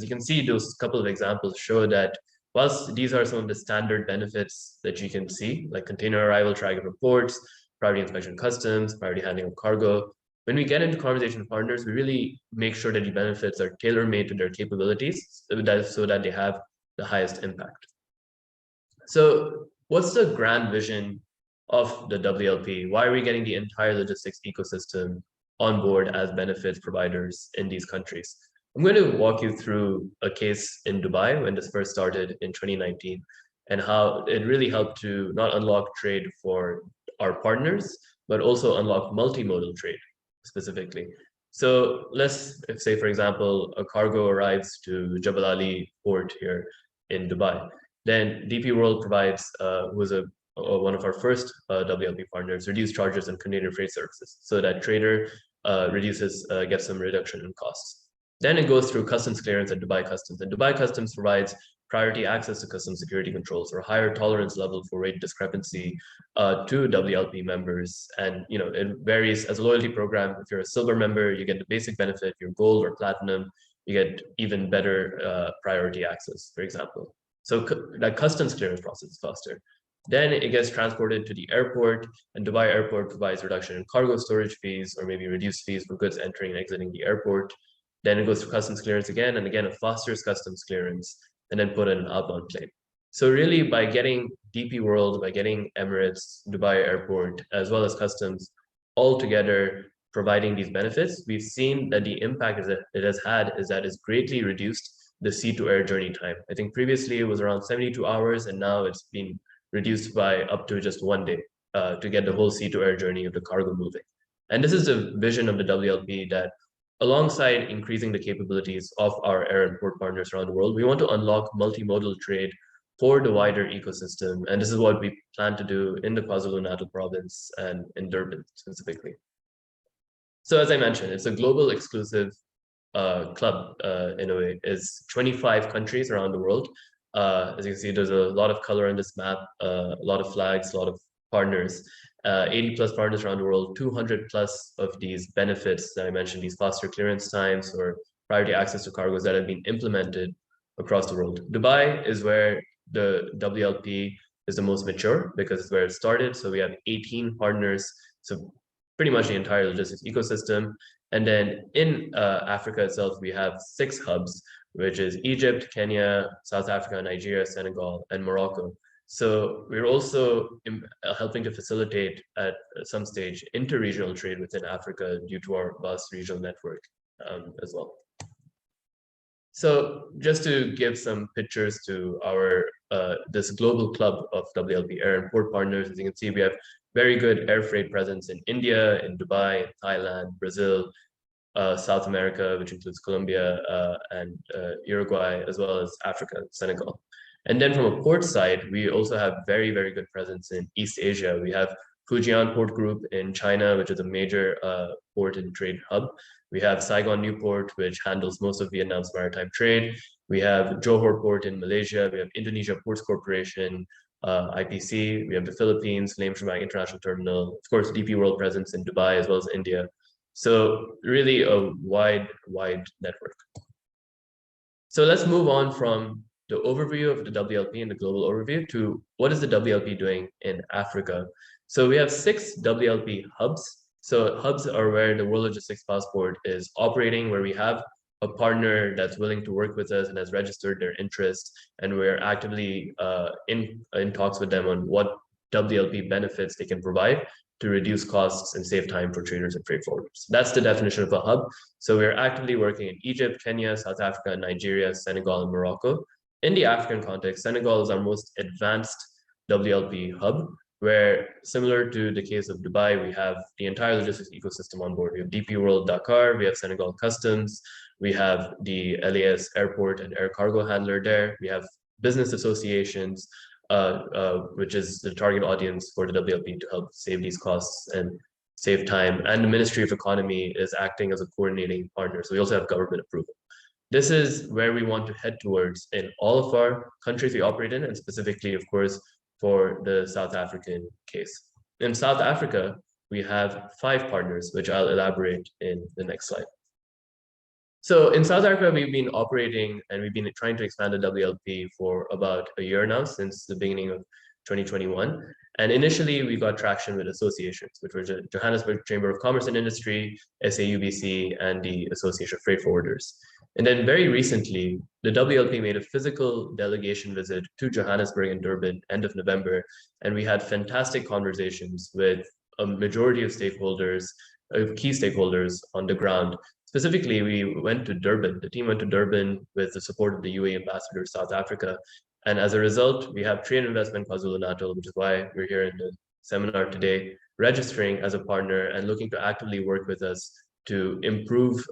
Speaker 13: you can see, those couple of examples show that whilst these are some of the standard benefits that you can see, like container arrival tracking reports, priority inspection customs, priority handling of cargo, when we get into conversation with partners, we really make sure that the benefits are tailor-made to their capabilities so that they have the highest impact. So what's the grand vision of the WLP? Why are we getting the entire logistics ecosystem on board as benefits providers in these countries? I'm going to walk you through a case in Dubai when this first started in 2019 and how it really helped to not unlock trade for our partners, but also unlock multimodal trade specifically. So let's say, for example, a cargo arrives to Jebel Ali port here in Dubai. Then DP World provides, who is one of our first WLP partners, reduced charges and container freight services, so that trader gets some reduction in costs. Then it goes through customs clearance at Dubai Customs, and Dubai Customs provides priority access to customs security controls or higher tolerance level for rate discrepancy to WLP members. And it varies as a loyalty program. If you're a silver member, you get the basic benefit. If you're gold or platinum, you get even better priority access, for example. So that customs clearance process is faster. Then it gets transported to the airport, and Dubai Airport provides reduction in cargo storage fees or maybe reduced fees for goods entering and exiting the airport. Then it goes to customs clearance again, and again, a faster customs clearance, and then put in an outbound plane. So really, by getting DP World, by getting Emirates, Dubai Airport, as well as customs all together providing these benefits, we've seen that the impact that it has had is that it's greatly reduced the sea to air journey time. I think previously it was around 72 hours, and now it's been reduced by up to just 1 day to get the whole sea to air journey of the cargo moving. And this is the vision of the WLP, that alongside increasing the capabilities of our air and port partners around the world, we want to unlock multimodal trade for the wider ecosystem. And this is what we plan to do in the Kwazulu-Natal province and in Durban specifically. So as I mentioned, it's a global exclusive club in a way. It's 25 countries around the world. As you can see, there's a lot of color on this map, a lot of flags, a lot of partners. 80 plus partners around the world, 200 plus of these benefits that I mentioned, these faster clearance times or priority access to cargoes that have been implemented across the world. Dubai is where the WLP is the most mature because it's where it started. So we have 18 partners, so pretty much the entire logistics ecosystem. And then in Africa itself, we have 6 hubs, which is Egypt, Kenya, South Africa, Nigeria, Senegal, and Morocco. So we're also helping to facilitate at some stage inter-regional trade within Africa due to our vast regional network as well. So just to give some pictures to our this global club of WLP air and port partners, as you can see, we have very good air freight presence in India, in Dubai, Thailand, Brazil, South America, which includes Colombia and Uruguay, as well as Africa, Senegal. And then from a port side, we also have very, very good presence in East Asia. We have Fujian Port Group in China, which is a major port and trade hub. We have Saigon Newport, which handles most of Vietnam's maritime trade. We have Johor Port in Malaysia. We have Indonesia Ports Corporation, IPC. We have the Philippines, Laem Shemang International Terminal. Of course, DP World presence in Dubai as well as India. So really a wide network. So let's move on from the overview of the WLP and the global overview to what is the WLP doing in Africa. So we have 6 WLP hubs. So hubs are where the World Logistics Passport is operating, where we have a partner that's willing to work with us and has registered their interest, and we're actively in talks with them on what WLP benefits they can provide to reduce costs and save time for traders and freight forwarders. That's the definition of a hub. So we're actively working in Egypt, Kenya, South Africa, Nigeria, Senegal, and Morocco. In the African context, Senegal is our most advanced WLP hub, where similar to the case of Dubai, we have the entire logistics ecosystem on board. We have DP World Dakar, we have Senegal Customs, we have the LAS airport and air cargo handler there. We have business associations, which is the target audience for the WLP to help save these costs and save time. And the Ministry of Economy is acting as a coordinating partner. So we also have government approval. This is where we want to head towards in all of our countries we operate in, and specifically, of course, for the South African case. In South Africa, we have 5 partners, which I'll elaborate in the next slide. So in South Africa, we've been operating and we've been trying to expand the WLP for about a year now, since the beginning of 2021. And initially, we got traction with associations, which were the Johannesburg Chamber of Commerce and Industry, SAUBC, and the Association of Freight Forwarders. And then very recently, the WLP made a physical delegation visit to Johannesburg and Durban end of November, and we had fantastic conversations with a majority of stakeholders, key stakeholders on the ground. Specifically, we went to Durban. The team went to Durban with the support of the UAE ambassador to South Africa. And as a result, we have Trade and Investment Kwazulu-Natal, which is why we're here in the seminar today, registering as a partner and looking to actively work with us to improve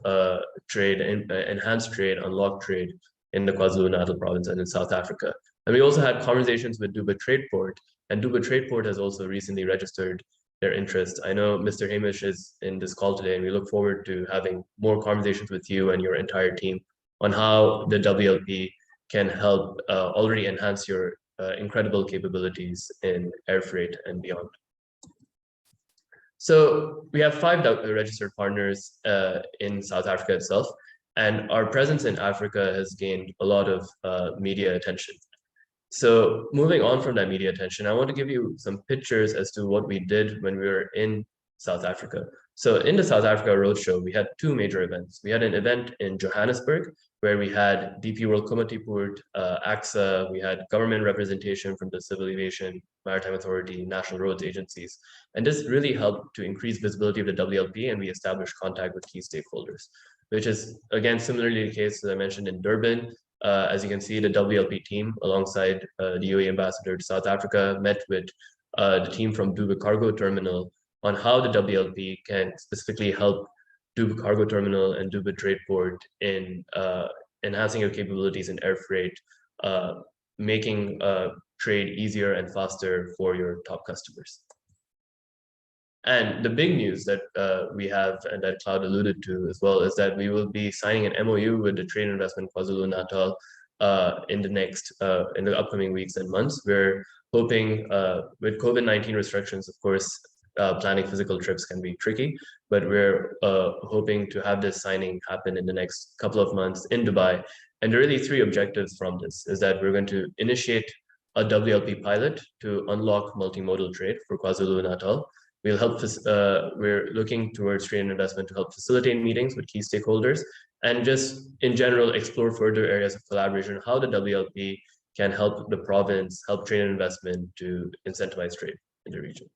Speaker 13: trade, enhance trade, unlock trade in the Kwazulu-Natal province and in South Africa. And we also had conversations with Dubai Trade Port, and Dubai Trade Port has also recently registered their interest. I know Mr. Hamish is in this call today, and we look forward to having more conversations with you and your entire team on how the WLP can help already enhance your incredible capabilities in air freight and beyond. So we have 5 registered partners in South Africa itself, and our presence in Africa has gained a lot of media attention. So moving on from that media attention, I want to give you some pictures as to what we did when we were in South Africa. So in the South Africa Roadshow, we had 2 major events. We had an event in Johannesburg, where we had DP World Committee, AXA, we had government representation from the Civil Aviation, Maritime Authority, National Roads agencies. And this really helped to increase visibility of the WLP, and we established contact with key stakeholders, which is, again, similarly the case as I mentioned in Durban. As you can see, the WLP team, alongside the UAE ambassador to South Africa, met with the team from Dubai Cargo Terminal on how the WLP can specifically help Dubai Cargo Terminal and Dubai Trade Port in enhancing your capabilities in air freight, making trade easier and faster for your top customers. And the big news that we have, and that Cloud alluded to as well, is that we will be signing an MOU with the Trade and Investment Kwazulu-Natal in the upcoming weeks and months. We're hoping, with COVID-19 restrictions, of course, planning physical trips can be tricky, but we're hoping to have this signing happen in the next couple of months in Dubai. And there are really 3 objectives from this, is that we're going to initiate a WLP pilot to unlock multimodal trade for KwaZulu-Natal. We'll help, we're looking towards trade and investment to help facilitate meetings with key stakeholders, and just in general explore further areas of collaboration, how the WLP can help the province, help trade and investment to incentivize trade in the region.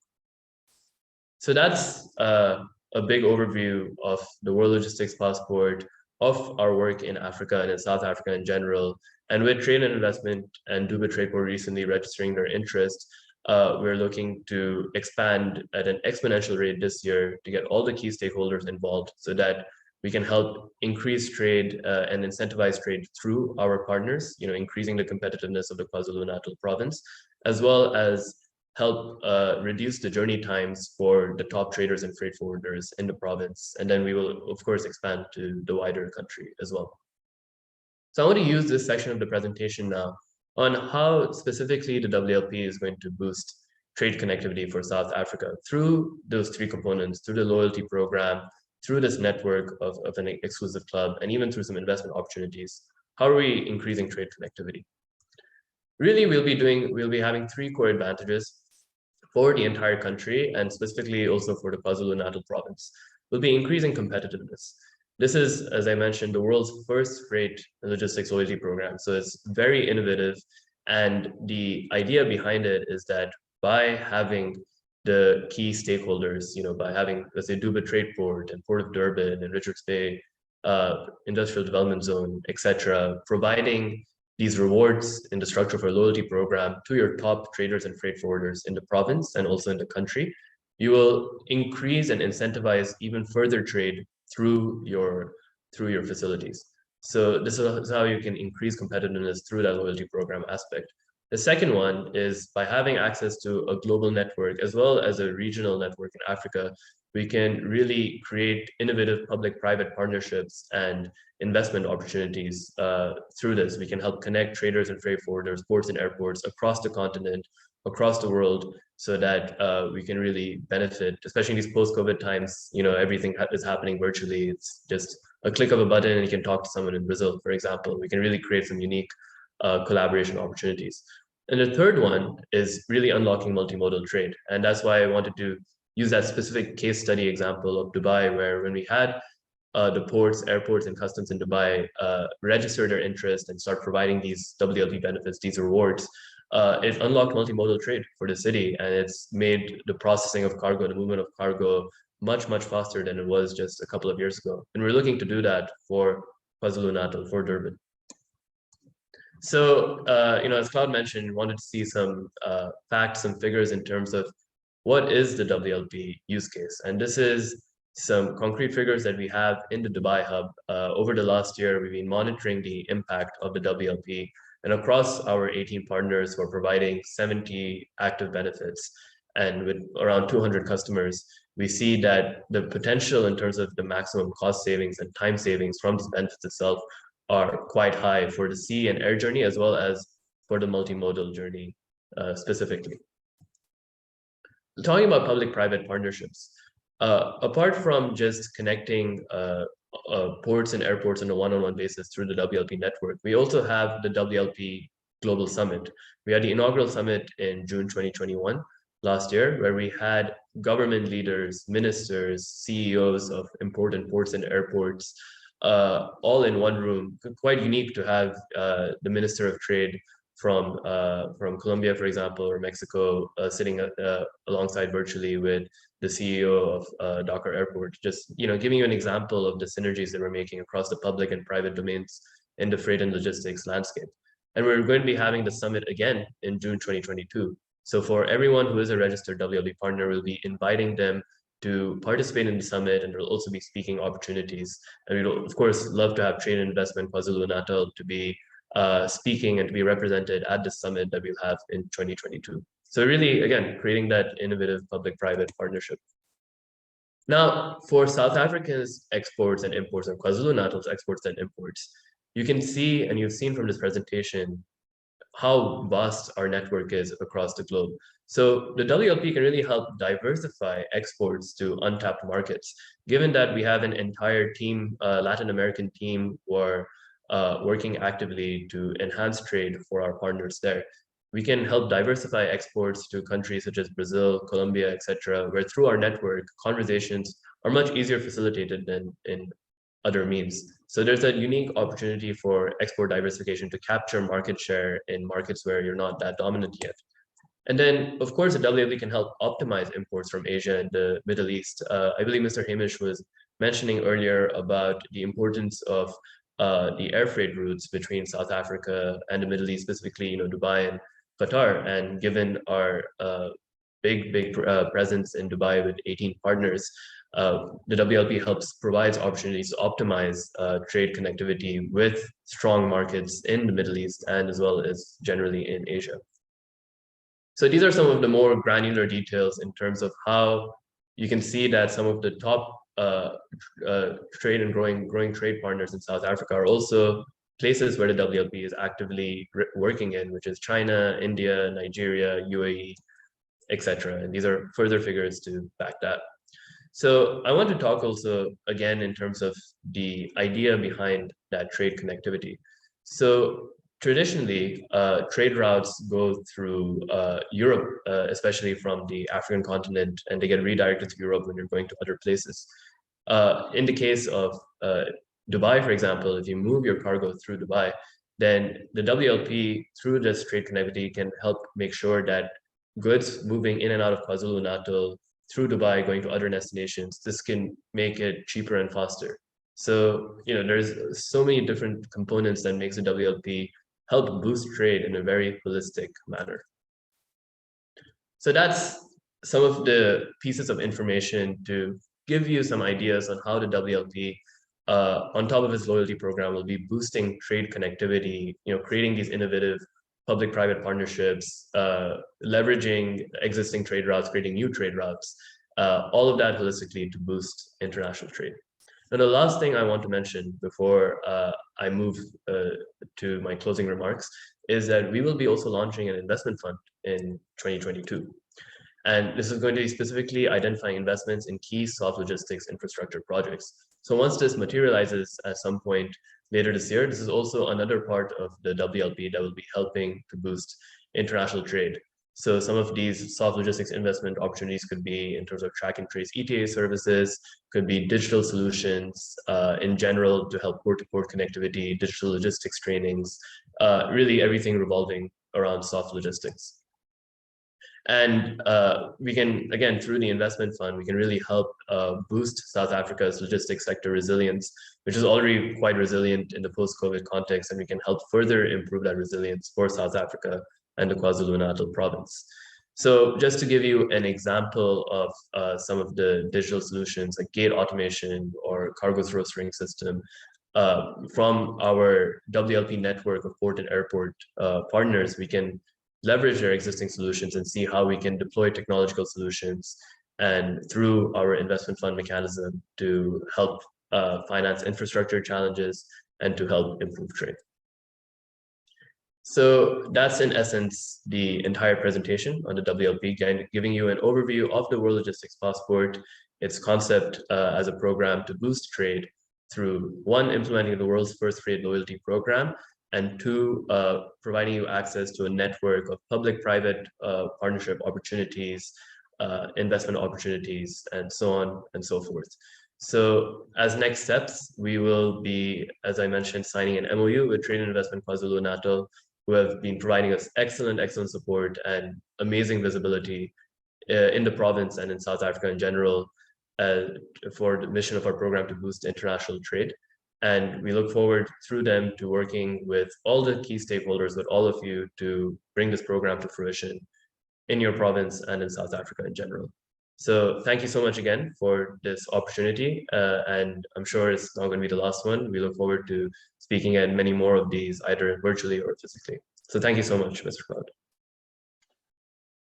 Speaker 13: So that's a big overview of the World Logistics Passport, of our work in Africa and in South Africa in general. And with trade and investment and Dubai Trade Port recently registering their interest, we're looking to expand at an exponential rate this year to get all the key stakeholders involved, so that we can help increase trade and incentivize trade through our partners, increasing the competitiveness of the KwaZulu-Natal province, as well as help reduce the journey times for the top traders and freight forwarders in the province. And then we will, of course, expand to the wider country as well. So I want to use this section of the presentation now on how specifically the WLP is going to boost trade connectivity for South Africa through those 3 components, through the loyalty program, through this network of an exclusive club, and even through some investment opportunities. How are we increasing trade connectivity? Really, we'll be having 3 core advantages for the entire country, and specifically also for the KwaZulu-Natal province. We'll be increasing competitiveness. This is, as I mentioned, the world's first freight and logistics loyalty program. So it's very innovative. And the idea behind it is that by having the key stakeholders, by having, let's say, Dubai Trade Port and Port of Durban and Richards Bay Industrial Development Zone, etc., providing these rewards in the structure of a loyalty program to your top traders and freight forwarders in the province and also in the country, you will increase and incentivize even further trade through your facilities. So this is how you can increase competitiveness through that loyalty program aspect. The second one is by having access to a global network as well as a regional network in Africa, we can really create innovative public-private partnerships and investment opportunities through this. We can help connect traders and freight forwarders, ports and airports across the continent, across the world, so that we can really benefit, especially in these post-COVID times. Everything is happening virtually. It's just a click of a button and you can talk to someone in Brazil, for example. We can really create some unique collaboration opportunities. And the third one is really unlocking multimodal trade. And that's why I wanted to use that specific case study example of Dubai, where when we had the ports, airports, and customs in Dubai register their interest and start providing these WLP benefits, these rewards, it unlocked multimodal trade for the city, and it's made the processing of cargo, the movement of cargo, much, much faster than it was just a couple of years ago. And we're looking to do that for KwaZulu-Natal, for Durban. So, as Claude mentioned, we wanted to see some facts, some figures in terms of what is the WLP use case. And this is some concrete figures that we have in the Dubai hub. Over the last year, we've been monitoring the impact of the WLP, and across our 18 partners who are providing 70 active benefits and with around 200 customers, we see that the potential in terms of the maximum cost savings and time savings from these benefits itself are quite high for the sea and air journey, as well as for the multimodal journey specifically. Talking about public-private partnerships, apart from just connecting ports and airports on a one-on-one basis through the WLP network, we also have the WLP Global Summit. We had the inaugural summit in June 2021 last year, where we had government leaders, ministers, CEOs of important ports and airports, all in one room. Quite unique to have the Minister of Trade from Colombia, for example, or Mexico, sitting alongside virtually with the CEO of Dakar Airport. Just giving you an example of the synergies that we're making across the public and private domains in the freight and logistics landscape. And we're going to be having the summit again in June 2022. So for everyone who is a registered WLP partner, we'll be inviting them to participate in the summit, and there will also be speaking opportunities. And we'd of course love to have Trade and Investment KwaZulu-Natal to be speaking and to be represented at the summit that we'll have in 2022. So really, again, creating that innovative public-private partnership. Now, for South Africa's exports and imports, or KwaZulu-Natal's exports and imports, you can see, and you've seen from this presentation, how vast our network is across the globe. So the WLP can really help diversify exports to untapped markets. Given that we have an entire team, Latin American team, who are working actively to enhance trade for our partners there, we can help diversify exports to countries such as Brazil, Colombia, etc., where through our network, conversations are much easier facilitated than in other means. So there's a unique opportunity for export diversification to capture market share in markets where you're not that dominant yet. And then, of course, the WLP can help optimize imports from Asia and the Middle East. I believe Mr. Hamish was mentioning earlier about the importance of the air freight routes between South Africa and the Middle East, specifically, Dubai and Qatar. And given our big presence in Dubai with 18 partners, the WLP provides opportunities to optimize trade connectivity with strong markets in the Middle East and as well as generally in Asia. So these are some of the more granular details in terms of how you can see that some of the top trade and growing trade partners in South Africa are also places where the WLP is actively working in, which is China, India, Nigeria, UAE, etc. And these are further figures to back that. So I want to talk also again in terms of the idea behind that trade connectivity. So traditionally, trade routes go through Europe, especially from the African continent, and they get redirected to Europe when you're going to other places. In the case of Dubai, for example, if you move your cargo through Dubai, then the WLP through this trade connectivity can help make sure that goods moving in and out of KwaZulu-Natal through Dubai going to other destinations, this can make it cheaper and faster. So, there's so many different components that makes the WLP help boost trade in a very holistic manner. So that's some of the pieces of information to give you some ideas on how the WLP, on top of its loyalty program, will be boosting trade connectivity, creating these innovative public-private partnerships, leveraging existing trade routes, creating new trade routes, all of that holistically to boost international trade. Now, the last thing I want to mention before I move to my closing remarks is that we will be also launching an investment fund in 2022. And this is going to be specifically identifying investments in key soft logistics infrastructure projects. So once this materializes at some point later this year, this is also another part of the WLP that will be helping to boost international trade. So some of these soft logistics investment opportunities could be in terms of track and trace ETA services, could be digital solutions in general to help port-to-port connectivity, digital logistics trainings, really everything revolving around soft logistics. And we can, again, through the investment fund, we can really help boost South Africa's logistics sector resilience, which is already quite resilient in the post-COVID context, and we can help further improve that resilience for South Africa and the Kwazulu-Natal province. So just to give you an example of some of the digital solutions like gate automation or cargo throw string system, from our WLP network of port and airport partners, we can leverage their existing solutions and see how we can deploy technological solutions and through our investment fund mechanism to help finance infrastructure challenges and to help improve trade. So that's in essence the entire presentation on the WLP, giving you an overview of the World Logistics Passport, its concept as a program to boost trade through, one, implementing the world's first freight loyalty program, and two, providing you access to a network of public-private partnership opportunities, investment opportunities, and so on and so forth. So as next steps, we will be, as I mentioned, signing an MOU with Trade and Investment Kwazulu-Natal, who have been providing us excellent support and amazing visibility in the province and in South Africa in general for the mission of our program to boost international trade. And we look forward through them to working with all the key stakeholders, with all of you, to bring this program to fruition in your province and in South Africa in general. So thank you so much again for this opportunity. And I'm sure it's not going to be the last one. We look forward to speaking at many more of these, either virtually or physically. So thank you so much, Mr. Cloud.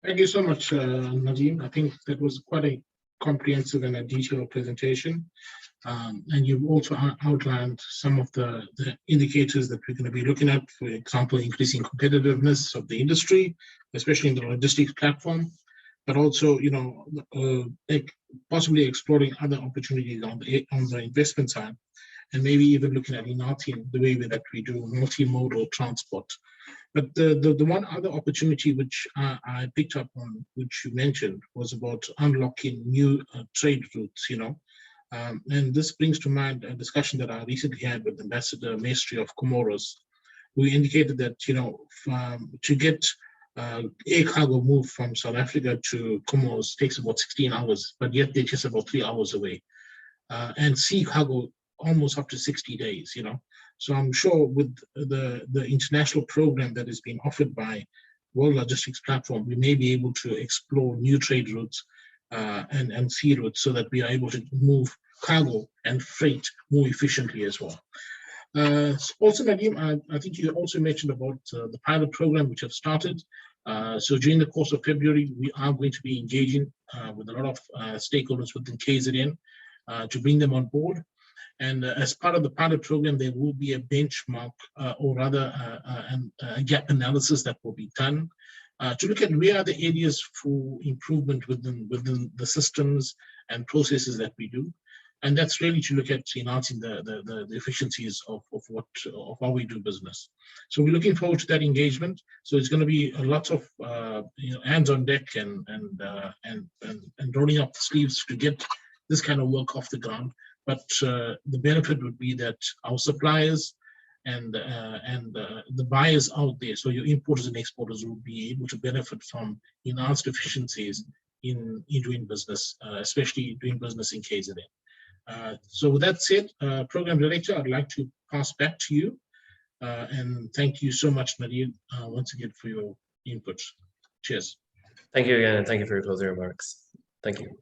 Speaker 12: Thank you so much, Nadeem. I think that was quite a comprehensive and a detailed presentation. And you've also outlined some of the indicators that we're going to be looking at, for example, increasing competitiveness of the industry, especially in the logistics platform, but also, you know, possibly exploring other opportunities on the investment side, and maybe even looking at enhancing the way that we do multimodal transport. But the one other opportunity which I picked up on, which you mentioned, was about unlocking new trade routes, you know. And this brings to mind a discussion that I recently had with Ambassador Maestri of Comoros, who indicated that, you know, to get air cargo moved from South Africa to Comoros takes about 16 hours, but yet they're just about 3 hours away. And sea cargo almost up to 60 days, you know. So I'm sure with the international program that is being offered by World Logistics Platform, we may be able to explore new trade routes and sea routes so that we are able to move cargo and freight more efficiently as well. Also, Nadeem, I think you also mentioned about the pilot program which have started. So during the course of February, we are going to be engaging with a lot of stakeholders within KZN to bring them on board. And as part of the pilot program, there will be a benchmark or rather a gap analysis that will be done to look at where are the areas for improvement within the systems and processes that we do. And that's really to look at enhancing the efficiencies of how we do business. So we're looking forward to that engagement. So it's going to be lots of hands on deck and rolling up the sleeves to get this kind of work off the ground. But the benefit would be that our suppliers and the buyers out there, so your importers and exporters, will be able to benefit from enhanced efficiencies in doing business, especially doing business in KZN. So with that said, Program Director, I'd like to pass back to you. And thank you so much, Nadeem, once again for your input. Cheers.
Speaker 13: Thank you again, and thank you for your closing remarks. Thank you.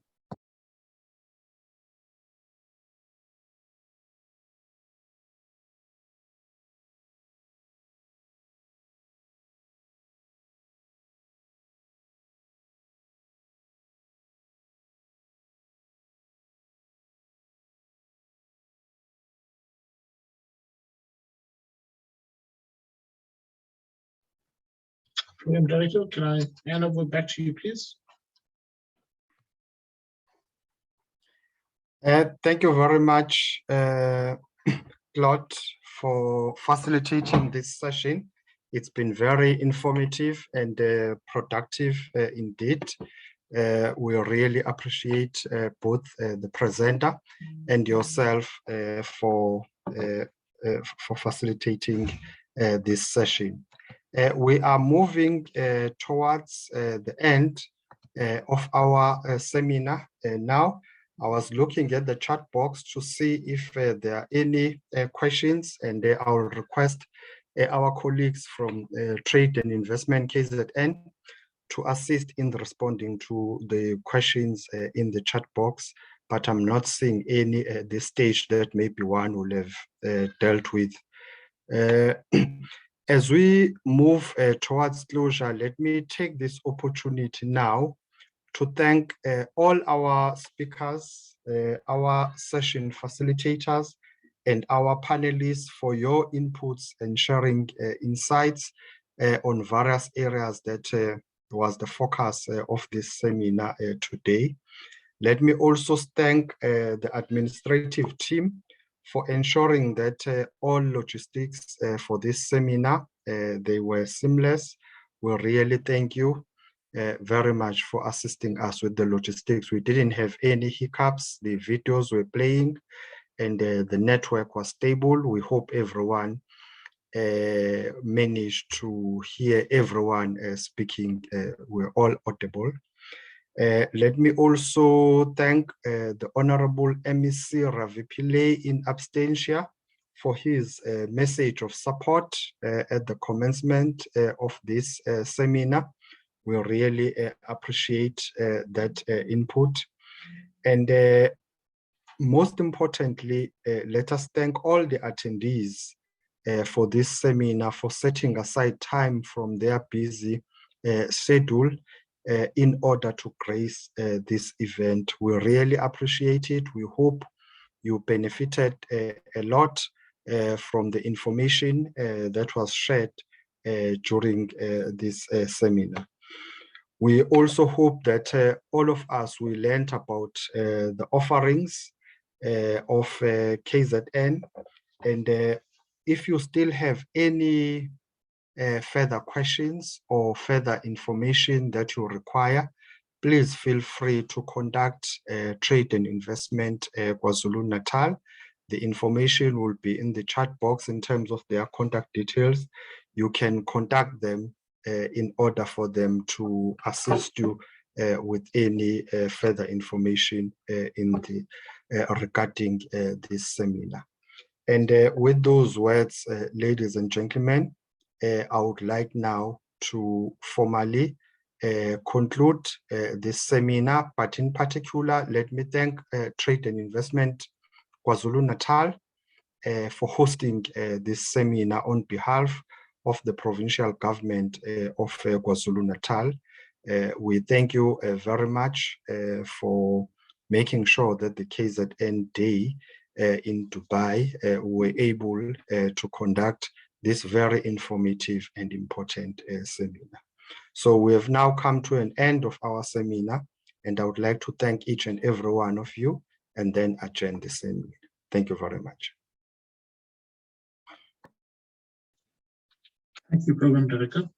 Speaker 12: Program Director, can I hand over back to you, please?
Speaker 1: Thank you very much, Claude, for facilitating this session. It's been very informative and productive indeed. We really appreciate both the presenter and yourself for facilitating this session. We are moving towards the end of our seminar now. I was looking at the chat box to see if there are any questions, and I will request our colleagues from Trade and Investment KZN to assist in responding to the questions in the chat box, but I'm not seeing any at this stage that maybe one will have dealt with. As we move towards closure, let me take this opportunity now to thank all our speakers, our session facilitators, and our panelists for your inputs and sharing insights on various areas that was the focus of this seminar today. Let me also thank the administrative team for ensuring that all logistics for this seminar, they were seamless. We really thank you very much for assisting us with the logistics. We didn't have any hiccups. The videos were playing and the network was stable. We hope everyone managed to hear everyone speaking. We're all audible. Let me also thank the Honorable MEC Ravi Pillay in absentia for his message of support at the commencement of this seminar. We really appreciate that input. And most importantly, let us thank all the attendees for this seminar for setting aside time from their busy schedule in order to grace this event. We really appreciate it. We hope you benefited a lot from the information that was shared during this seminar. We also hope that all of us will learn about the offerings of KZN. And if you still have any further questions or further information that you require, please feel free to contact Trade and Investment KwaZulu-Natal. The information will be in the chat box in terms of their contact details. You can contact them in order for them to assist you with any further information regarding this seminar. And with those words, ladies and gentlemen, I would like now to formally conclude this seminar, but in particular, let me thank Trade and Investment KwaZulu-Natal for hosting this seminar on behalf of the provincial government of KwaZulu-Natal. We thank you very much for making sure that the KZN Day in Dubai were able to conduct this very informative and important seminar. So we have now come to an end of our seminar, and I would like to thank each and every one of you and then adjourn the seminar. Thank you very much.
Speaker 12: Thank you, Program Director.